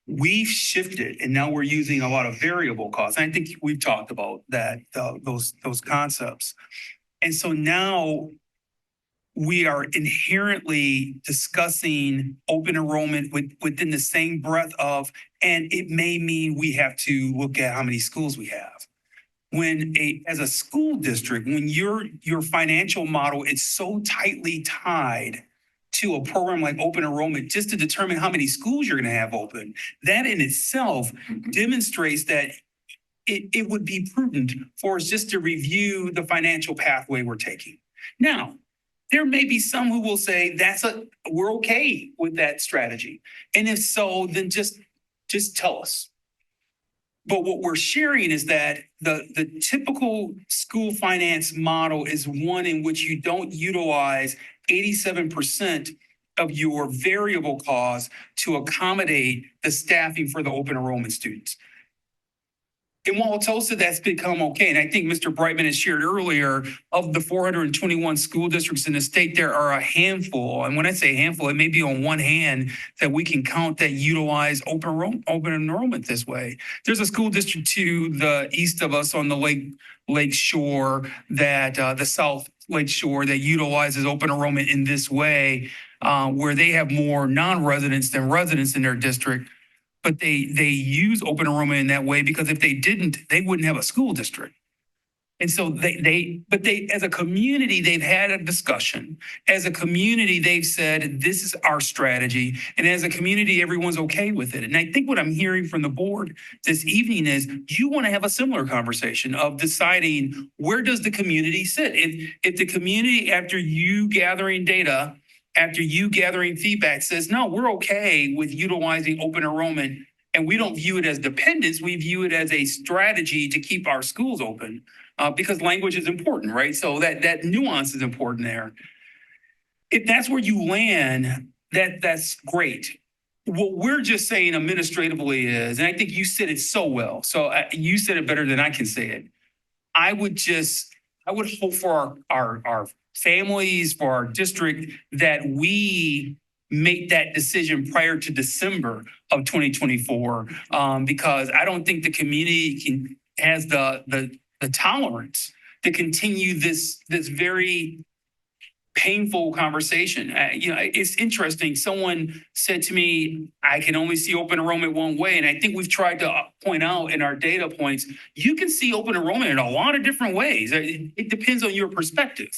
We've shifted, and now we're using a lot of variable costs. And I think we've talked about that, those concepts. And so now we are inherently discussing open enrollment within the same breadth of, and it may mean we have to look at how many schools we have. As a school district, when your financial model is so tightly tied to a program like open enrollment, just to determine how many schools you're going to have open, that in itself demonstrates that it would be prudent for us just to review the financial pathway we're taking. Now, there may be some who will say we're okay with that strategy. And if so, then just tell us. But what we're sharing is that the typical school finance model is one in which you don't utilize 87% of your variable costs to accommodate the staffing for the open enrollment students. In Wauwatosa, that's become okay. And I think Mr. Brightman has shared earlier, of the 421 school districts in the state, there are a handful. And when I say handful, it may be on one hand that we can count that utilize open enrollment this way. There's a school district to the east of us on the lake shore that the South Lake Shore that utilizes open enrollment in this way, where they have more non-residents than residents in their district. But they use open enrollment in that way because if they didn't, they wouldn't have a school district. And so they, as a community, they've had a discussion. As a community, they've said, this is our strategy. And as a community, everyone's okay with it. And I think what I'm hearing from the board this evening is you want to have a similar conversation of deciding where does the community sit? If the community, after you gathering data, after you gathering feedback says, no, we're okay with utilizing open enrollment, and we don't view it as dependence, we view it as a strategy to keep our schools open. Because language is important, right? So that nuance is important there. If that's where you land, that's great. What we're just saying administratively is, and I think you said it so well, so you said it better than I can say it. I would hope for our families, for our district, that we make that decision prior to December of 2024, because I don't think the community has the tolerance to continue this very painful conversation. It's interesting. Someone said to me, I can only see open enrollment one way. And I think we've tried to point out in our data points, you can see open enrollment in a lot of different ways. It depends on your perspective.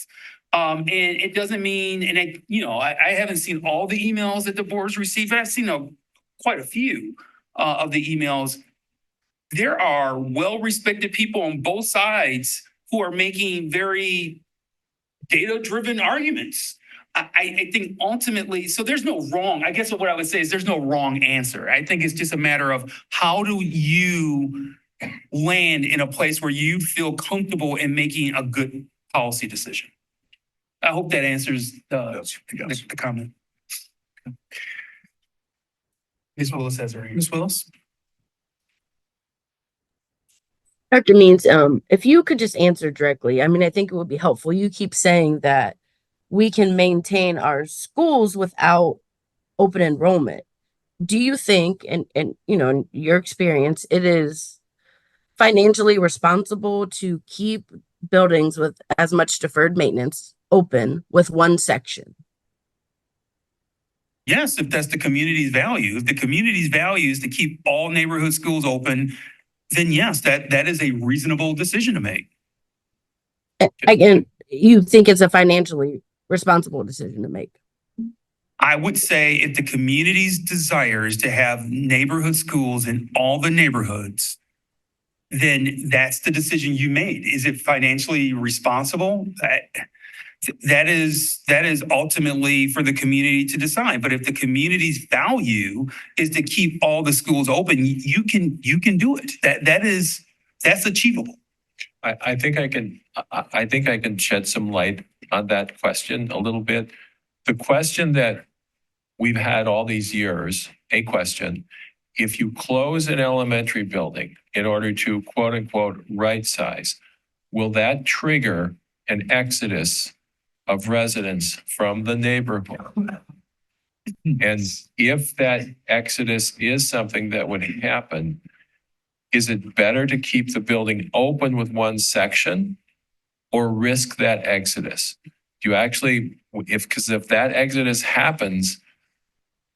And it doesn't mean, and I haven't seen all the emails that the board's received, but I've seen quite a few of the emails. There are well-respected people on both sides who are making very data-driven arguments. I think ultimately, so there's no wrong, I guess what I would say is there's no wrong answer. I think it's just a matter of how do you land in a place where you feel comfortable in making a good policy decision. I hope that answers the comment. Ms. Willis has her hand. Ms. Willis? Dr. Means, if you could just answer directly, I mean, I think it would be helpful. You keep saying that we can maintain our schools without open enrollment. Do you think, and in your experience, it is financially responsible to keep buildings with as much deferred maintenance open with one section? Yes, if that's the community's value. If the community's value is to keep all neighborhood schools open, then yes, that is a reasonable decision to make. Again, you think it's a financially responsible decision to make? I would say if the community's desire is to have neighborhood schools in all the neighborhoods, then that's the decision you made. Is it financially responsible? That is ultimately for the community to decide. But if the community's value is to keep all the schools open, you can do it. That's achievable. I think I can shed some light on that question a little bit. The question that we've had all these years, if you close an elementary building in order to quote unquote right size, will that trigger an exodus of residents from the neighborhood? And if that exodus is something that would happen, is it better to keep the building open with one section or risk that exodus? Do you actually, because if that exodus happens,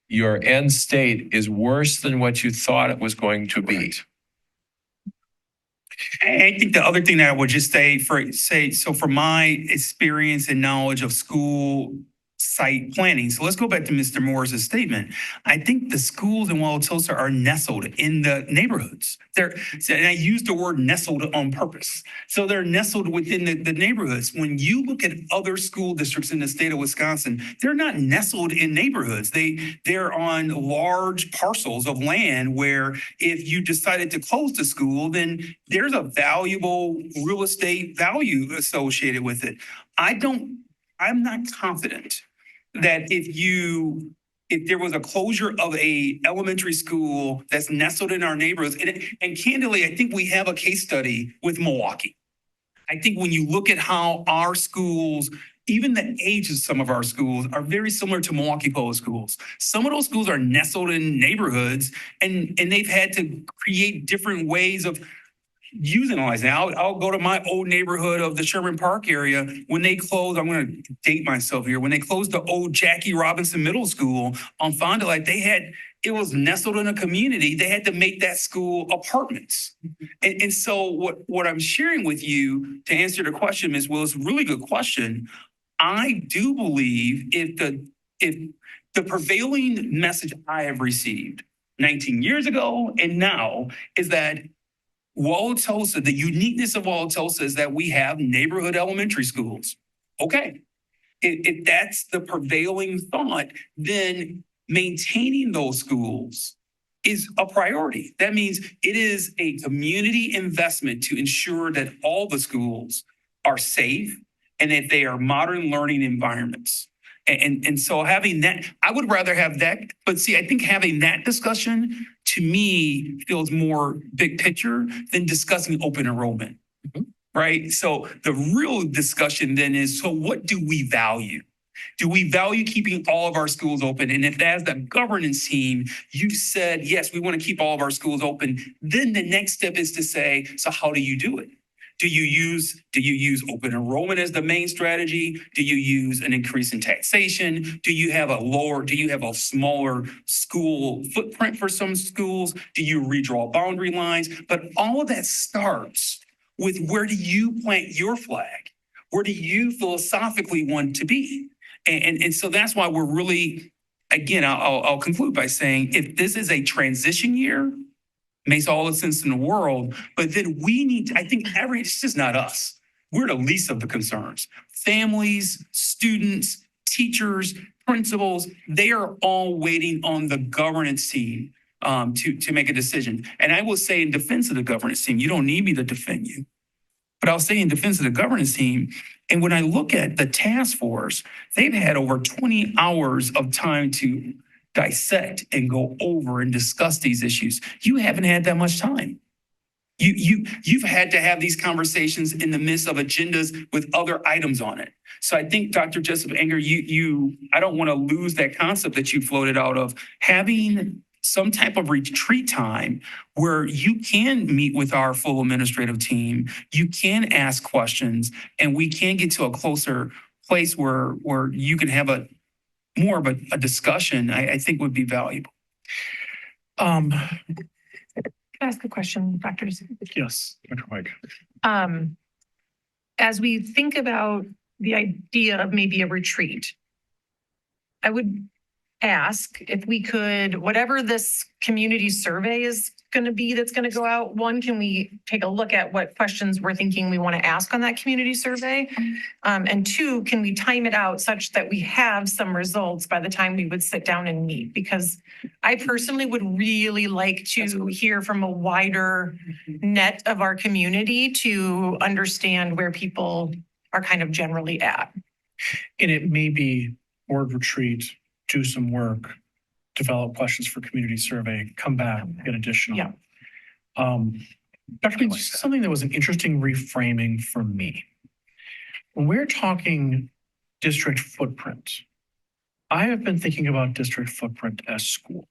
your end state is worse than what you thought it was going to be. I think the other thing that I would just say, for my experience and knowledge of school site planning. So let's go back to Mr. Morris's statement. I think the schools in Wauwatosa are nestled in the neighborhoods. And I use the word nestled on purpose. So they're nestled within the neighborhoods. When you look at other school districts in the state of Wisconsin, they're not nestled in neighborhoods. They're on large parcels of land where if you decided to close the school, then there's a valuable real estate value associated with it. I'm not confident that if there was a closure of a elementary school that's nestled in our neighborhoods, and candidly, I think we have a case study with Milwaukee. I think when you look at how our schools, even the age of some of our schools, are very similar to Milwaukee Public Schools. Some of those schools are nestled in neighborhoods, and they've had to create different ways of using. I'll go to my old neighborhood of the Sherman Park area. When they closed, I'm going to date myself here. When they closed the old Jackie Robinson Middle School on Fond du Lac, it was nestled in a community. They had to make that school apartments. And so what I'm sharing with you to answer the question, Ms. Willis, really good question. I do believe if the prevailing message I have received 19 years ago and now is that Wauwatosa, the uniqueness of Wauwatosa is that we have neighborhood elementary schools. Okay. If that's the prevailing thought, then maintaining those schools is a priority. That means it is a community investment to ensure that all the schools are safe and that they are modern learning environments. And so having that, I would rather have that, but see, I think having that discussion to me feels more big picture than discussing open enrollment. Right? So the real discussion then is, so what do we value? Do we value keeping all of our schools open? And if as the governance team, you said, yes, we want to keep all of our schools open, then the next step is to say, so how do you do it? Do you use open enrollment as the main strategy? Do you use an increase in taxation? Do you have a smaller school footprint for some schools? Do you redraw boundary lines? But all of that starts with, where do you plant your flag? Where do you philosophically want to be? And so that's why we're really, again, I'll conclude by saying, if this is a transition year, makes all the sense in the world, but then we need to, I think it's just not us. We're the least of the concerns. Families, students, teachers, principals, they are all waiting on the governance team to make a decision. And I will say, in defense of the governance team, you don't need me to defend you, but I'll say in defense of the governance team, and when I look at the task force, they've had over 20 hours of time to dissect and go over and discuss these issues. You haven't had that much time. You've had to have these conversations in the midst of agendas with other items on it. So I think, Dr. Jessup Enger, I don't want to lose that concept that you floated out of having some type of retreat time where you can meet with our full administrative team, you can ask questions, and we can get to a closer place where you can have more of a discussion, I think would be valuable. Can I ask a question, doctors? Yes, Dr. Mike. As we think about the idea of maybe a retreat, I would ask if we could, whatever this community survey is going to be that's going to go out, one, can we take a look at what questions we're thinking we want to ask on that community survey? And two, can we time it out such that we have some results by the time we would sit down and meet? Because I personally would really like to hear from a wider net of our community to understand where people are kind of generally at. And it may be board retreat, do some work, develop questions for community survey, come back, get additional. Yeah. Dr. Means, something that was an interesting reframing for me. When we're talking district footprint, I have been thinking about district footprint as school.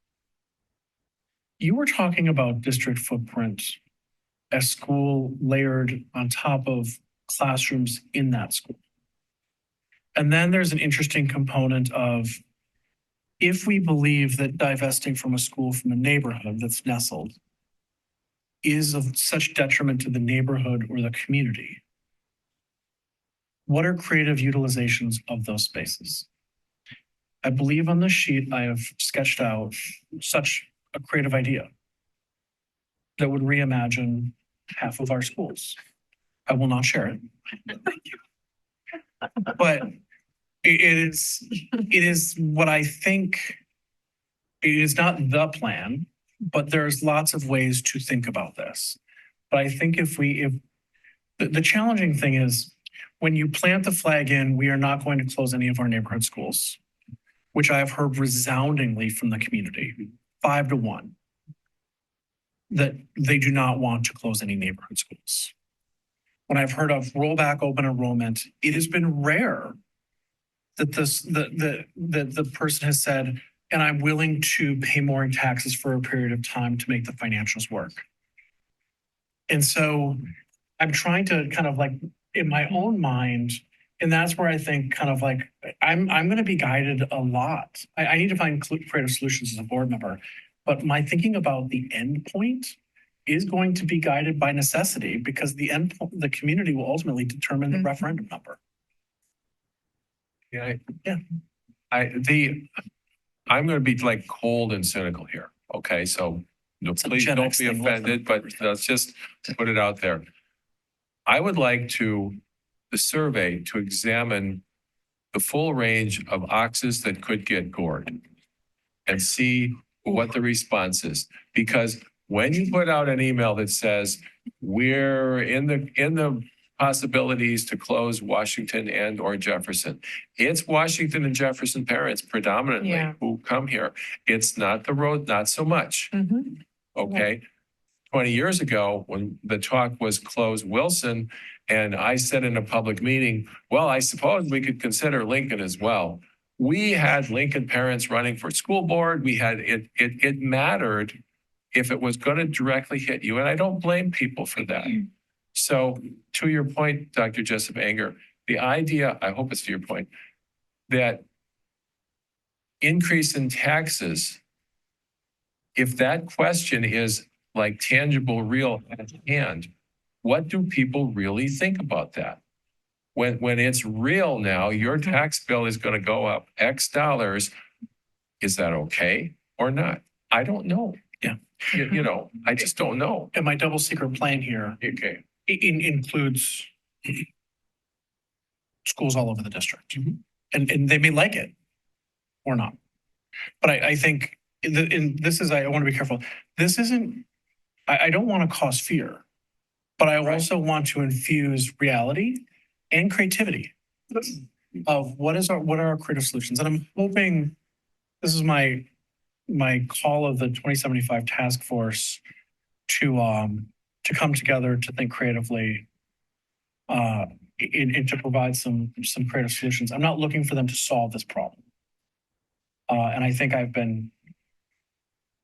You were talking about district footprint as school layered on top of classrooms in that school. And then there's an interesting component of, if we believe that divesting from a school from a neighborhood that's nestled is of such detriment to the neighborhood or the community, what are creative utilizations of those spaces? I believe on the sheet I have sketched out such a creative idea that would reimagine half of our schools. I will not share it. But it is what I think. It is not the plan, but there's lots of ways to think about this. But I think if the challenging thing is, when you plant the flag in, we are not going to close any of our neighborhood schools, which I have heard resoundingly from the community, 5-1, that they do not want to close any neighborhood schools. When I've heard of rollback open enrollment, it has been rare that the person has said, and I'm willing to pay more in taxes for a period of time to make the financials work. And so I'm trying to kind of like, in my own mind, and that's where I think kind of like, I'm going to be guided a lot. I need to find creative solutions as a board member, but my thinking about the end point is going to be guided by necessity because the the community will ultimately determine the referendum number. Yeah. Yeah. I'm gonna be like cold and cynical here, okay? So no, a please Gen don't X be thing, offended, but let's just put it out there. I would like the survey to examine the full range of oxes that could get gored and see what the response is. Because when you put out an email that says, we're in the possibilities to close Washington and or Jefferson, it's Washington and Jefferson parents predominantly Yeah. who come here. It's not the road, not so much. Okay. 20 years ago, when the talk was close Wilson, and I said in a public meeting, well, I suppose we could consider Lincoln as well. We had Lincoln parents running for school board. We had it mattered if it was going to directly hit you. And I don't blame people for that. So to your point, Dr. Jessup Anger, the idea, I hope it's to your point, that increase in taxes, if that question is like tangible, real at hand, what do people really think about that? When it's real now, your tax bill is going to go up X dollars. Is that okay or not? I don't know. Yeah. You know, I just don't know. And my double secret plan here Okay. includes schools all over the district. And they may like it or not. But I think, this is, I want to be careful. This isn't, I don't want to cause fear, but I also want to infuse reality and creativity of what are our creative solutions. And I'm hoping this is my call of the 2075 task force to come together to think creatively and to provide some creative solutions. I'm not looking for them to solve this problem. And I think I've been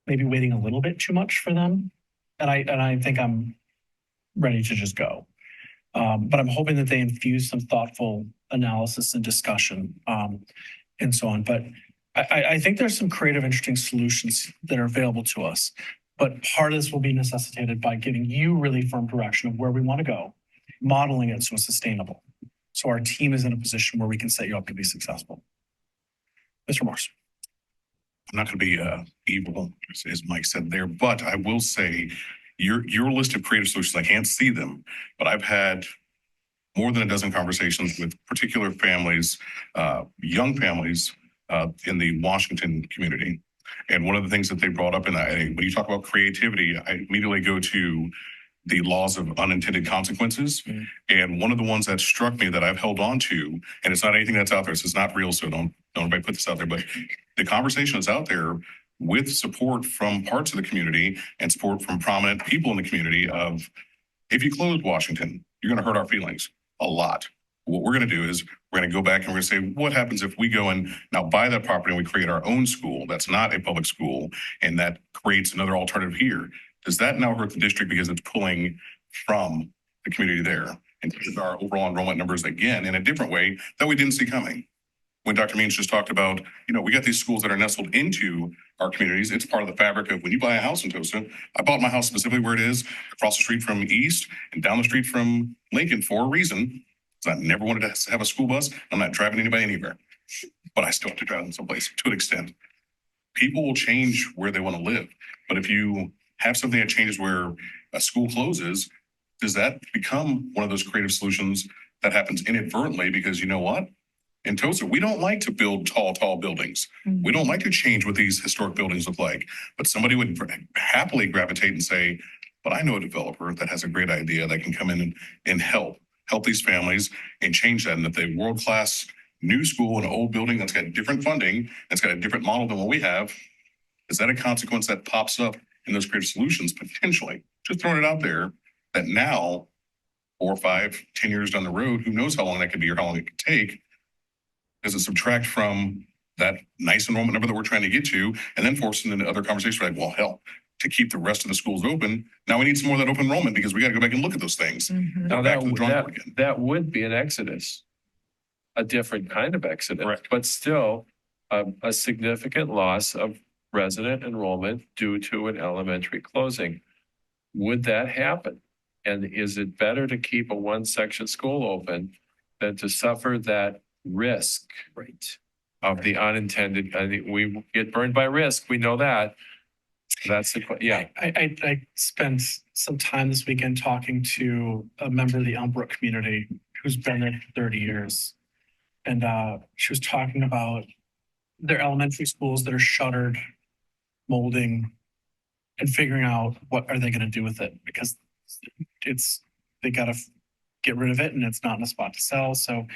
maybe waiting a little bit too much for them. And I think I'm ready to just go. But I'm hoping that they infuse some thoughtful analysis and discussion and so on. But I think there's some creative, interesting solutions that are available to us. But part of this will be necessitated by giving you really firm direction of where we want to go, modeling it so it's sustainable. So our team is in a position where we can set you up to be successful. Mr. Morse. I'm not going to be evil, as Mike said there, but I will say your list of creative solutions, I can't see them, but I've had more than a dozen conversations with particular families, young families in the Washington community. And one of the things that they brought up when you talk about creativity, I immediately go to the laws of unintended consequences. And one of the ones that struck me that I've held on to, and it's not anything that's out there, so it's not real, so don't everybody put this out there, but the conversation is out there with support from parts of the community and support from prominent people in the community of, if you close Washington, you're going to hurt our feelings a lot. What we're going to do is we're going to go back and we're going to say, what happens if we go and now buy that property and we create our own school that's not a public school and that creates another alternative here? Does that now hurt the district because it's pulling from the community there and our overall enrollment numbers again in a different way that we didn't see coming? When Dr. Means just talked about, we got these schools that are nestled into our communities. It's part of the fabric of when you buy a house in Tosa. I bought my house specifically where it is, across the street from East and down the street from Lincoln for a reason. Because I never wanted to have a school bus. I'm not driving anybody anywhere, but I still have to drive them someplace to an extent. People will change where they want to live. But if you have something that changes where a school closes, does that become one of those creative solutions that happens inadvertently? Because you know what? In Tosa, we don't like to build tall buildings. We don't like to change what these historic buildings look like. But somebody would happily gravitate and say, but I know a developer that has a great idea that can come in and help these families and change that. And if they world-class new school in an old building that's got different funding, that's got a different model than what we have, is that a consequence that pops up in those creative solutions potentially? Just throwing it out there that now, 4, 5, 10 years down the road, who knows how long that could be or how long it could take, does it subtract from that nice enrollment number that we're trying to get to and then force into other conversations like, well, hell, to keep the rest of the schools open. Now we need some more of that open enrollment because we got to go back and look at those things. Now Back to the drawing board again. that would be an exodus. A different kind of exodus, but still a significant loss of resident enrollment due to an elementary closing. Would that happen? And is it better to keep a one section school open than to suffer that risk of the unintended? I think we get burned by risk. We know that. That's the, yeah. I spent some time this weekend talking to a member of the Elmbrook community who's been there for 30 years. And she was talking about their elementary schools that are shuttered, molding, and figuring out what are they going to do with it, because they got to get rid of it and it's not in a spot to sell. So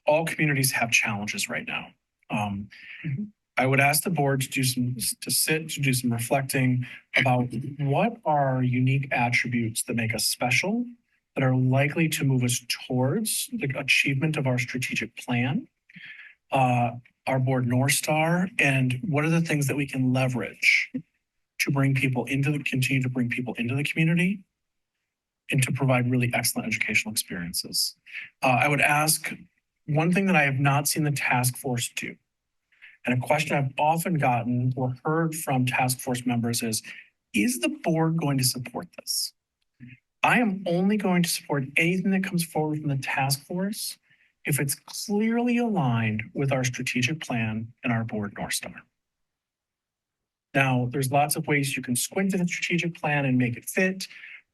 all communities have challenges right now. I would ask the board to do some reflecting about what are unique attributes that make us special, that are likely to move us towards the achievement of our strategic plan, our board North Star, and what are the things that we can leverage to continue to bring people into the community and to provide really excellent educational experiences. I would ask one thing that I have not seen the task force do, and a question I've often gotten or heard from task force members is the board going to support this? I am only going to support anything that comes forward from the task force if it's clearly aligned with our strategic plan and our board North Star. Now, there's lots of ways you can squint at a strategic plan and make it fit,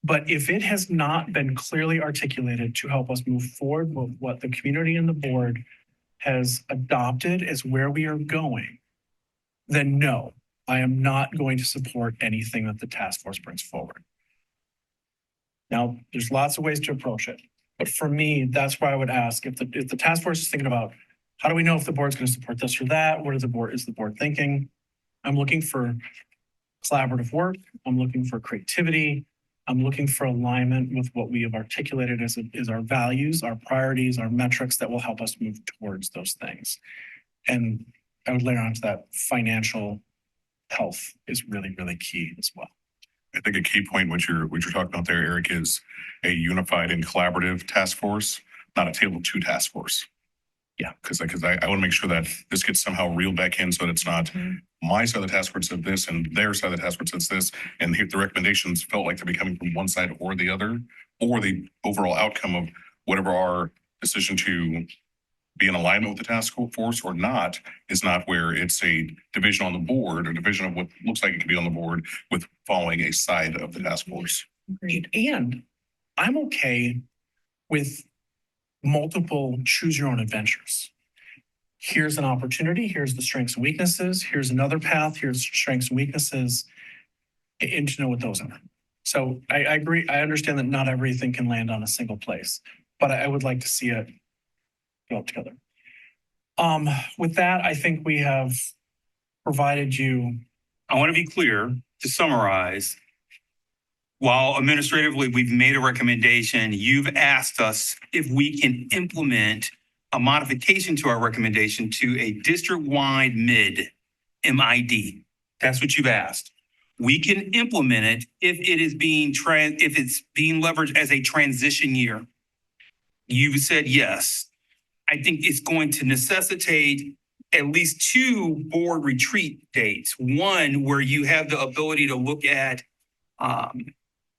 but if it has not been clearly articulated to help us move forward with what the community and the board has adopted as where we are going, then no, I am not going to support anything that the task force brings forward. Now, there's lots of ways to approach it, but for me, that's why I would ask if the task force is thinking about how do we know if the board's going to support this or that? What is the board thinking? I'm looking for collaborative work. I'm looking for creativity. I'm looking for alignment with what we have articulated as our values, our priorities, our metrics that will help us move towards those things. And I would layer onto that financial health is really, really key as well. I think a key point, what you're talking about there, Eric, is a unified and collaborative task force, not a table of two task force. Yeah, because I want to make sure that this gets somehow reeled back in so that it's not my side of the task force said this and their side of the task force says this, and the recommendations felt like they're be coming from one side or the other, or the overall outcome of whatever our decision to be in alignment with the task force or not is not where it's a division on the board or division of what looks like it could be on the board with following a side of the task force. And I'm okay with multiple choose your own adventures. Here's an opportunity. Here's the strengths and weaknesses. Here's another path. Here's strengths and weaknesses, and to know what those are. So I agree. I understand that not everything can land on a single place, but I would like to see it go together. With that, I think we have provided you. I want to be clear to summarize. While administratively we've made a recommendation, you've asked us if we can implement a modification to our recommendation to a district-wide MID. That's what you've asked. We can implement it if it is being leveraged as a transition year. You've said yes. I think it's going to necessitate at least 2 board retreat dates. One where you have the ability to look at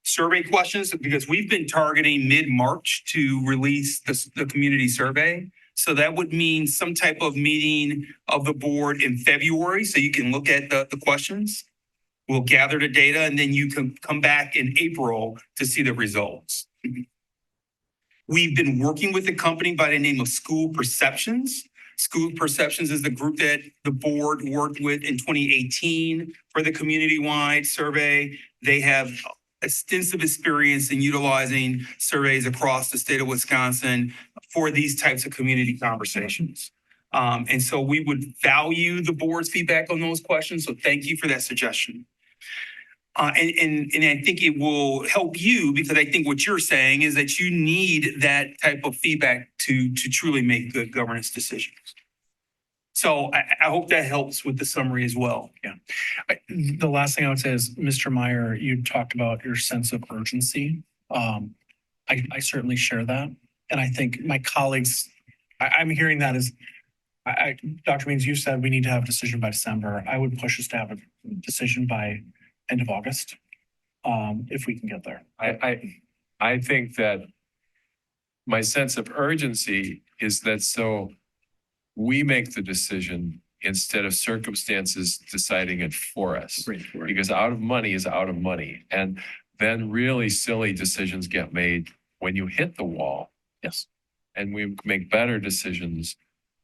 survey questions, because we've been targeting mid-March to release the community survey. So that would mean some type of meeting of the board in February so you can look at the questions. We'll gather the data and then you can come back in April to see the results. We've been working with a company by the name of School Perceptions. School Perceptions is the group that the board worked with in 2018 for the community-wide survey. They have extensive experience in utilizing surveys across the state of Wisconsin for these types of community conversations. And so we would value the board's feedback on those questions. So thank you for that suggestion. And I think it will help you, because I think what you're saying is that you need that type of feedback to truly make good governance decisions. So I hope that helps with the summary as well. The last thing I would say is, Mr. Meyer, you talked about your sense of urgency. I certainly share that. And I think my colleagues, I'm hearing that as, Dr. Means, you said we need to have a decision by December. I would push us to have a decision by end of August, if we can get there. I think that my sense of urgency is that so we make the decision instead of circumstances deciding it for us. Because out of money is out of money. And then really silly decisions get made when you hit the wall. Yes. And we make better decisions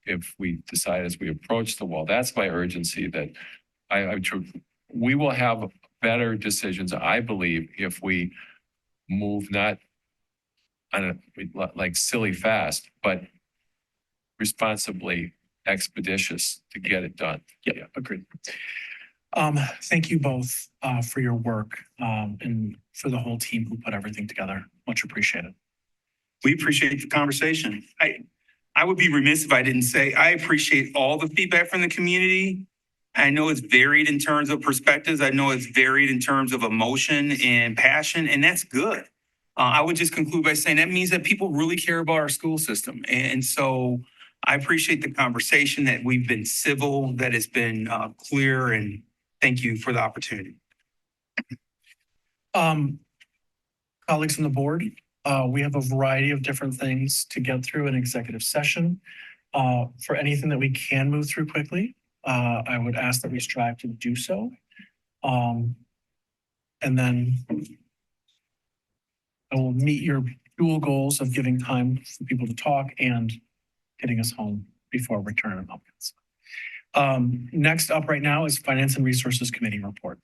if we decide as we approach the wall. That's my urgency, that we will have better decisions, I believe, if we move not on a like silly fast, but responsibly expeditious to get it done. Yeah, agreed. Thank you both for your work and for the whole team who put everything together. Much appreciated. We appreciate the conversation. I would be remiss if I didn't say I appreciate all the feedback from the community. I know it's varied in terms of perspectives. I know it's varied in terms of emotion and passion, and that's good. I would just conclude by saying that means that people really care about our school system. And so I appreciate the conversation, that we've been civil, that it's been clear, and thank you for the opportunity. Colleagues on the board, we have a variety of different things to get through in executive session. For anything that we can move through quickly, I would ask that we strive to do so. And then I will meet your dual goals of giving time for people to talk and getting us home before return of pumpkins. Next up right now is Finance and Resources Committee report.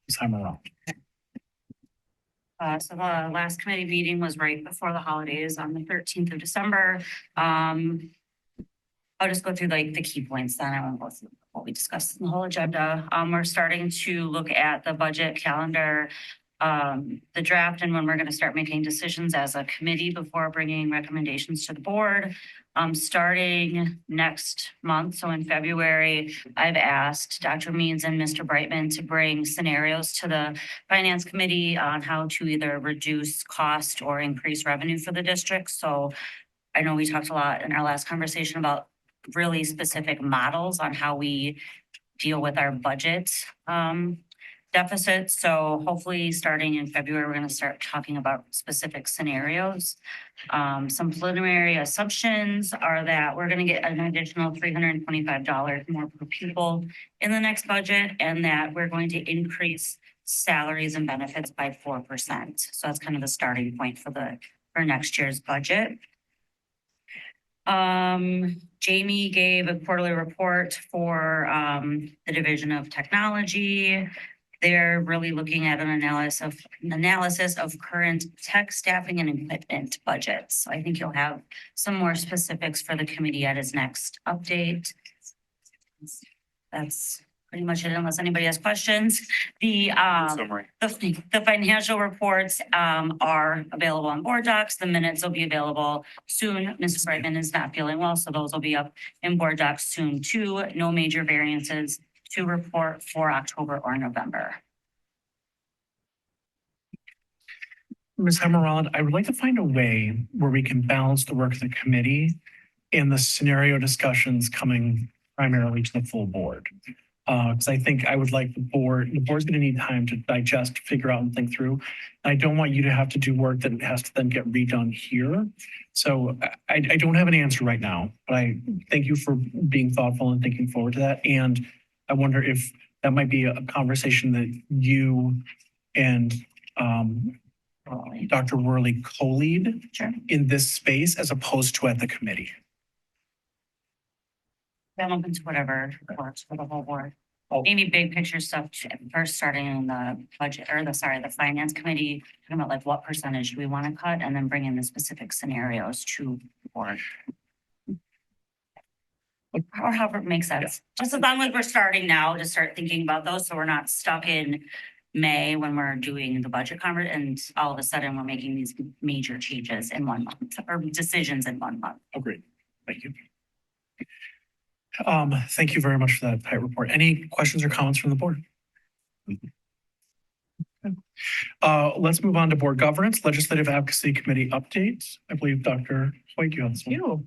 Ms. Heimer-Roth. So the last committee meeting was right before the holidays on the 13th of December. I'll just go through like the key points then. I won't go through what we discussed in the whole agenda. We're starting to look at the budget calendar, the draft, and when we're going to start making decisions as a committee before bringing recommendations to the board. Starting next month, so in February, I've asked Dr. Means and Mr. Brightman to bring scenarios to the Finance Committee on how to either reduce cost or increase revenue for the district. So I know we talked a lot in our last conversation about really specific models on how we deal with our budget deficit. So hopefully starting in February, we're going to start talking about specific scenarios. Some preliminary assumptions are that we're going to get an additional $325 more per pupil in the next budget, and that we're going to increase salaries and benefits by 4%. So that's kind of the starting point for next year's budget. Jamie gave a quarterly report for the Division of Technology. They're really looking at an analysis of current tech staffing and equipment budgets. So I think you'll have some more specifics for the committee at his next update. That's pretty much it, unless anybody has questions. The financial reports are available on board docs. The minutes will be available soon. Mr. Brightman is not feeling well, so those will be up in board docs soon too. No major variances to report for October or November. Ms. Heimer-Roth, I would like to find a way where we can balance the work of the committee and the scenario discussions coming primarily to the full board. Because I think I would like the board's going to need time to digest, figure out, and think through. I don't want you to have to do work that has to then get redone here. So I don't have an answer right now, but I thank you for being thoughtful and thinking forward to that. And I wonder if that might be a conversation that you and Dr. Worley co-lead in this space as opposed to at the committee. I'm open to whatever works for the whole board. Maybe big picture stuff first, starting in the budget or the finance committee, talking about like what percentage do we want to cut, and then bring in the specific scenarios to the board. Or however it makes sense. Just as long as we're starting now to start thinking about those, so we're not stuck in May when we're doing the budget conference and all of a sudden we're making these major changes in 1 month or decisions in 1 month. Agreed. Thank you. Thank you very much for that tight report. Any questions or comments from the board? Let's move on to board governance, legislative advocacy committee updates. I believe Dr. Hoyt, you have this one.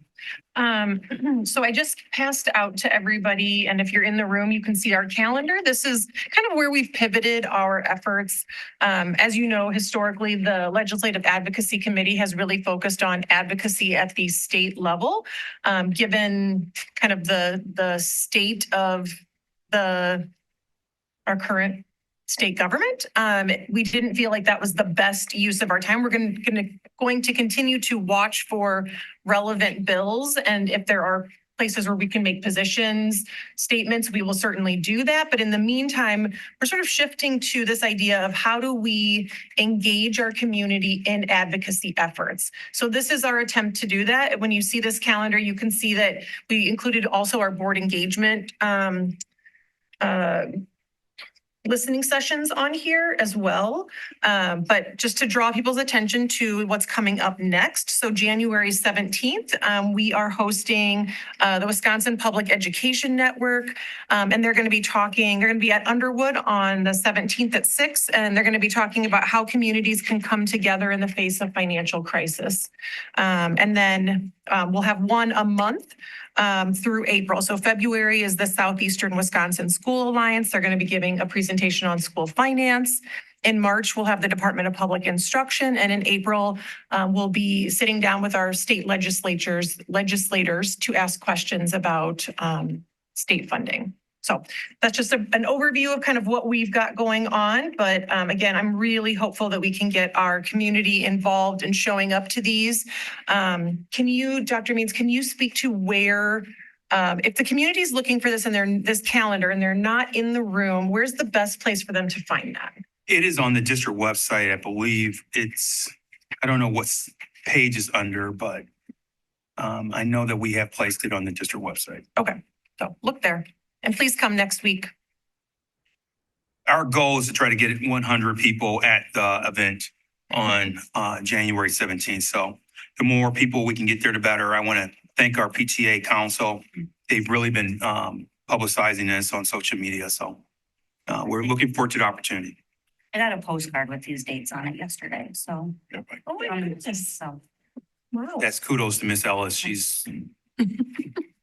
So I just passed out to everybody, and if you're in the room, you can see our calendar. This is kind of where we've pivoted our efforts. As you know, historically, the Legislative Advocacy Committee has really focused on advocacy at the state level, given kind of the state of our current state government. We didn't feel like that was the best use of our time. We're going to continue to watch for relevant bills, and if there are places where we can make positions, statements, we will certainly do that. But in the meantime, we're sort of shifting to this idea of how do we engage our community in advocacy efforts. So this is our attempt to do that. When you see this calendar, you can see that we included also our board engagement listening sessions on here as well. But just to draw people's attention to what's coming up next. So January 17th, we are hosting the Wisconsin Public Education Network. And they're going to be at Underwood on the 17th at 6. And they're going to be talking about how communities can come together in the face of financial crisis. And then we'll have one a month through April. So February is the Southeastern Wisconsin School Alliance. They're going to be giving a presentation on school finance. In March, we'll have the Department of Public Instruction. And in April, we'll be sitting down with our state legislators to ask questions about state funding. So that's just an overview of kind of what we've got going on. But again, I'm really hopeful that we can get our community involved in showing up to these. Can you, Dr. Means, can you speak to where, if the community is looking for this in this calendar and they're not in the room, where's the best place for them to find that? It is on the district website. I believe I don't know what page is under, but I know that we have placed it on the district website. Okay, so look there. And please come next week. Our goal is to try to get 100 people at the event on January 17th. So the more people we can get there, the better. I want to thank our PTA council. They've really been publicizing this on social media. So we're looking forward to the opportunity. I got a postcard with these dates on it yesterday, so. Oh my goodness. So, Wow. That's kudos to Miss Ellis. She's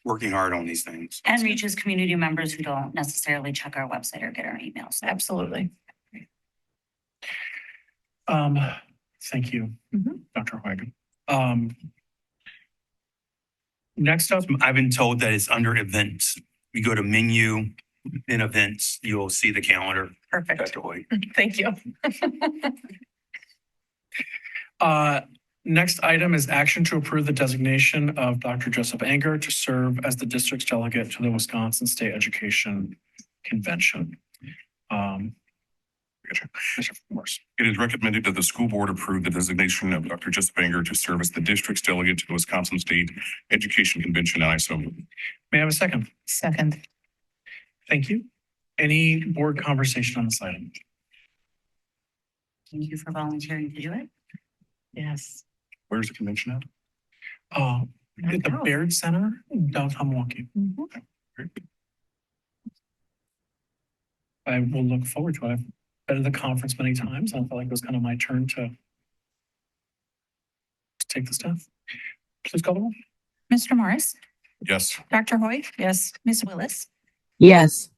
working hard on these things. and reaches community members who don't necessarily check our website or get our emails. Absolutely. Thank you, Dr. Huygen. Next up, I've been told that it's under events. You go to menu, in events, you'll see the calendar. Perfect. Dr. Hoyt. Thank you. Next item is action to approve the designation of Dr. Joseph Anger to serve as the district's delegate to the Wisconsin State Education Convention. It is recommended that the school board approve the designation of Dr. Joseph Banger to serve as the district's delegate to the Wisconsin State Education Convention, and I so move. May I have a second? Second. Thank you. Any board conversation on this item? Thank you for volunteering to do it. Yes. Where's the convention at? At the Baird Center, downtown Milwaukee. I will look forward to it. I've been to the conference many times. I felt like it was kind of my turn to take the stuff. Please call the roll. Mr. Morris, Yes. Dr. Hoyt, Yes. Ms. Willis, Yes.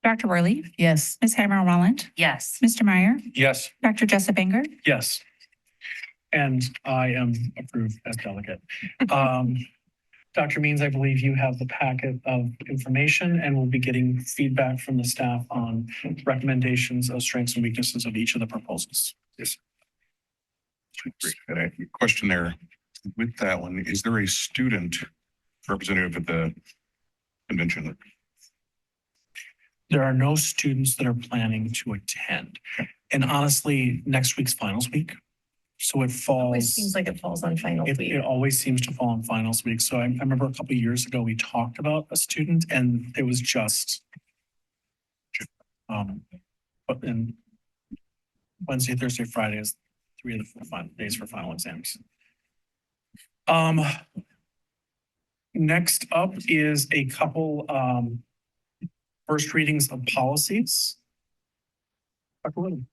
Dr. Worley, Yes. Ms. Hammer Rolland, Yes. Mr. Meyer, Yes. Dr. Jessup Banger. Yes. And I am approved as delegate. Dr. Means, I believe you have the packet of information and we'll be getting feedback from the staff on recommendations of strengths and weaknesses of each of the proposals. Yes. Great. And a question there with that one. Is there a student representative at the convention? There are no students that are planning to attend. And honestly, next week's finals week. So it Always falls, seems like it falls on finals week. it always seems to fall on finals week. So I remember a couple of years ago, we talked about a student and it was just but then Wednesday, Thursday, Friday is 3 of the 4 days for final exams. Next up is a couple first readings of policies. Dr. Wood.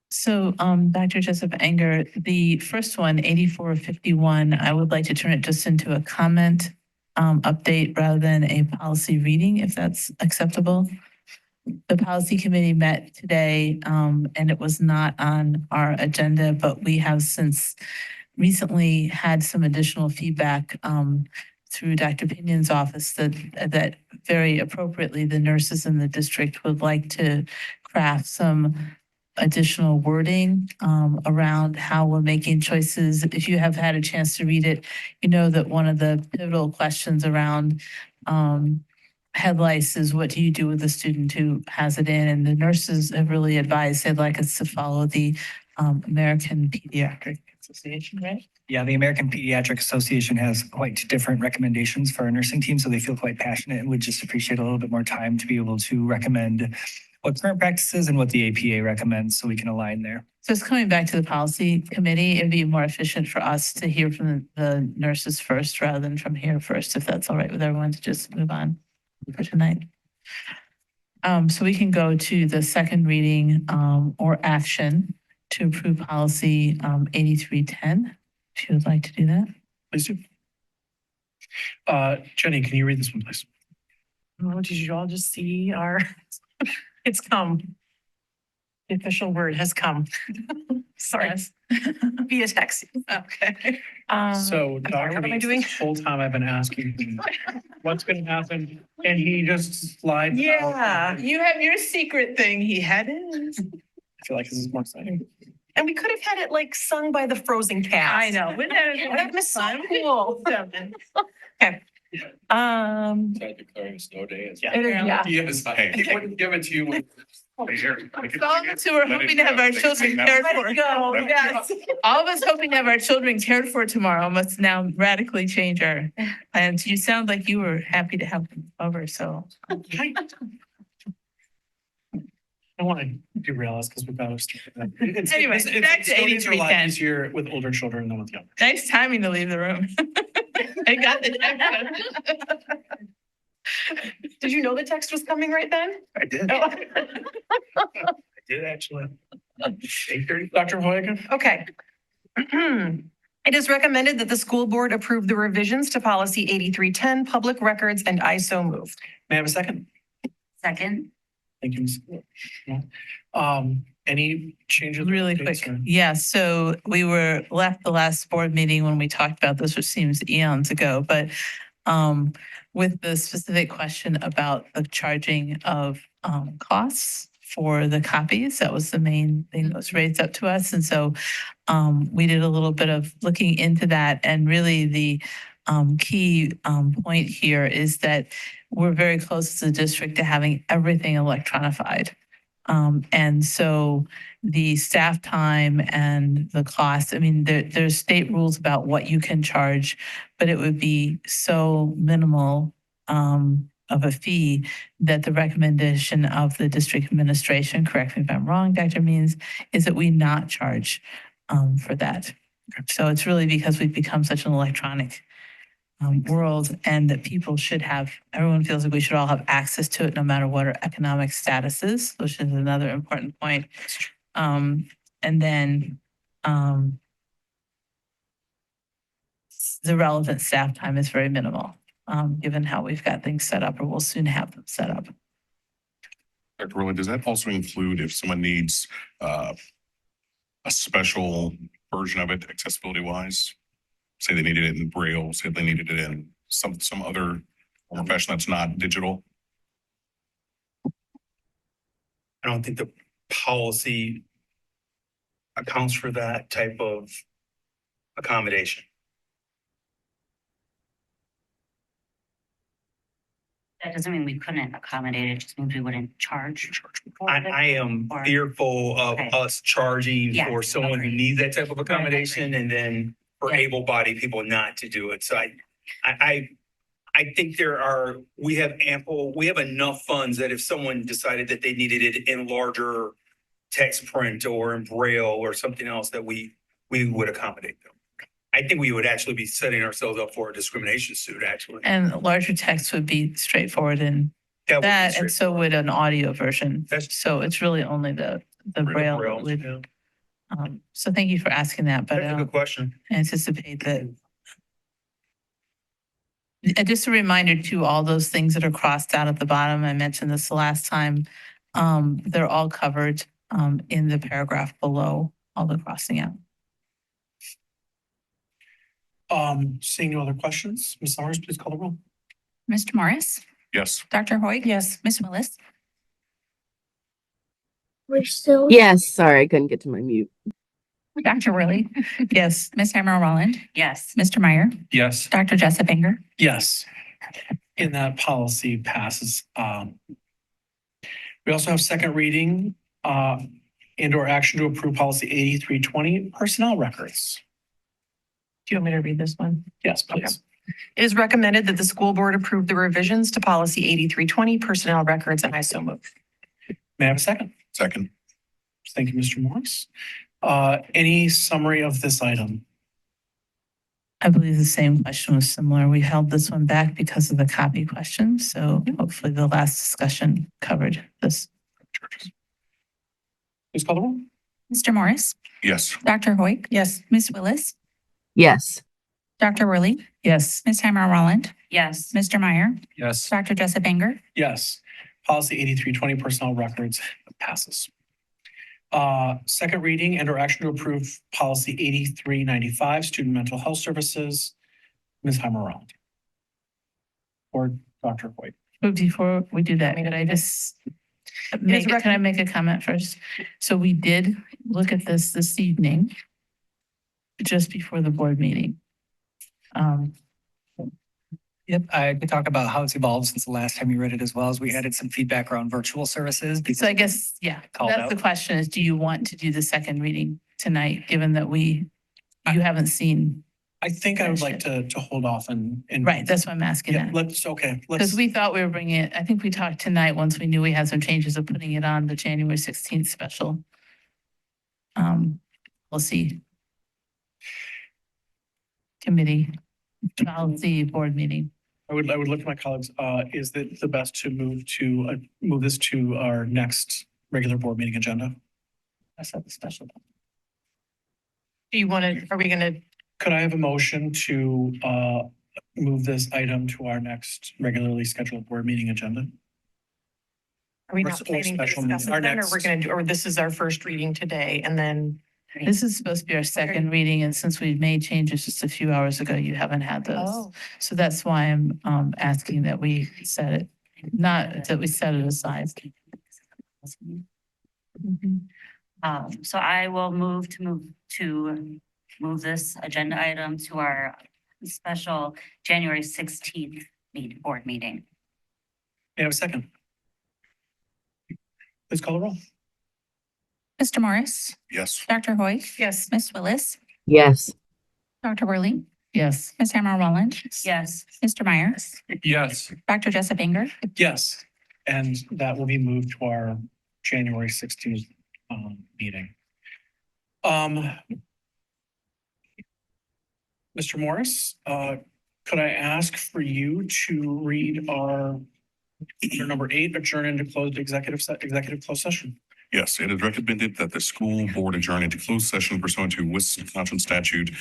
So, Dr. Joseph Anger, the first one, 8451, I would like to turn it just into a comment update rather than a policy reading, if that's acceptable. The policy committee met today, and it was not on our agenda, but we have since recently had some additional feedback through Dr. Pinion's office that very appropriately the nurses in the district would like to craft some additional wording around how we're making choices. If you have had a chance to read it, you know that one of the pivotal questions around head lice is what do you do with a student who has it in? And the nurses have really advised they'd like us to follow the American Pediatric Association, right? Yeah, the American Pediatric Association has quite different recommendations for our nursing team, so they feel quite passionate and would just appreciate a little bit more time to be able to recommend what current practices and what the APA recommends, so we can align there. So it's coming back to the policy committee. It'd be more efficient for us to hear from the nurses first rather than from here first, if that's all right with everyone to just move on for tonight. So we can go to the second reading or action to approve policy 8310. If you would like to do that. Please do. Jenny, can you read this one, please? Oh, did you all just see our, it's come. The official word has come. Sorry. Via text. Okay. So I'm sorry, Dr. what am I Means, doing? this whole time I've been asking him what's going to happen, and he just slides out. Yeah, You have your secret thing. He had it. I feel like this is more exciting. and we could have had it like sung by the Frozen cast. I know. Wouldn't that have That been was so fun? cool. Okay. Is that declaring snow day? It is, yeah. Yes, he wouldn't give it to you. All of us who are hoping to have our children cared for. Go, yes. All of us hoping to have our children cared for tomorrow must now radically change our plans. You sound like you were happy to have them over, so. I want to derail us because we've got to. Anyway, back to Custodians are a lot 8310. easier with older children than with younger. Nice timing to leave the room. I got the Did you know the text was coming right then? I did. Oh. I did actually. 8:30. Dr. Hoyga? Okay. It is recommended that the school board approve the revisions to policy 8310, public records, and I so move. May I have a second? Second, Thank you. Ms. Any changes? or Really updates, quick. or- Yeah, so we were left the last board meeting when we talked about this, which seems eons ago, but with the specific question about the charging of costs for the copies, that was the main thing that was raised up to us. And so we did a little bit of looking into that, and really the key point here is that we're very close to the district to having everything electronified. And so the staff time and the cost, I mean, there's state rules about what you can charge, but it would be so minimal of a fee that the recommendation of the district administration, correct me if I'm wrong, Dr. Means, is that we not charge for that. So it's really because we've become such an electronic world, and that people should have, everyone feels like we should all have access to it no matter what our economic status is, which is another important point. And then the relevant staff time is very minimal, given how we've got things set up, or we'll soon have them set up. Dr. Rowland, does that also include if someone needs a special version of it accessibility wise? Say they needed it in Braille, say they needed it in some other form or fashion that's not digital? I don't think the policy accounts for that type of accommodation. that doesn't mean we couldn't accommodate it, just means we wouldn't charge. for it, I am or- fearful of Okay. us charging Yeah, for someone who agreed. needs that type of accommodation and then for Yeah. able-bodied people not to do it. So I think we have enough funds that if someone decided that they needed it in larger text print or in Braille or something else, that we would accommodate them. I think we would actually be setting ourselves up for a discrimination suit, actually. And larger text would be straightforward in That would be that, and so would an audio version. That's- So it's really only the braille. that would- Yeah. So thank you for asking that, but That's a I good don't question. anticipate that. Just a reminder to all those things that are crossed out at the bottom, I mentioned this the last time. They're all covered in the paragraph below, all the crossing out. Seeing no other questions, Ms. Summers, please call the roll. Mr. Morris, Yes. Dr. Hoyt. Yes. Ms. Willis, Yes, sorry, I couldn't get to my mute. Dr. Worley, Yes. Ms. Hammer Rowland, Yes. Mr. Meyer, Yes. Dr. Jessup Banger. Yes. And that policy passes. We also have second reading and or action to approve policy 8320 personnel records. Do you want me to read this one? Yes, please. It is recommended that the school board approve the revisions to policy 8320 personnel records, and I so move. May I have a second? Second. Thank you, Mr. Morris. Any summary of this item? I believe the same question was similar. We held this one back because of the copy question, so hopefully the last discussion covered this. Please call the roll. Mr. Morris, Yes. Dr. Hoyt. Yes. Ms. Willis, Yes. Dr. Worley, Yes. Ms. Hammer Rowland, Yes. Mr. Meyer, Yes. Dr. Jessup Banger. Yes. Policy 8320 personnel records passes. Second reading and or action to approve policy 8395 student mental health services. Ms. Heimer-Round. Or Dr. Hoyt. But before we do that, could I just can I make a comment first? So we did look at this evening, just before the board meeting. Yep, I could talk about how it's evolved since the last time you read it, as well as we added some feedback around virtual services. So I guess, yeah, Called that's out. the question is, do you want to do the second reading tonight, given that you haven't seen? I think I would like to hold off and. Right, that's why I'm asking Yeah, that. let's, okay, Because let's, we thought we were bringing it, I think we talked tonight, once we knew we had some changes of putting it on the January 16th special. We'll see. Committee, policy board meeting. I would look at my colleagues, is it the best to move this to our next regular board meeting agenda? I said the special. Do you want to, are we going to, Could I have a motion to move this item to our next regularly scheduled board meeting agenda? are we Or not or planning to special discuss it meeting, our then, or next- we're going to do, or this is our first reading today and then? This is supposed to be our second reading, and since we've made changes just a few hours ago, you haven't had those. Oh. So that's why I'm asking that we set it, not that we set it aside. So I will move this agenda item to our special January 16th board meeting. May I have a second? Please call the roll. Mr. Morris, Yes. Dr. Hoyt. Yes. Ms. Willis, Yes. Dr. Worley, Yes. Ms. Hammer Rowland, Yes. Mr. Meyer, Yes. Dr. Jessup Banger. Yes, and that will be moved to our January 16th meeting. Mr. Morris, could I ask for you to read our number 8, adjourn into closed executive closed session? Yes, it is recommended that the school board adjourn into closed session pursuant to Wisconsin statute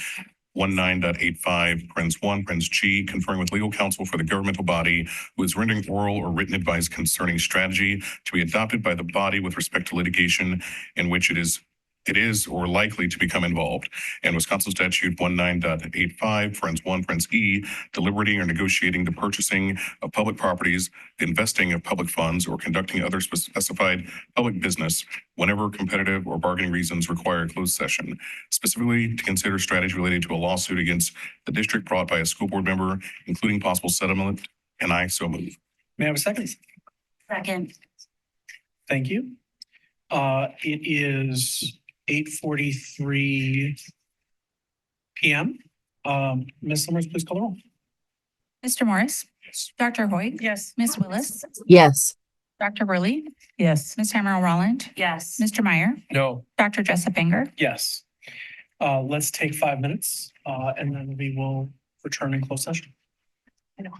19.85, parens 1, parens G, conferring with legal counsel for the governmental body who is rendering oral or written advice concerning strategy to be adopted by the body with respect to litigation in which it is or likely to become involved. And Wisconsin statute 19.85, parens 1, parens E, deliberating or negotiating the purchasing of public properties, the investing of public funds, or conducting other specified public business whenever competitive or bargaining reasons require a closed session, specifically to consider strategy related to a lawsuit against the district brought by a school board member, including possible settlement, and I so move. May I have a second? Second. Thank you. It is 8:43 PM. Ms. Summers, please call the roll. Mr. Morris, Dr. Hoyt. Yes. Ms. Willis, Yes. Dr. Worley, Yes. Ms. Hammer Rowland, Yes. Mr. Meyer, No. Dr. Jessup Banger. Yes. Let's take 5 minutes, and then we will return in closed session. I know.